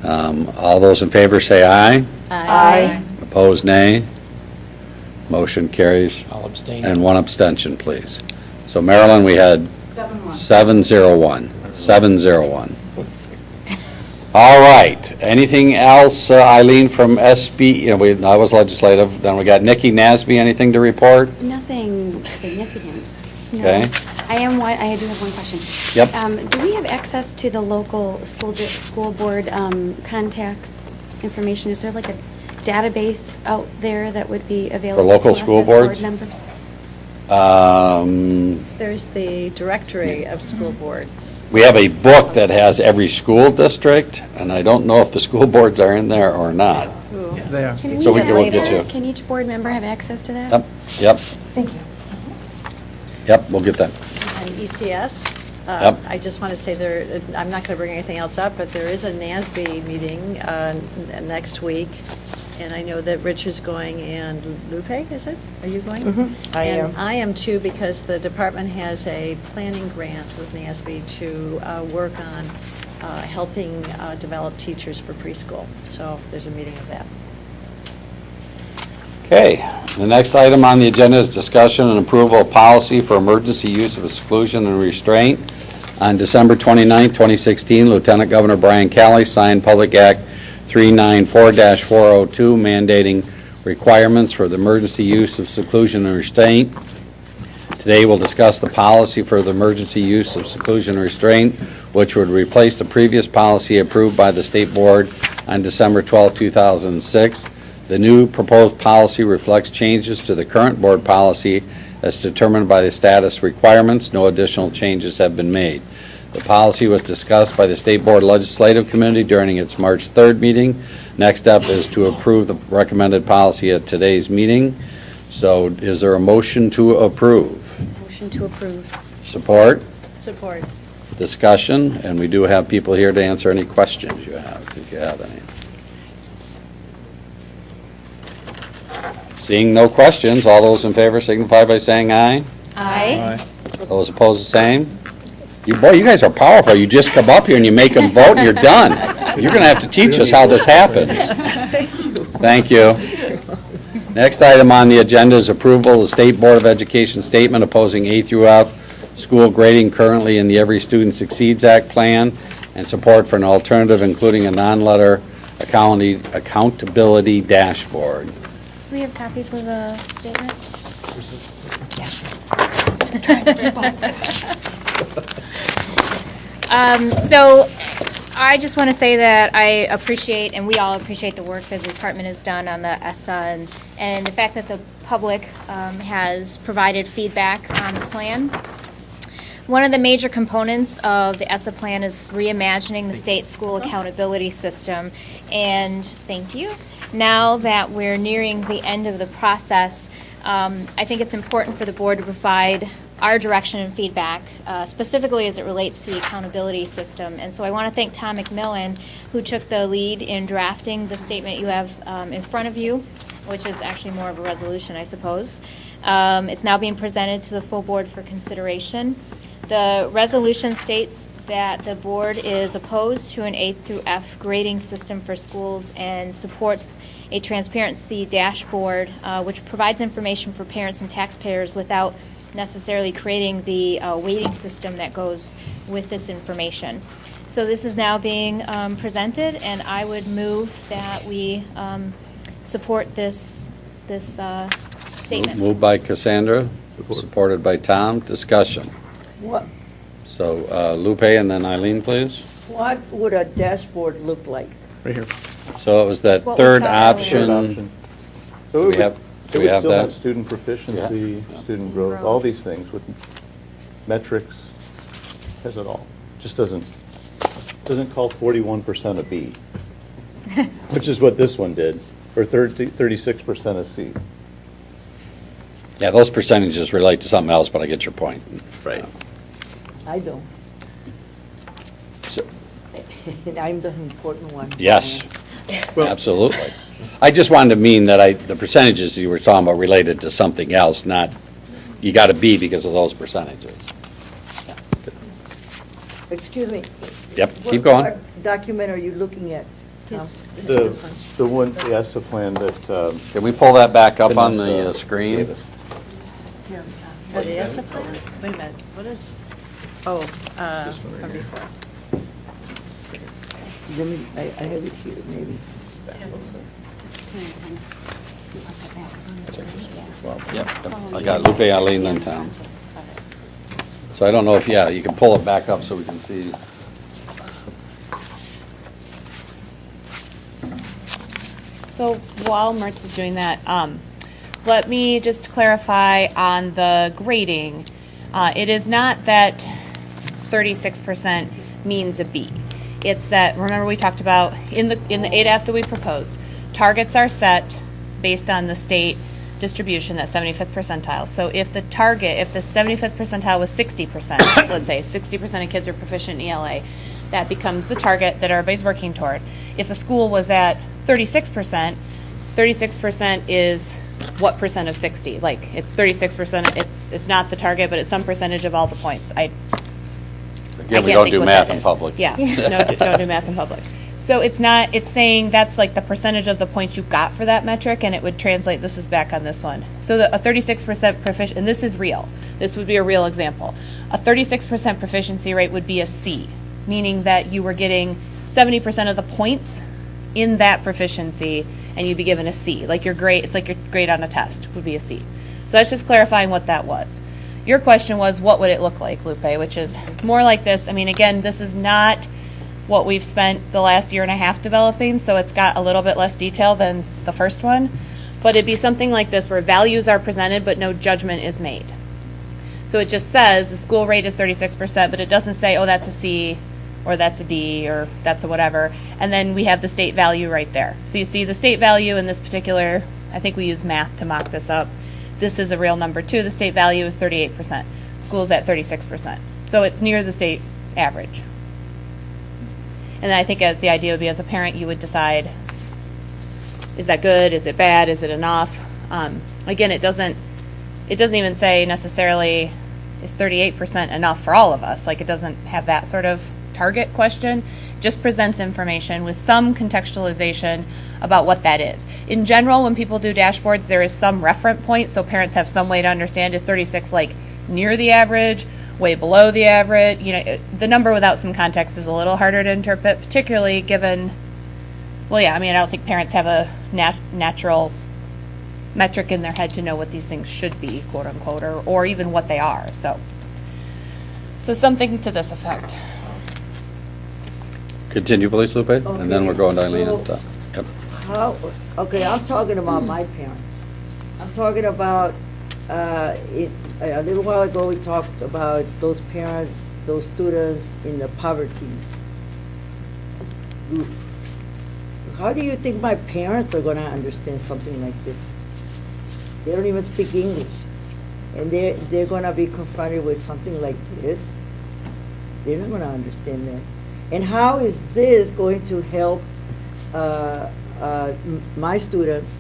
All those in favor say aye. Aye. Opposed, nay. Motion carries. I'll abstain. And one abstention, please. So Maryland, we had 701. 701. All right. Anything else, Eileen, from SB? I was legislative. Then we got Nikki Nasby. Anything to report? Nothing significant. No. Okay. I do have one question. Yep. Do we have access to the local school board contacts information? Is there like a database out there that would be available local to us school as board boards? members? There's the directory of school boards. We have a book that has every school district, and I don't know if the school boards are in there or not. They are. Can So we we have can get you. access? Can each board member have access to that? Yep. Thank you. Yep, we'll get that. And ECS, Yep. I just want to say I'm not going to bring anything else up, but there is a NASB meeting next week And I know that Richard's going, and Lupe, is it? Are you going? Mhm, I am. And I am too, because the department has a planning grant with NASB to work on helping develop teachers for preschool. So there's a meeting of that. Okay, the next item on the agenda is discussion and approval of policy for emergency use of exclusion and restraint. On December 29, 2016, Lieutenant Governor Brian Calley signed Public Act 394-402 mandating requirements for the emergency use of seclusion and restraint. Today we'll discuss the policy for the emergency use of seclusion and restraint, which would replace the previous policy approved by the State Board on December 12, 2006. The new proposed policy reflects changes to the current board policy as determined by the status requirements. No additional changes have been made. The policy was discussed by the State Board Legislative Committee during its March 3rd meeting. Next up is to approve the recommended policy at today's meeting. So is there a motion to approve? Motion to approve. Support? Support. Discussion? And we do have people here to answer any questions you have, if you have any. Seeing no questions, all those in favor signify by saying aye. Aye. Those opposed, the same. You guys are powerful. You just come up here and you make them vote and you're done. You're going to have to teach us how this happens. Thank you. Next item on the agenda is approval of the State Board of Education statement opposing A through F school grading currently in the Every Student Succeeds Act plan, and support for an alternative including a non-letter accountability dashboard. Do we have copies of the statement? Yes. So I just want to say that I appreciate, and we all appreciate, the work that the department has done on the ESSA and the fact that the public has provided feedback on the plan. One of the major components of the ESSA plan is reimagining the state school accountability system. And thank you. Now that we're nearing the end of the process, I think it's important for the board to provide our direction and feedback, specifically as it relates to the accountability system. And so I want to thank Tom McMillan, who took the lead in drafting the statement you have in front of you, which is actually more of a resolution, I suppose. It's now being presented to the full board for consideration. The resolution states that the board is opposed to an A through F grading system for schools and supports a transparency dashboard which provides information for parents and taxpayers without necessarily creating the weighting system that goes with this information. So this is now being presented, and I would move that we support this statement. Moved by Cassandra, supported by Tom. Discussion. What, So Lupe and then Eileen, please. what would a dashboard look like? Right here. So it was that That's what we third saw option. So Do we have It would that? still have student proficiency, student growth, all these things with metrics, has it all. Just doesn't call 41% a B, which is what this one did, or 36% a C. Yeah, those percentages relate to something else, but I get your point. Right. I don't. So, And I'm the important one. yes, absolutely. I just wanted to mean that the percentages you were talking about related to something else, not, you got a B because of those percentages. Excuse me. Yep, keep going. What document are you looking at, Tom? The one, the ESSA plan that. Can we pull that back up on the Vanessa screen? gave us. Oh, the ESSA plan? Wait a minute, what is, from before. Let me, I have it here, maybe. Yep, I got Lupe, Eileen, and Tom. So I don't know if, yeah, you can pull it back up so we can see. So while Mertz is doing that, let me just clarify on the grading. It is not that 36% means a B. It's that, remember we talked about in the ADF that we proposed, targets are set based on the state distribution, that 75th percentile. So if the target, if the 75th percentile was 60%, let's say 60% of kids are proficient in ELA, that becomes the target that everybody's working toward. If a school was at 36%, 36% is what percent of 60? Like, it's 36%, it's not the target, but it's some percentage of all the points. Again, we can't don't think do what math that in is. public. Yeah, no, don't do math in public. So it's not, it's saying that's like the percentage of the points you got for that metric, and it would translate, this is back on this one. So a 36% proficient, and this is real. This would be a real example. A 36% proficiency rate would be a C, meaning that you were getting 70% of the points in that proficiency, and you'd be given a C. Like your grade, it's like your grade on a test would be a C. So that's just clarifying what that was. Your question was, what would it look like, Lupe, which is more like this. I mean, again, this is not what we've spent the last year and a half developing, so it's got a little bit less detail than the first one. But it'd be something like this, where values are presented, but no judgment is made. So it just says the school rate is 36%, but it doesn't say, oh, that's a C, or that's a D, or that's a whatever. And then we have the state value right there. So you see the state value in this particular, I think we use math to mock this up. This is a real number too. The state value is 38%. School's at 36%. So it's near the state average. And I think as the idea would be, as a parent, you would decide, is that good? Is it bad? Is it enough? Again, it doesn't even say necessarily, is 38% enough for all of us? Like, it doesn't have that sort of target question. Just presents information with some contextualization about what that is. In general, when people do dashboards, there is some reference point, so parents have some way to understand, is 36 like near the average, way below the average? You know, the number without some context is a little harder to interpret, particularly given, well, yeah, I mean, I don't think parents have a natural metric in their head to know what these things should be, quote unquote, or even what they are. So something to this effect. Continue, please, Lupe, and then we're going to Eileen. So- Yep. Okay, I'm talking about my parents. I'm talking about, a little while ago, we talked about those parents, those students in the poverty. How do you think my parents are gonna understand something like this? They don't even speak English. And they're gonna be confronted with something like this. They're not gonna understand that. And how is this going to help my students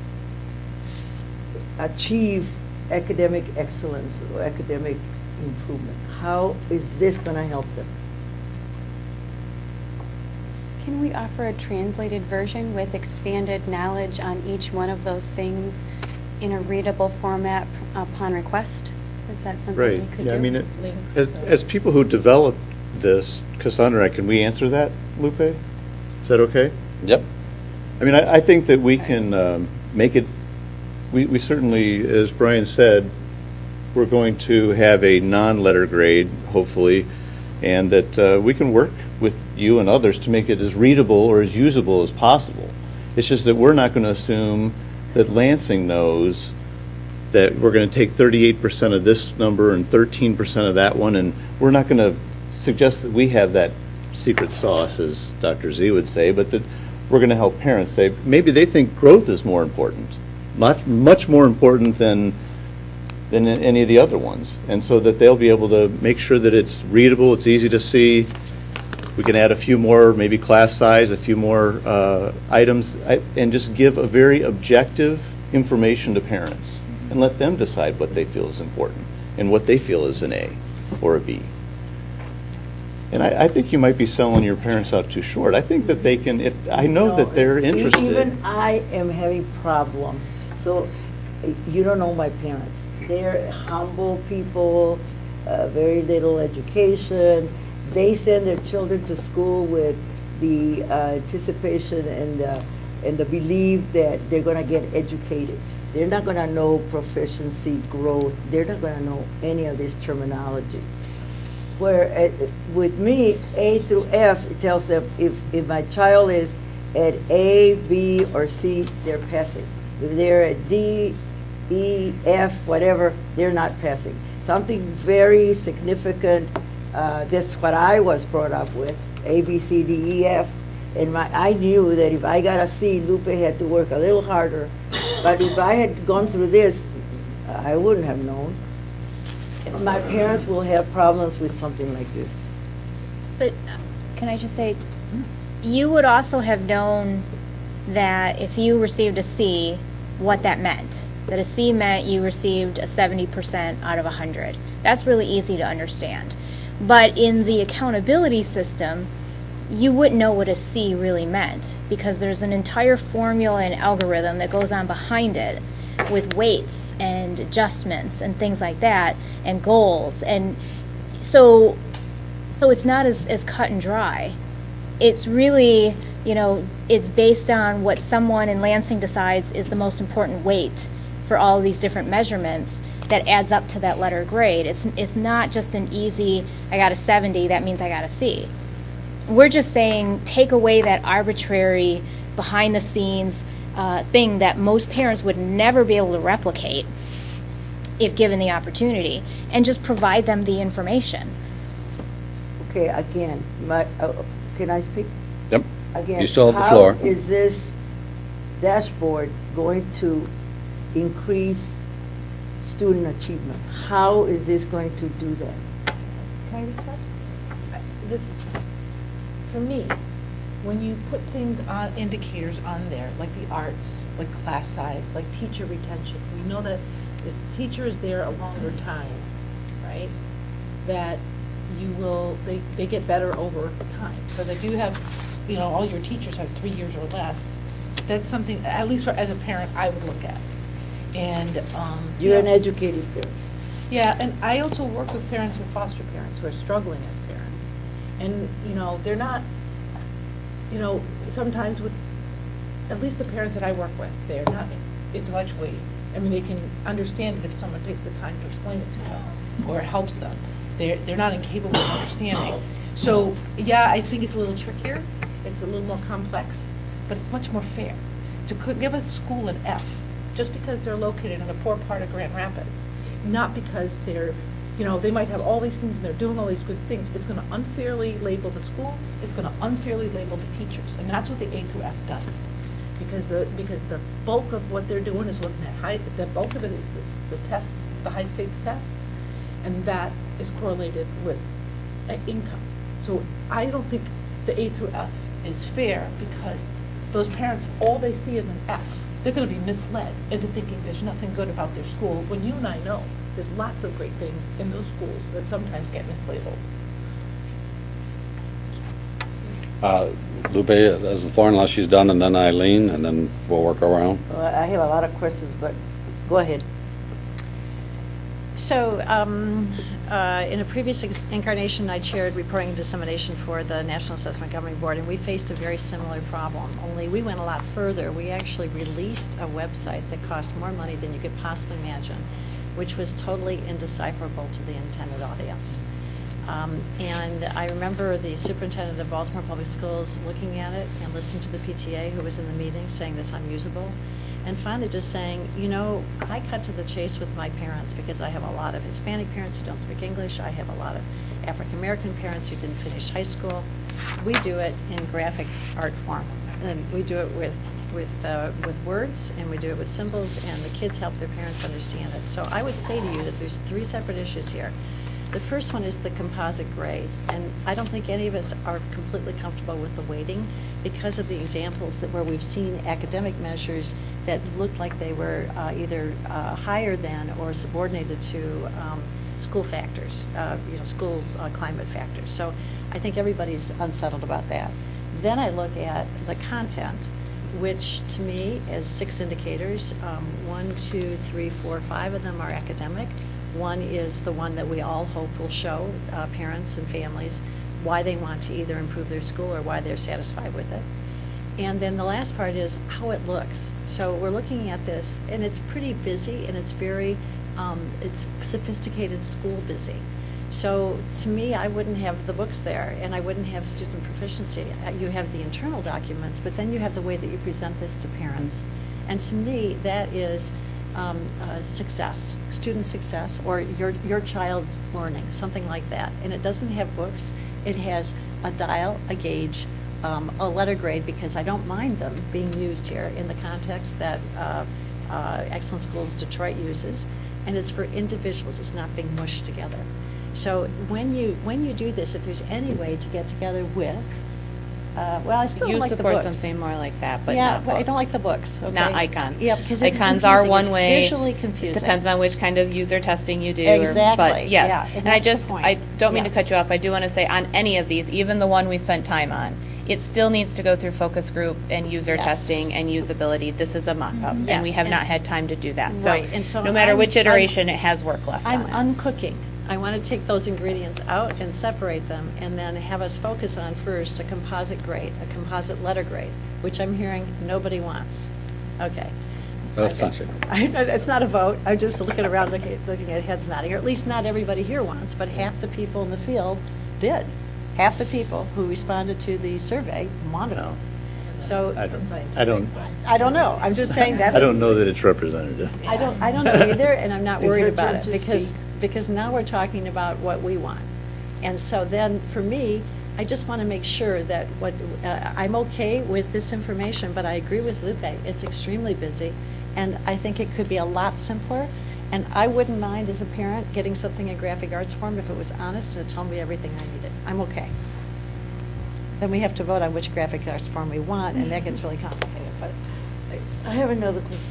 achieve academic excellence or academic improvement? How is this going to help them? Can we offer a translated version with expanded knowledge on each one of those things in a readable format upon request? Is that something Right. we could Yeah, do? I mean, as people who develop this, Cassandra, can we answer that, Lupe? Is that okay? Yep. I mean, I think that we can make it, we certainly, as Brian said, we're going to have a non-letter grade, hopefully, and that we can work with you and others to make it as readable or as usable as possible. It's just that we're not going to assume that Lansing knows that we're going to take 38% of this number and 13% of that one, and we're not going to suggest that we have that secret sauce, as Dr. Z would say, but that we're going to help parents say, maybe they think growth is more important, much more important than any of the other ones, and so that they'll be able to make sure that it's readable, it's easy to see. We can add a few more, maybe class size, a few more items, and just give a very objective information to parents and let them decide what they feel is important and what they feel is an A or a B. And I think you might be selling your parents out too short. I think that they can, I know that they're interested. Even I am having problems. So you don't know my parents. They're humble people, very little education. They send their children to school with the anticipation and the belief that they're going to get educated. They're not going to know proficiency, growth. They're not going to know any of this terminology. Where with me, A through F, it tells them if my child is at A, B, or C, they're passing. If they're at D, E, F, whatever, they're not passing. Something very significant, that's what I was brought up with, A, B, C, D, E, F. And I knew that if I got a C, Lupe had to work a little harder. But if I had gone through this, I wouldn't have known. My parents will have problems with something like this. But can I just say, you would also have known that if you received a C, what that meant. That a C meant you received a 70% out of 100. That's really easy to understand. But in the accountability system, you wouldn't know what a C really meant because there's an entire formula and algorithm that goes on behind it with weights and adjustments and things like that and goals. And so it's not as cut and dry. It's really, it's based on what someone in Lansing decides is the most important weight for all of these different measurements that adds up to that letter grade. It's not just an easy, I got a 70, that means I got a C. We're just saying take away that arbitrary, behind the scenes thing that most parents would never be able to replicate if given the opportunity, and just provide them the information. Okay, again, can I speak? Yep. Again, You still have the floor. How is this dashboard going to increase student achievement? How is this going to do that? Can I respond? This, for me, when you put things on, indicators on there, like the arts, like class size, like teacher retention, we know that if teacher is there a longer time, right, that you will, they get better over time. So they do have, all your teachers have 3 years or less. That's something, at least as a parent, I would look at. And you're an educated parent. Yeah, and I also work with parents and foster parents who are struggling as parents. And, they're not, sometimes with, at least the parents that I work with, they're not intellectually, they can understand it if someone takes the time to explain it to them or helps them. They're not incapable of understanding. So, yeah, I think it's a little trickier. It's a little more complex, but it's much more fair. To give a school an F, just because they're located in a poor part of Grand Rapids, not because they're, they might have all these things and they're doing all these good things. It's going to unfairly label the school. It's going to unfairly label the teachers, and that's what the A through F does. Because the bulk of what they're doing is looking at the bulk of it is the tests, the high stakes tests, and that is correlated with income. So I don't think the A through F is fair because those parents, all they see is an F. They're going to be misled into thinking there's nothing good about their school, when you and I know there's lots of great things in those schools that sometimes get mislabeled. Lupe has the floor unless she's done, and then Eileen, and then we'll work around. Well, I have a lot of questions, but go ahead. So, in a previous incarnation, I chaired reporting and dissemination for the National Assessment Governing Board, and we faced a very similar problem, only we went a lot further. We actually released a website that cost more money than you could possibly imagine, which was totally indecipherable to the intended audience. And I remember the superintendent of Baltimore Public Schools looking at it and listening to the PTA who was in the meeting saying that's unusable. And finally just saying, I cut to the chase with my parents because I have a lot of Hispanic parents who don't speak English. I have a lot of African American parents who didn't finish high school. We do it in graphic art form. And we do it with words, and we do it with symbols, and the kids help their parents understand it. So I would say to you that there's 3 separate issues here. The first one is the composite grade, and I don't think any of us are completely comfortable with the weighting because of the examples where we've seen academic measures that looked like they were either higher than or subordinated to school factors, school climate factors. So I think everybody's unsettled about that. Then I look at the content, which to me is 6 indicators. 1, 2, 3, 4, 5 of them are academic. One is the one that we all hope will show parents and families why they want to either improve their school or why they're satisfied with it. And then the last part is how it looks. So we're looking at this, and it's pretty busy, and it's very, it's sophisticated school busy. So to me, I wouldn't have the books there, and I wouldn't have student proficiency. You have the internal documents, but then you have the way that you present this to parents. And to me, that is success, student success, or your child's learning, something like that. And it doesn't have books. It has a dial, a gauge, a letter grade, because I don't mind them being used here in the context that Excellent Schools Detroit uses, and it's for individuals. It's not being mushed together. So when you do this, if there's any way to get together with well, I still don't You like the support books. something more like that, but Yeah, not but I don't books. like the books, okay? Not icons. Yeah, because it's Icons are confusing. one It's way. visually confusing. Depends on which kind of user testing you do. Exactly, But yeah, yes, and and I that's the just, point. I don't mean to Yeah. cut you off, I do want to say on any of these, even the one we spent time on, it still needs to go through focus group and user Yes. testing and usability. This is a mock-up, and Yes, we have and- not had time to do that. Right, and so no matter I'm- which iteration, it has work left I'm on it. uncooking. I want to take those ingredients out and separate them, and then have us focus on first a composite grade, a composite letter grade, which I'm hearing nobody wants. Okay. That's not It's not a vote. I'm just looking around, looking at heads nodding, or at least not everybody here wants, but half the people in the field did. Half the people who responded to the survey wanted it. So. I don't, I don't know. I'm just saying that's. I don't know that it's representative. I don't know either, and I'm not It's worried your about turn it, to because now we're talking about what we want. And so then, for me, I just want to make sure that I'm okay with this information, but I agree with Lupe. It's extremely busy, and I think it could be a lot simpler. And I wouldn't mind, as a parent, getting something in graphic arts form if it was honest and it told me everything I needed. I'm okay. Then we have to vote on which graphic arts form we want, and that gets really complicated, but. I have another question.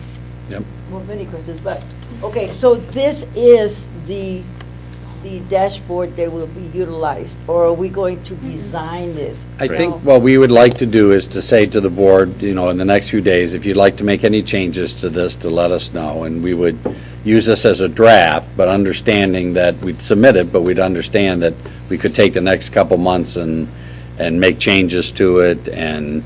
Yep. Well, many questions, but, okay, so this is the dashboard that will be utilized, or are we going to design this? I think what we would like to do is to say to the board, in the next few days, if you'd like to make any changes to this, to let us know, and we would use this as a draft, but understanding that we'd submit it, but we'd understand that we could take the next couple months and make changes to it, and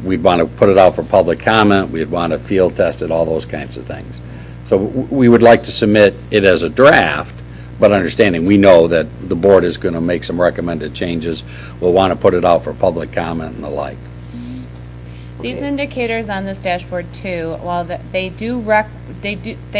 we'd want to put it out for public comment, we'd want to field test it, all those kinds of things. So we would like to submit it as a draft, but understanding, we know that the board is going to make some recommended changes. We'll want to put it out for public comment and the like. These indicators on this dashboard too, while they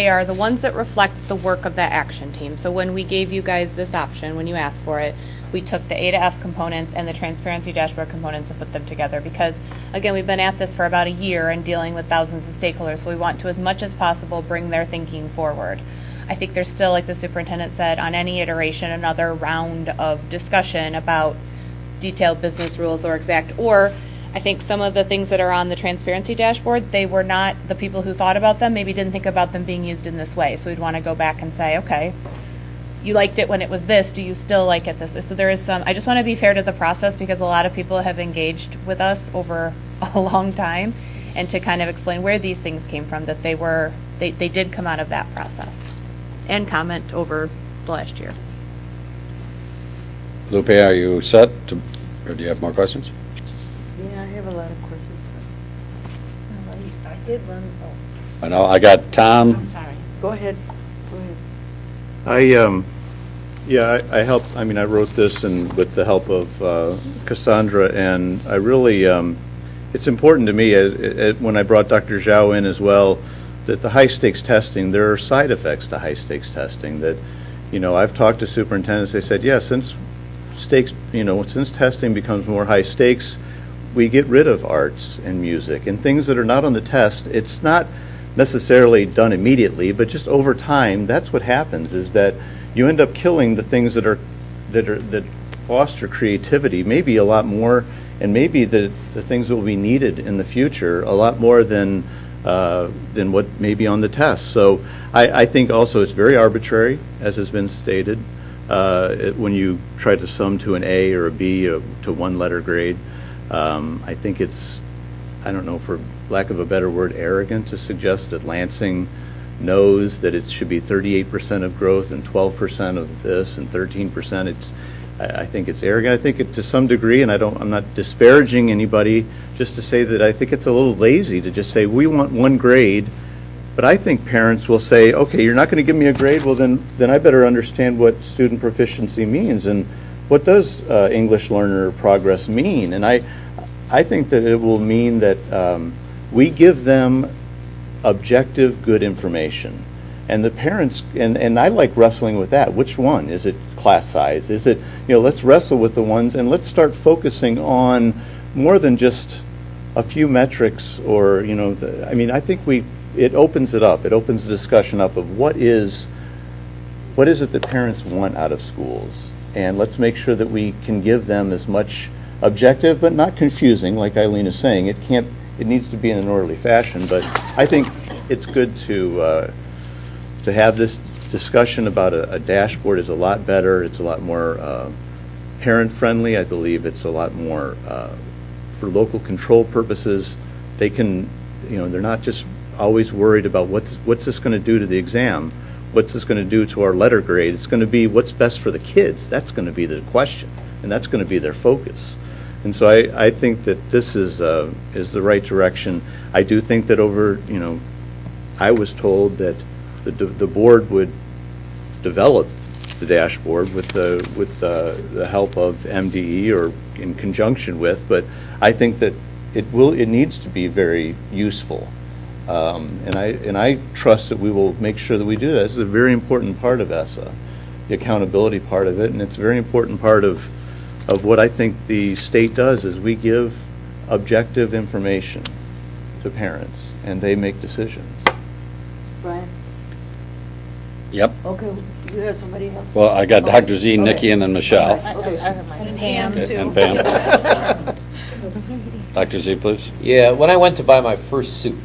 are the ones that reflect the work of that action team. So when we gave you guys this option, when you asked for it, we took the A to F components and the transparency dashboard components and put them together because, again, we've been at this for about a year and dealing with thousands of stakeholders, so we want to, as much as possible, bring their thinking forward. I think there's still, like the superintendent said, on any iteration, another round of discussion about detailed business rules or I think some of the things that are on the transparency dashboard, they were not, the people who thought about them maybe didn't think about them being used in this way. So we'd want to go back and say, okay, you liked it when it was this, do you still like it this way? So there is some, I just want to be fair to the process because a lot of people have engaged with us over a long time and to kind of explain where these things came from, that they did come out of that process and comment over the last year. Lupe, are you set, or do you have more questions? Yeah, I have a lot of questions. I did run, I know, I got Tom. sorry. Go ahead, go ahead. I helped, I wrote this and with the help of Cassandra, and I really, it's important to me, when I brought Dr. Zhao in as well, that the high-stakes testing, there are side effects to high-stakes testing that, I've talked to superintendents, they said, yeah, since testing becomes more high stakes, we get rid of arts and music and things that are not on the test. It's not necessarily done immediately, but just over time, that's what happens, is that you end up killing the things that foster creativity, maybe a lot more, and maybe the things that will be needed in the future a lot more than what may be on the test. So I think also it's very arbitrary, as has been stated, when you try to sum to an A or a B to one letter grade. I think it's, I don't know, for lack of a better word, arrogant to suggest that Lansing knows that it should be 38% of growth and 12% of this and 13%. I think it's arrogant. I think it to some degree, and I'm not disparaging anybody, just to say that I think it's a little lazy to just say we want one grade. But I think parents will say, okay, you're not going to give me a grade, well then I better understand what student proficiency means and what does English learner progress mean. And I think that it will mean that we give them objective, good information. And the parents, and I like wrestling with that. Which one? Is it class size? Is it, let's wrestle with the ones and let's start focusing on more than just a few metrics or, I think it opens it up. It opens the discussion up of what is it that parents want out of schools. And let's make sure that we can give them as much objective, but not confusing, like Eileen is saying. It needs to be in an orderly fashion, but I think it's good to have this discussion about a dashboard is a lot better. It's a lot more parent-friendly. I believe it's a lot more for local control purposes. They can, they're not just always worried about what's this going to do to the exam, what's this going to do to our letter grade. It's going to be what's best for the kids. That's going to be the question, and that's going to be their focus. And so I think that this is the right direction. I do think that I was told that the board would develop the dashboard with the help of MDE or in conjunction with, but I think that it needs to be very useful. And I trust that we will make sure that we do that. This is a very important part of ESSA, the accountability part of it, and it's a very important part of what I think the state does is we give objective information to parents, and they make decisions. Brian? Yep. Okay, you have somebody else? Well, I got Dr. Z, Nikki, and then Michelle. Okay. And Pam, Okay, too. and Pam. Dr. Z, please. Yeah, when I went to buy my first suit,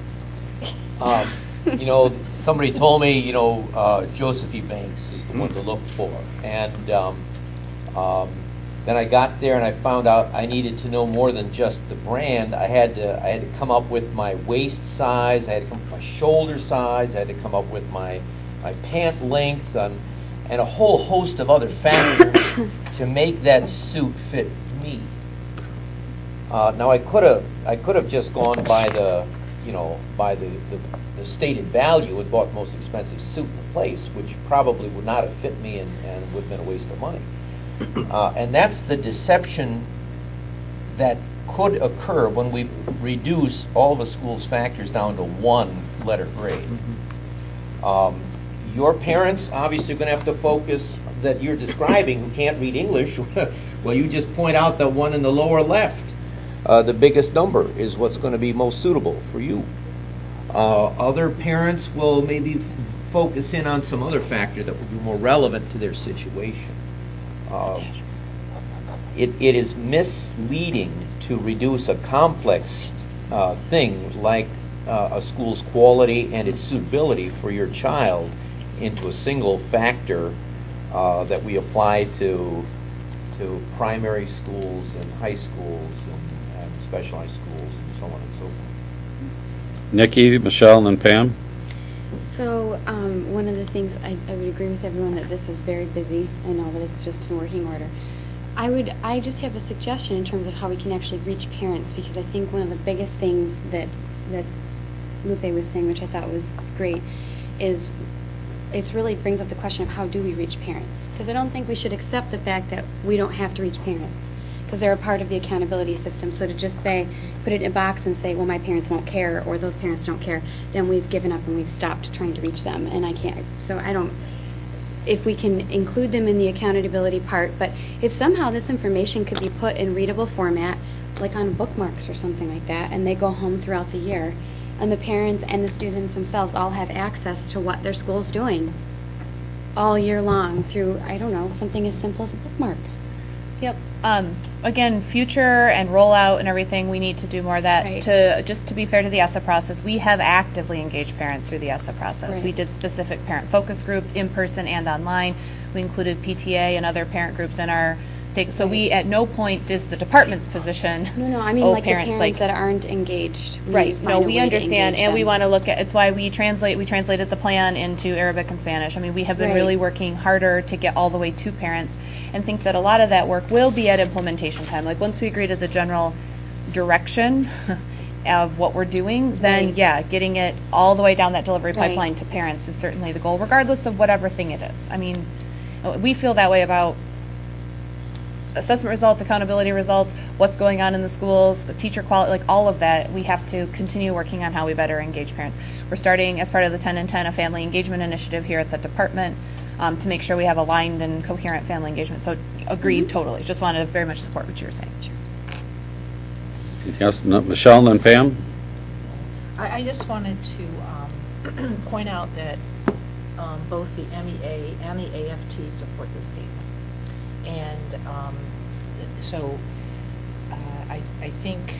somebody told me, Joseph E. Banks is the one to look for. And then I got there and I found out I needed to know more than just the brand. I had to come up with my waist size, I had to come up with my shoulder size, I had to come up with my pant length, and a whole host of other factors to make that suit fit me. Now I could have just gone by the stated value and bought the most expensive suit in the place, which probably would not have fit me and would have been a waste of money. And that's the deception that could occur when we reduce all of a school's factors down to one letter grade. Your parents obviously are going to have to focus that you're describing who can't read English. Well, you just point out the one in the lower left. The biggest number is what's going to be most suitable for you. Other parents will maybe focus in on some other factor that will be more relevant to their situation. It is misleading to reduce a complex thing like a school's quality and its suitability for your child into a single factor that we apply to primary schools and high schools and specialized schools and so on and so forth. Nikki, Michelle, and then Pam. So one of the things, I would agree with everyone that this is very busy. I know that it's just in working order. I just have a suggestion in terms of how we can actually reach parents, because I think one of the biggest things that Lupe was saying, which I thought was great, is it really brings up the question of how do we reach parents? Because I don't think we should accept the fact that we don't have to reach parents, because they're a part of the accountability system. So to just say, put it in a box and say, well, my parents won't care, or those parents don't care, then we've given up and we've stopped trying to reach them. And I can't, so I don't, if we can include them in the accountability part, but if somehow this information could be put in readable format, like on bookmarks or something like that, and they go home throughout the year, and the parents and the students themselves all have access to what their school's doing all year long through, I don't know, something as simple as a bookmark. Yep. Again, future and rollout and everything, we need to do more of that. Right. To be fair to the ESSA process, we have actively engaged parents through the ESSA process. Right. We did specific parent focus groups in person and online. We included PTA and other parent groups in our state. So we, at no point is the department's position. No, I mean like parents, the parents that aren't engaged. Right. No, we understand, and we want to look at. It's why we translated the plan into Arabic and Spanish. I mean, we have been really working harder to get all the way to parents, and think that a lot of that work will be at implementation time. Like once we agree to the general direction of what we're doing, then yeah, getting it all the way down that delivery pipeline to parents is certainly the goal, regardless of whatever thing it is. I mean, we feel that way about assessment results, accountability results, what's going on in the schools, the teacher quality, like all of that. We have to continue working on how we better engage parents. We're starting, as part of the 10 and 10, a family engagement initiative here at the department to make sure we have aligned and coherent family engagement. So agreed, totally. Just want to very much support what you were saying. Anything else? No, Michelle and then Pam? I just wanted to point out that both the MEA and the AFT support this statement. And so think,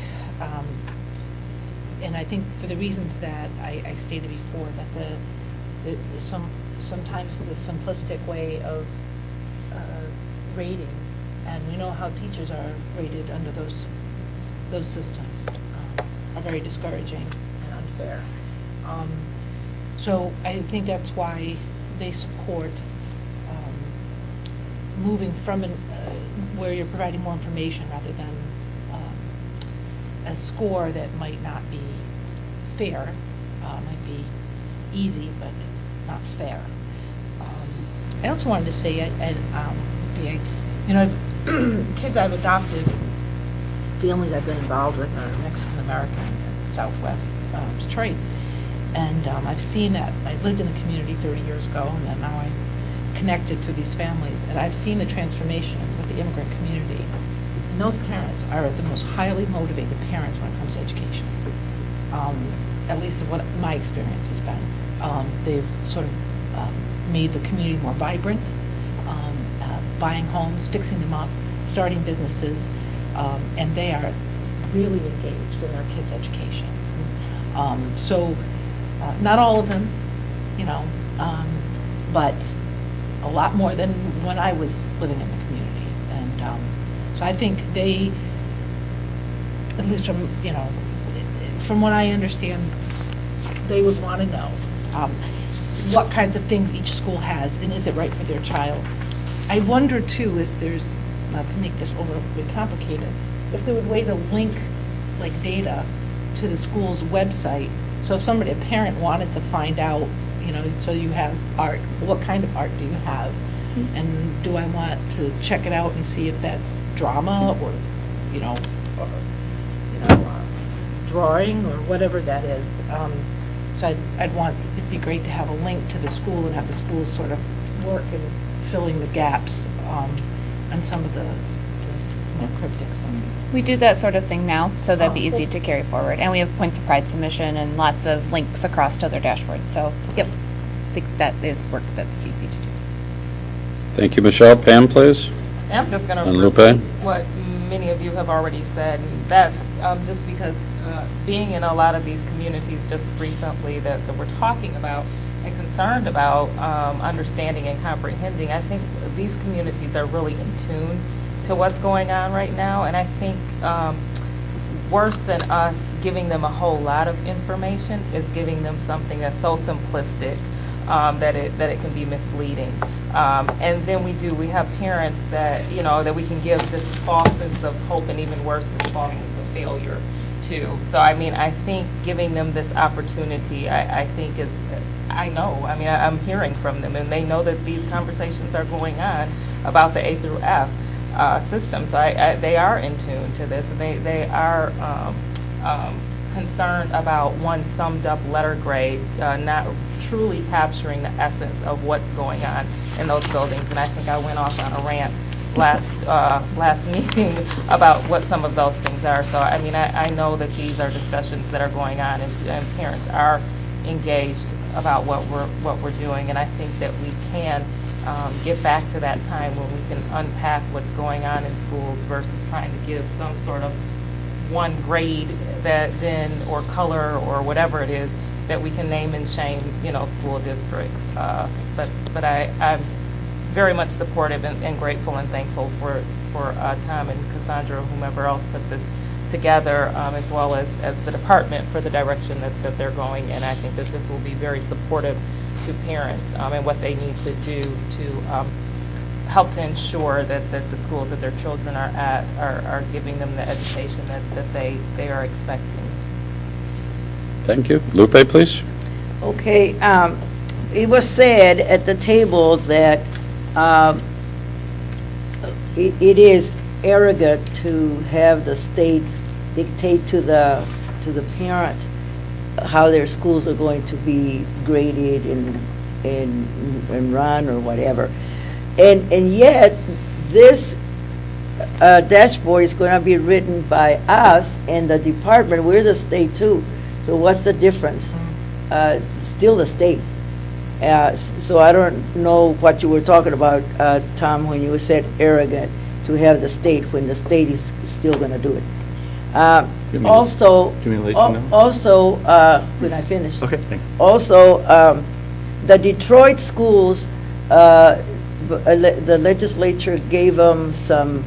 and I think for the reasons that I stated before, that sometimes the simplistic way of rating, and we know how teachers are rated under those systems, are very discouraging and unfair. So I think that's why they support moving from where you're providing more information rather than a score that might not be fair, might be easy, but it's not fair. I also wanted to say, kids I've adopted, families I've been involved with are Mexican American in Southwest Detroit, and I've seen that. I lived in the community 30 years ago, and then now I'm connected through these families, and I've seen the transformation with the immigrant community. And those parents are the most highly motivated parents when it comes to education. At least what my experience has been. They've sort of made the community more vibrant, buying homes, fixing them up, starting businesses, and they are really engaged in their kids' education. So not all of them, but a lot more than when I was living in the community. And so I think they, at least from what I understand, they would want to know what kinds of things each school has, and is it right for their child. I wonder too if there's, not to make this overly complicated, if there would be a way to link like data to the school's website. So if somebody, a parent, wanted to find out, so you have art, what kind of art do you have? And do I want to check it out and see if that's drama or, drawing or whatever that is. So it'd be great to have a link to the school and have the school sort of work in filling the gaps on some of the more cryptic stuff. We do that sort of thing now, so that'd be easy to carry forward. And we have points of pride submission and lots of links across to other dashboards. So, yep, I think that is work that's easy to do. Thank you, Michelle. Pam, please. I'm just going And to Lupe? repeat what many of you have already said, and that's just because being in a lot of these communities just recently that we're talking about and concerned about understanding and comprehending, I think these communities are really in tune to what's going on right now, and I think worse than us giving them a whole lot of information is giving them something that's so simplistic that it can be misleading. And then we have parents that, that we can give this false sense of hope, and even worse, this false sense of failure to. So, I think giving them this opportunity, I think is, I'm hearing from them, and they know that these conversations are going on about the A through F system. So they are in tune to this, and they are concerned about one summed up letter grade, not truly capturing the essence of what's going on in those buildings. And I think I went off on a rant last meeting about what some of those things are. So I know that these are discussions that are going on, and parents are engaged about what we're doing, and I think that we can get back to that time when we can unpack what's going on in schools versus trying to give some sort of one grade that then, or color, or whatever it is, that we can name and shame, school districts. But I'm very much supportive and grateful and thankful for Tom and Cassandra, or whomever else put this together, as well as the department, for the direction that they're going in. I think that this will be very supportive to parents and what they need to do to help to ensure that the schools that their children are at are giving them the education that they are expecting. Thank you. Lupe, please. Okay, it was said at the table that it is arrogant to have the state dictate to the parents how their schools are going to be graded and run or whatever. And yet, this dashboard is going to be written by us and the department. We're the state too. So what's the difference? Still the state. So I don't know what you were talking about, Tom, when you said arrogant to have the state when the state is still going to do it. me- Also, do you want me to let you know? also, when I finish. Okay, thank you. Also, the Detroit schools, the legislature gave them some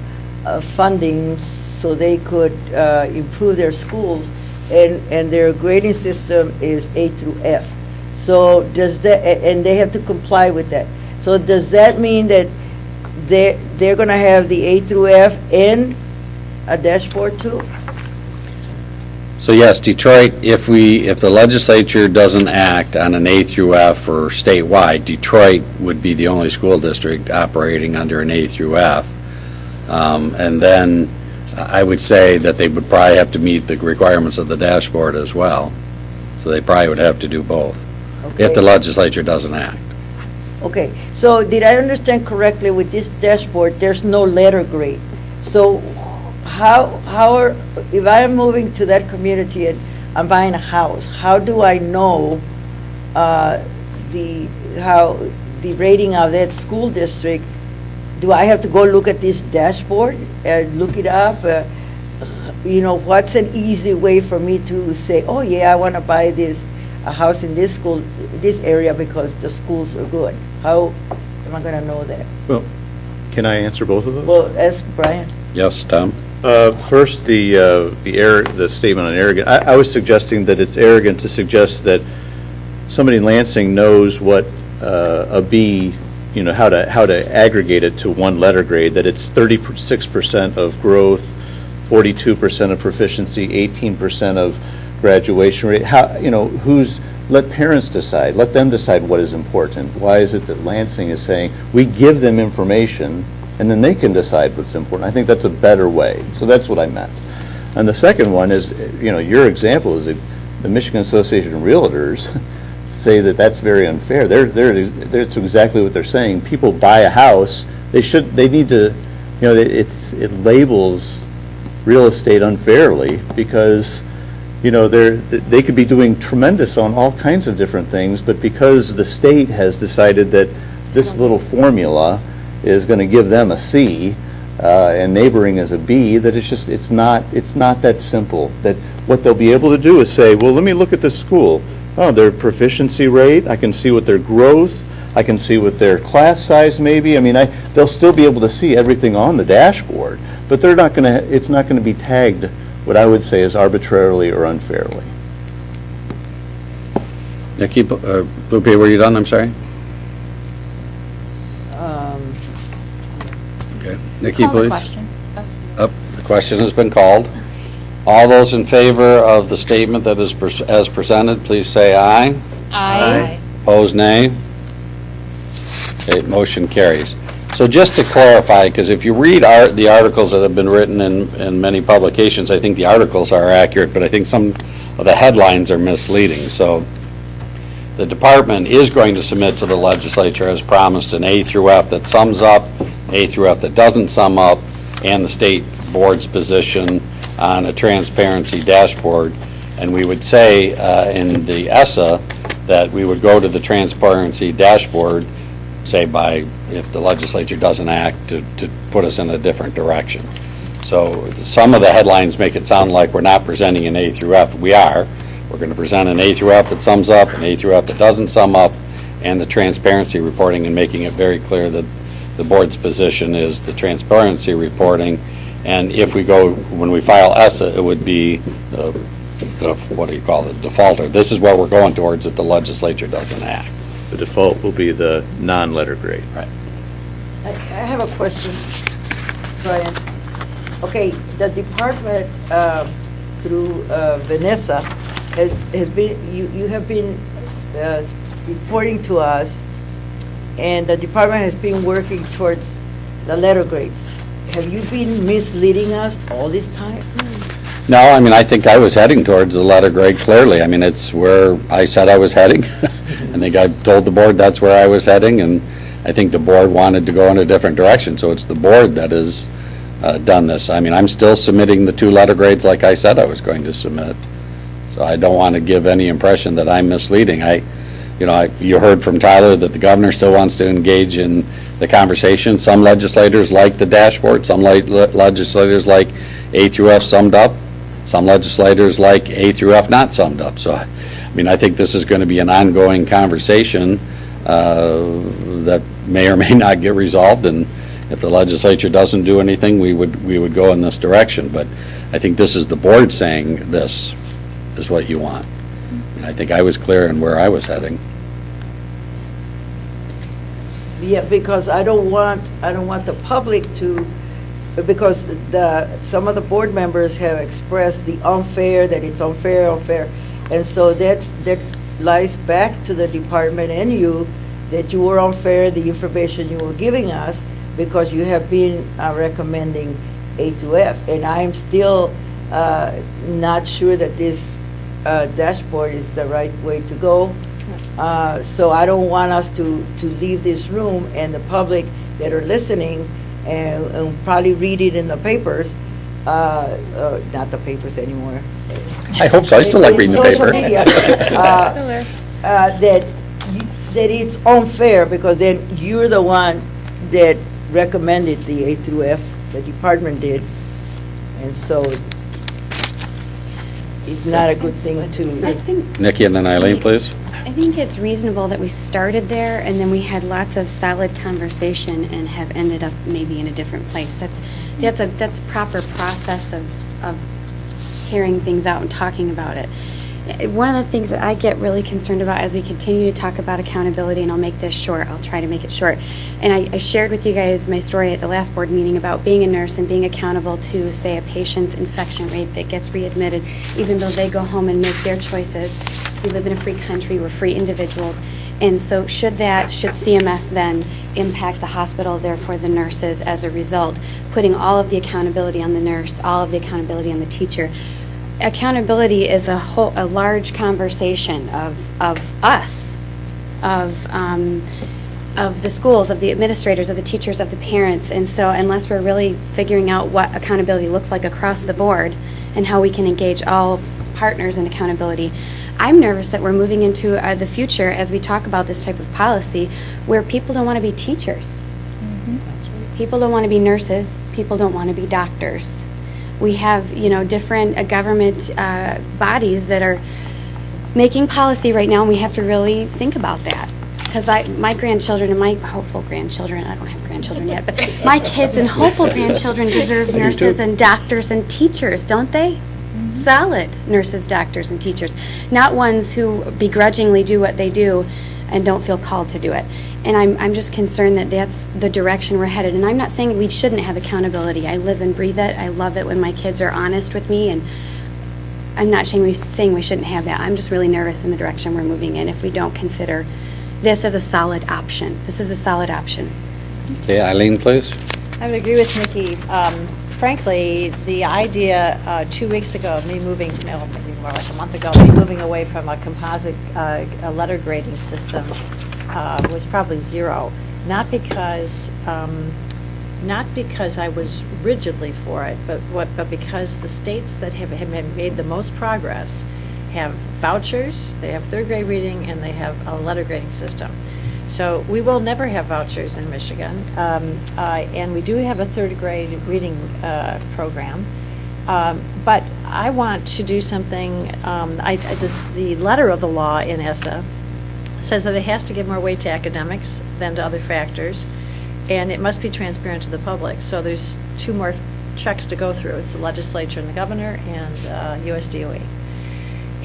funding so they could improve their schools, and their grading system is A through F. So does that, and they have to comply with that. So does that mean that they're going to have the A through F and a dashboard too? So yes, Detroit, if the legislature doesn't act on an A through F or statewide, Detroit would be the only school district operating under an A through F. And then I would say that they would probably have to meet the requirements of the dashboard as well. So they probably would have to do both, if the legislature doesn't act. Okay, so did I understand correctly with this dashboard, there's no letter grade? So if I'm moving to that community and I'm buying a house, how do I know the rating of that school district? Do I have to go look at this dashboard and look it up? What's an easy way for me to say, oh yeah, I want to buy a house in this school, this area because the schools are good? How am I going to know that? Well, can I answer both of those? Well, ask Brian. Yes, Tom? First, the statement on arrogant. I was suggesting that it's arrogant to suggest that somebody in Lansing knows what a B, how to aggregate it to one letter grade, that it's 36% of growth, 42% of proficiency, 18% of graduation rate. Let parents decide. Let them decide what is important. Why is it that Lansing is saying, we give them information and then they can decide what's important? I think that's a better way. So that's what I meant. And the second one is, your example is the Michigan Association of Realtors say that that's very unfair. That's exactly what they're saying. People buy a house, they need to, it labels real estate unfairly because, they could be doing tremendous on all kinds of different things, but because the state has decided that this little formula is going to give them a C, and neighboring is a B, that it's not that simple. That what they'll be able to do is say, well, let me look at this school. Oh, their proficiency rate, I can see what their growth, I can see what their class size may be. They'll still be able to see everything on the dashboard, but it's not going to be tagged, what I would say is arbitrarily or unfairly. Nikki, Lupe, were you done? I'm sorry? Okay. Nikki, Call the please. question. The question has been called. All those in favor of the statement that is as presented, please say aye. Aye. Opposed, nay. Okay, motion carries. So just to clarify, because if you read the articles that have been written in many publications, I think the articles are accurate, but I think some of the headlines are misleading. So the department is going to submit to the legislature, as promised, an A through F that sums up, A through F that doesn't sum up, and the state board's position on a transparency dashboard. And we would say in the ESSA that we would go to the transparency dashboard, say if the legislature doesn't act, to put us in a different direction. So some of the headlines make it sound like we're not presenting an A through F. We are. We're going to present an A through F that sums up, an A through F that doesn't sum up, and the transparency reporting, and making it very clear that the board's position is the transparency reporting. And if when we file ESSA, it would be what do you call it, defaulter. This is what we're going towards if the legislature doesn't act. The default will be the non-letter grade. Right. I have a question, Brian. Okay, the department through Vanessa has been, you have been reporting to us, and the department has been working towards the letter grades. Have you been misleading us all this time? No, I think I was heading towards the letter grade clearly. It's where I said I was heading. I think I told the board that's where I was heading, and I think the board wanted to go in a different direction, so it's the board that has done this. I'm still submitting the 2 letter grades like I said I was going to submit. So I don't want to give any impression that I'm misleading. You heard from Tyler that the governor still wants to engage in the conversation. Some legislators like the dashboard, some legislators like A through F summed up. Some legislators like A through F not summed up. So, I mean, I think this is going to be an ongoing conversation that may or may not get resolved, and if the legislature doesn't do anything, we would go in this direction. But I think this is the board saying this is what you want. And I think I was clear in where I was heading. Yeah, because I don't want the public to, because some of the board members have expressed the unfair, that it's unfair, and so that lies back to the department and you, that you were unfair, the information you were giving us, because you have been recommending A to F, and I'm still not sure that this dashboard is the right way to go. So I don't want us to leave this room and the public that are listening and probably read it in the papers, not the papers anymore. I hope so. I still like reading the Social paper. media, that it's unfair, because then you're the one that recommended the A through F, the department did, and so it's not a good thing to. I think Nikki and then Eileen, please. I think it's reasonable that we started there and then we had lots of solid conversation and have ended up maybe in a different place. That's proper process of hearing things out and talking about it. One of the things that I get really concerned about as we continue to talk about accountability, and I'll make this short, I'll try to make it short, and I shared with you guys my story at the last board meeting about being a nurse and being accountable to, say, a patient's infection rate that gets readmitted, even though they go home and make their choices. We live in a free country, we're free individuals, and so should CMS then impact the hospital, therefore the nurses as a result, putting all of the accountability on the nurse, all of the accountability on the teacher. Accountability is a large conversation of us, of the schools, of the administrators, of the teachers, of the parents, and so unless we're really figuring out what accountability looks like across the board and how we can engage all partners in accountability, I'm nervous that we're moving into the future as we talk about this type of policy where people don't want to be teachers. People don't want to be nurses. People don't want to be doctors. We have, different government bodies that are making policy right now, and we have to really think about that. Because my grandchildren and my hopeful grandchildren, I don't have grandchildren yet, but my kids and hopeful grandchildren deserve nurses and doctors and teachers, don't they? Solid nurses, doctors, and teachers. Not ones who begrudgingly do what they do and don't feel called to do it. And I'm just concerned that that's the direction we're headed. And I'm not saying we shouldn't have accountability. I live and breathe it. I love it when my kids are honest with me, and I'm not saying we shouldn't have that. I'm just really nervous in the direction we're moving in if we don't consider this as a solid option. This is a solid option. Okay, Eileen, please. I would agree with Nikki. Frankly, the idea 2 weeks ago of me moving, no, maybe more like a month ago, me moving away from a composite letter grading system was probably zero. Not because I was rigidly for it, but because the states that have made the most progress have vouchers, they have third grade reading, and they have a letter grading system. So we will never have vouchers in Michigan, and we do have a third grade reading program. But I want to do something. The letter of the law in ESSA says that it has to give more weight to academics than to other factors, and it must be transparent to the public. So there's two more checks to go through. It's the legislature and the governor and USDOE.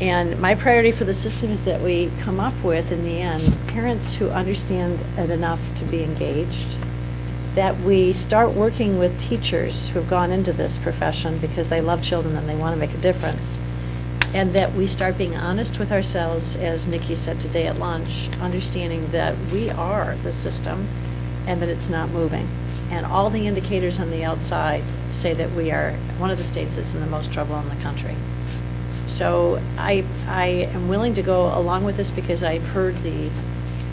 And my priority for the system is that we come up with, in the end, parents who understand it enough to be engaged, that we start working with teachers who have gone into this profession because they love children and they want to make a difference, and that we start being honest with ourselves, as Nikki said today at lunch, understanding that we are the system and that it's not moving. And all the indicators on the outside say that we are one of the states that's in the most trouble in the country. So I am willing to go along with this because I've heard the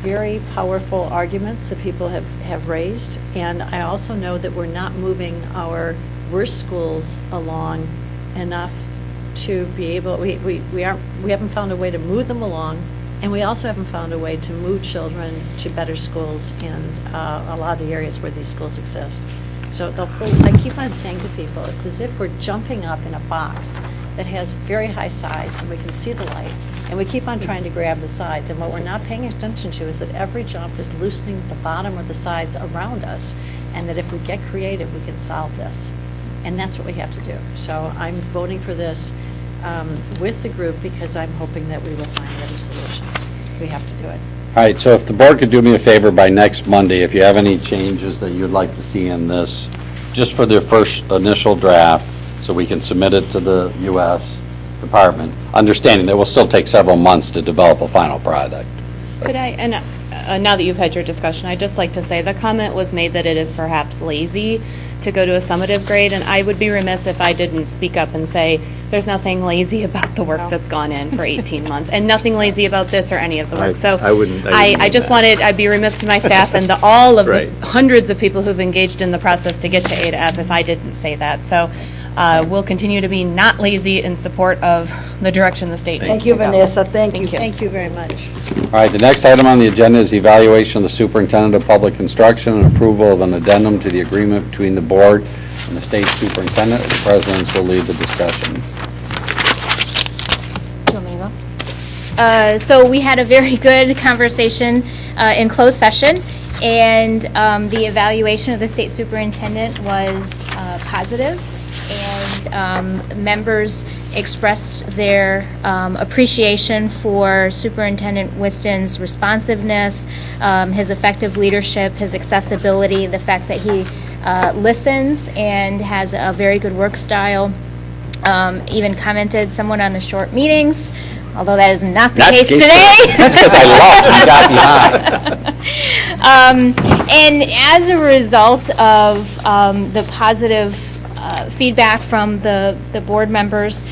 very powerful arguments that people have raised, and I also know that we're not moving our worst schools along enough to be able, we haven't found a way to move them along, and we also haven't found a way to move children to better schools in a lot of the areas where these schools exist. So I keep on saying to people, it's as if we're jumping up in a box that has very high sides, and we can see the light. And we keep on trying to grab the sides, and what we're not paying attention to is that every jump is loosening the bottom or the sides around us, and that if we get creative, we can solve this. And that's what we have to do. So I'm voting for this with the group because I'm hoping that we will find better solutions. We have to do it. All right, so if the board could do me a favor by next Monday, if you have any changes that you'd like to see in this, just for the first initial draft, so we can submit it to the U.S. Department, understanding that will still take several months to develop a final product. Could I, and now that you've had your discussion, I'd just like to say the comment was made that it is perhaps lazy to go to a summative grade, and I would be remiss if I didn't speak up and say there's nothing lazy about the work that's gone in for 18 months, and nothing lazy about this or any of the work. So I wouldn't I just wanted, I'd be remiss to my staff and all of Right. the hundreds of people who've engaged in the process to get to A to F if I didn't say that. So we'll continue to be not lazy in support of the direction the state Thank needs you, to go. Vanessa, thank you. Thank you very much. All right, the next item on the agenda is evaluation of the superintendent of public instruction and approval of an addendum to the agreement between the board and the state superintendent. The presidents will lead the discussion. Do you want me to go? So we had a very good conversation in closed session, and the evaluation of the state superintendent was positive, and members expressed their appreciation for Superintendent Whiston's responsiveness, his effective leadership, his accessibility, the fact that he listens and has a very good work style. Even commented somewhat on the short meetings, although that is not the case today. That's because I loved and got behind. And as a result of the positive feedback from the board members,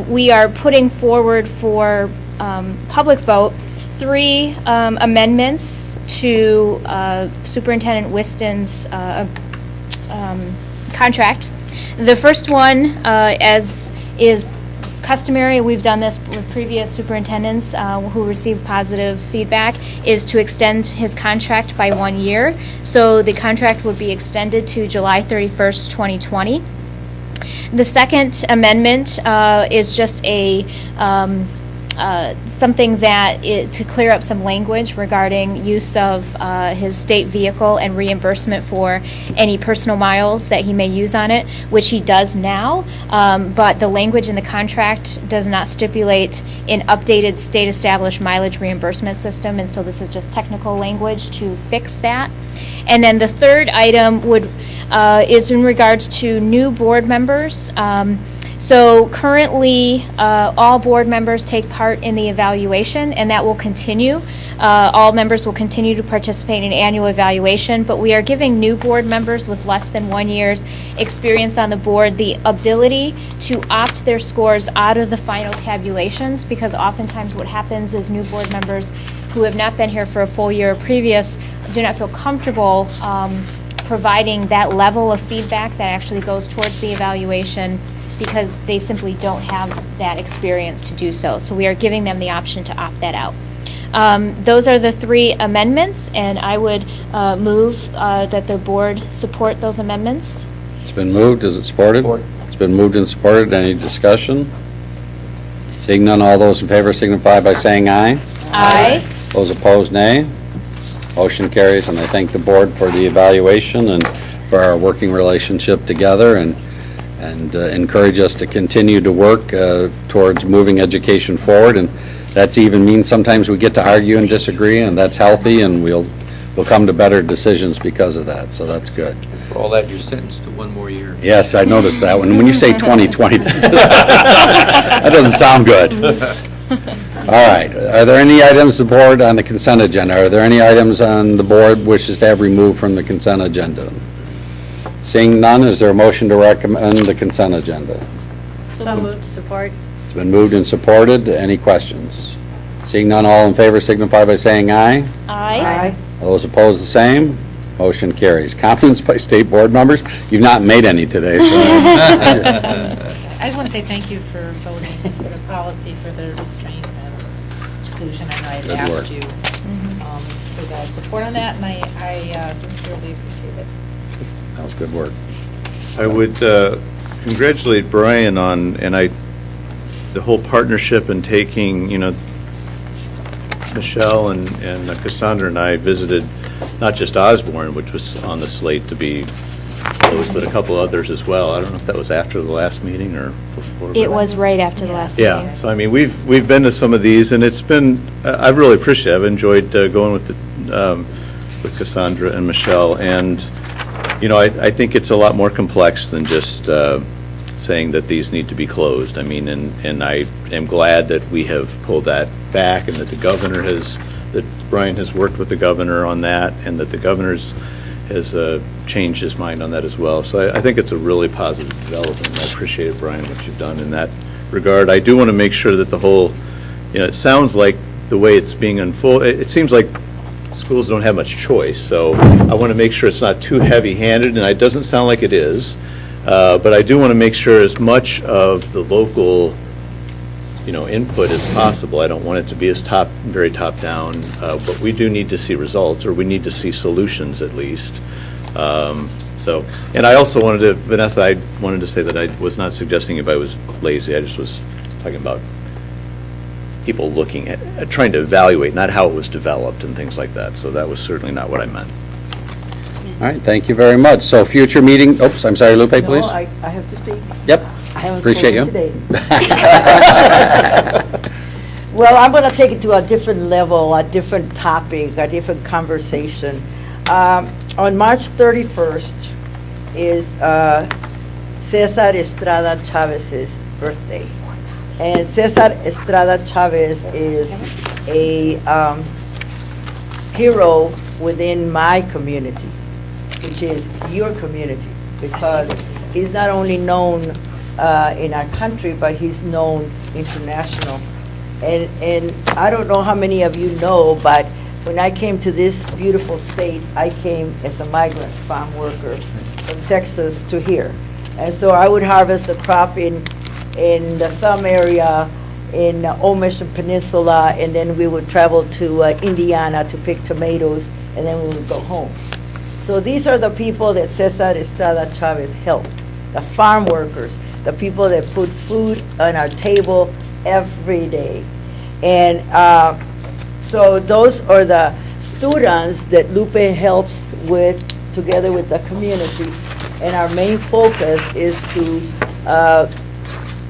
we are putting forward for public vote 3 amendments to Superintendent Whiston's contract. The first one, as is customary, we've done this with previous superintendents who received positive feedback, is to extend his contract by 1 year. So the contract would be extended to July 31st, 2020. The second amendment is just a something that to clear up some language regarding use of his state vehicle and reimbursement for any personal miles that he may use on it, which he does now, but the language in the contract does not stipulate an updated state-established mileage reimbursement system, and so this is just technical language to fix that. And then the third item is in regards to new board members. So currently, all board members take part in the evaluation, and that will continue. All members will continue to participate in annual evaluation, but we are giving new board members with less than 1 year's experience on the board the ability to opt their scores out of the final tabulations, because oftentimes what happens is new board members who have not been here for a full year previous do not feel comfortable providing that level of feedback that actually goes towards the evaluation, because they simply don't have that experience to do so. So we are giving them the option to opt that out. Those are the 3 amendments, and I would move that the board support those amendments. It's been moved. Is it supported? It's been moved and supported. Any discussion? Seeing none, all those in favor signify by saying aye. Aye. Those opposed, nay. Motion carries, and I thank the board for the evaluation and for our working relationship together, and encourage us to continue to work towards moving education forward. And that's even means sometimes we get to argue and disagree, and that's healthy, and we'll come to better decisions because of that. So that's good. For all that, you're sentenced to 1 more year. Yes, I noticed that one. When you say 2020, that doesn't sound good. All right. Are there any items the board on the consent agenda? Are there any items on the board wishes to have removed from the consent agenda? Seeing none, is there a motion to recommend the consent agenda? So moved. Support. It's been moved and supported. Any questions? Seeing none, all in favor signify by saying aye. Aye. Those opposed, the same. Motion carries. Comments by state board members? You've not made any today, so. I just want to say thank you for voting for the policy for the restraint and exclusion. I know I had Good work. asked you for guys' support on that, and I sincerely appreciate it. That was good work. I would congratulate Brian on, and I the whole partnership and taking, Michelle and Cassandra and I visited not just Osborne, which was on the slate to be closed, but a couple others as well. I don't know if that was after the last meeting or before. It was right after the last meeting. Yeah, so I mean, we've been to some of these, and it's been, I've really appreciated it. I've enjoyed going with Cassandra and Michelle, and, I think it's a lot more complex than just saying that these need to be closed. I mean, and I am glad that we have pulled that back, and that that Brian has worked with the governor on that, and that the governor's has changed his mind on that as well. So I think it's a really positive development, and I appreciate, Brian, what you've done in that regard. I do want to make sure that the whole, it sounds like the way it's being unfolded, it seems like schools don't have much choice, so I want to make sure it's not too heavy-handed, and it doesn't sound like it is, but I do want to make sure as much of the local input as possible. I don't want it to be as very top-down, but we do need to see results, or we need to see solutions at least. And I also wanted to, Vanessa, I wanted to say that I was not suggesting if I was lazy. I just was talking about people looking at trying to evaluate, not how it was developed and things like that. So that was certainly not what I meant. All right, thank you very much. So future meeting, oops, I'm sorry, Lupe, please. No, I have to speak. Yep. I haven't Appreciate you. spoken today. Well, I'm going to take it to a different level, a different topic, a different conversation. On March 31st is Cesar Estrada Chavez's birthday. And Cesar Estrada Chavez is a hero within my community, which is your community, because he's not only known in our country, but he's known international. And I don't know how many of you know, but when I came to this beautiful state, I came as a migrant farm worker from Texas to here. And so I would harvest the crop in the Thumb area, in Old Mission Peninsula, and then we would travel to Indiana to pick tomatoes, and then we would go home. So these are the people that Cesar Estrada Chavez helped, the farm workers, the people that put food on our table every day. And so those are the students that Lupe helps with, together with the community. And our main focus is to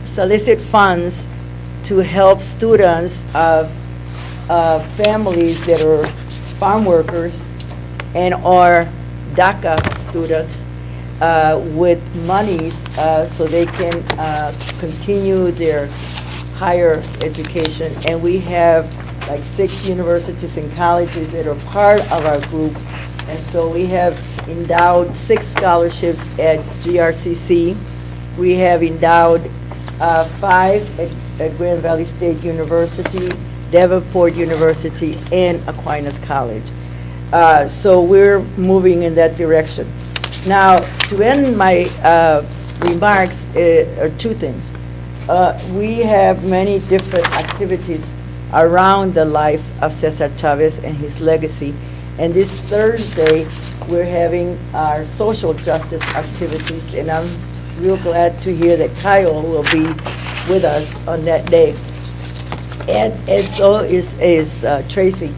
solicit funds to help students of families that are farm workers and or DACA students with monies so they can continue their higher education. And we have like 6 universities and colleges that are part of our group. And so we have endowed 6 scholarships at GRCC. We have endowed 5 at Grand Valley State University, Davenport University, and Aquinas College. So we're moving in that direction. Now, to end my remarks are 2 things. We have many different activities around the life of Cesar Chavez and his legacy. And this Thursday, we're having our social justice activities, and I'm real glad to hear that Kyle will be with us on that day. And so is Tracy.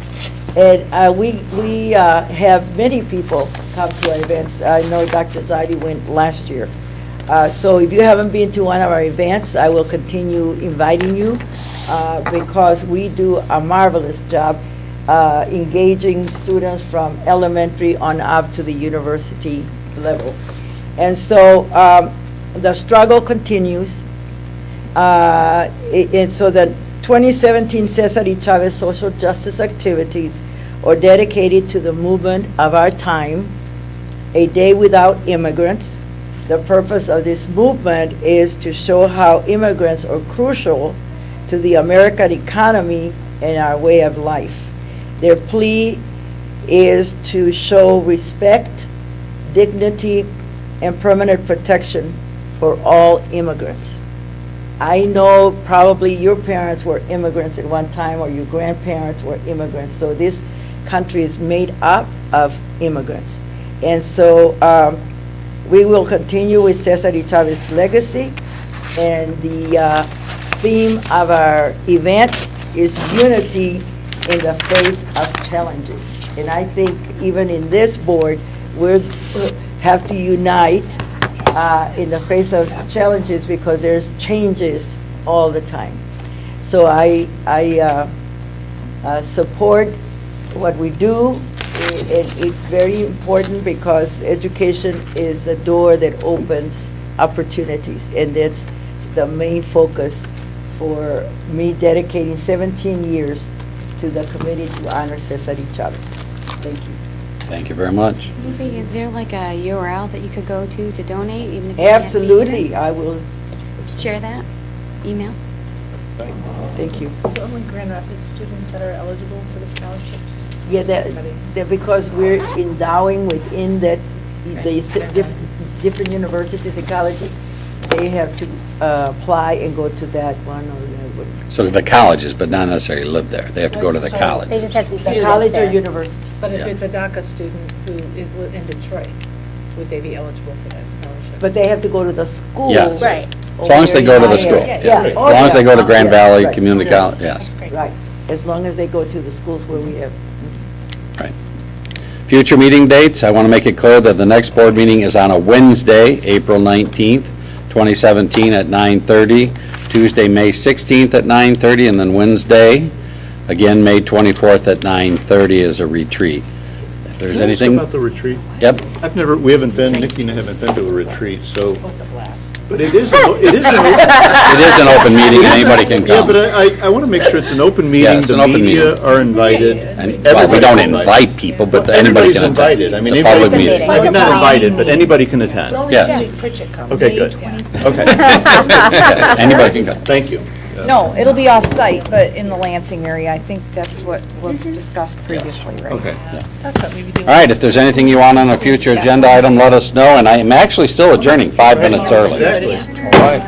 And we have many people come to our events. I know Dr. Zaidi went last year. So if you haven't been to one of our events, I will continue inviting you because we do a marvelous job engaging students from elementary on up to the university level. And so the struggle continues. And so the 2017 Cesar Y. Chavez social justice activities are dedicated to the movement of our time, A Day Without Immigrants. The purpose of this movement is to show how immigrants are crucial to the American economy and our way of life. Their plea is to show respect, dignity, and permanent protection for all immigrants. I know probably your parents were immigrants at one time, or your grandparents were immigrants, so this country is made up of immigrants. And so we will continue with Cesar Y. Chavez's legacy, and the theme of our event is unity in the face of challenges. And I think even in this board, we have to unite in the face of challenges because there's changes all the time. So I support what we do, and it's very important because education is the door that opens opportunities, and that's the main focus for me dedicating 17 years to the Committee to Honor Cesar Chavez. Thank you. Thank you very much. Maybe, is there like a URL that you could go to donate, even if you can't be Absolutely, here? I will. Share that, email. Thank you. The only Grand Rapids students that are eligible for the scholarships? Yeah, that because we're endowing within that, the different universities and colleges, they have to apply and go to that one or that one. So the colleges, but not necessarily live there. They have to go to the college. They just have to be The students college or there. university. But if Yeah. it's a DACA student who is in Detroit, would they be eligible for that scholarship? But they have to go to the school. Yes. Right. As long as they go to the school. Yeah. As long as they go to Grand Valley Community College. College, yes. Right, as long as they go to the schools where we have. Right. Future meeting dates, I want to make it clear that the next board meeting is on a Wednesday, April 19th, 2017 at 9:30, Tuesday, May 16th at 9:30, and then Wednesday, again, May 24th at 9:30 is a retreat. If there's Can I ask anything. about the retreat? Yep. We haven't been, Nikki and I haven't been to a retreat, so. But it is, It is an open meeting, and anybody can Yeah, come. but I want to make sure it's an open Yeah, meeting, it's the an open media meeting. are invited. And, well, we don't invite people, but anybody can attend. Everybody's invited. I mean, It's a public anybody- meeting. I mean, not invited, but anybody can attend. But only Yes. Jenny Pritchett comes. Okay, good. Okay. Yeah, anybody can come. Thank you. No, it'll be off-site, but in the Lansing area. I think that's what was discussed previously, right? Okay. All right, if there's anything you want on a future agenda item, let us know, and I am actually still adjourning 5 minutes early. Exactly. All right.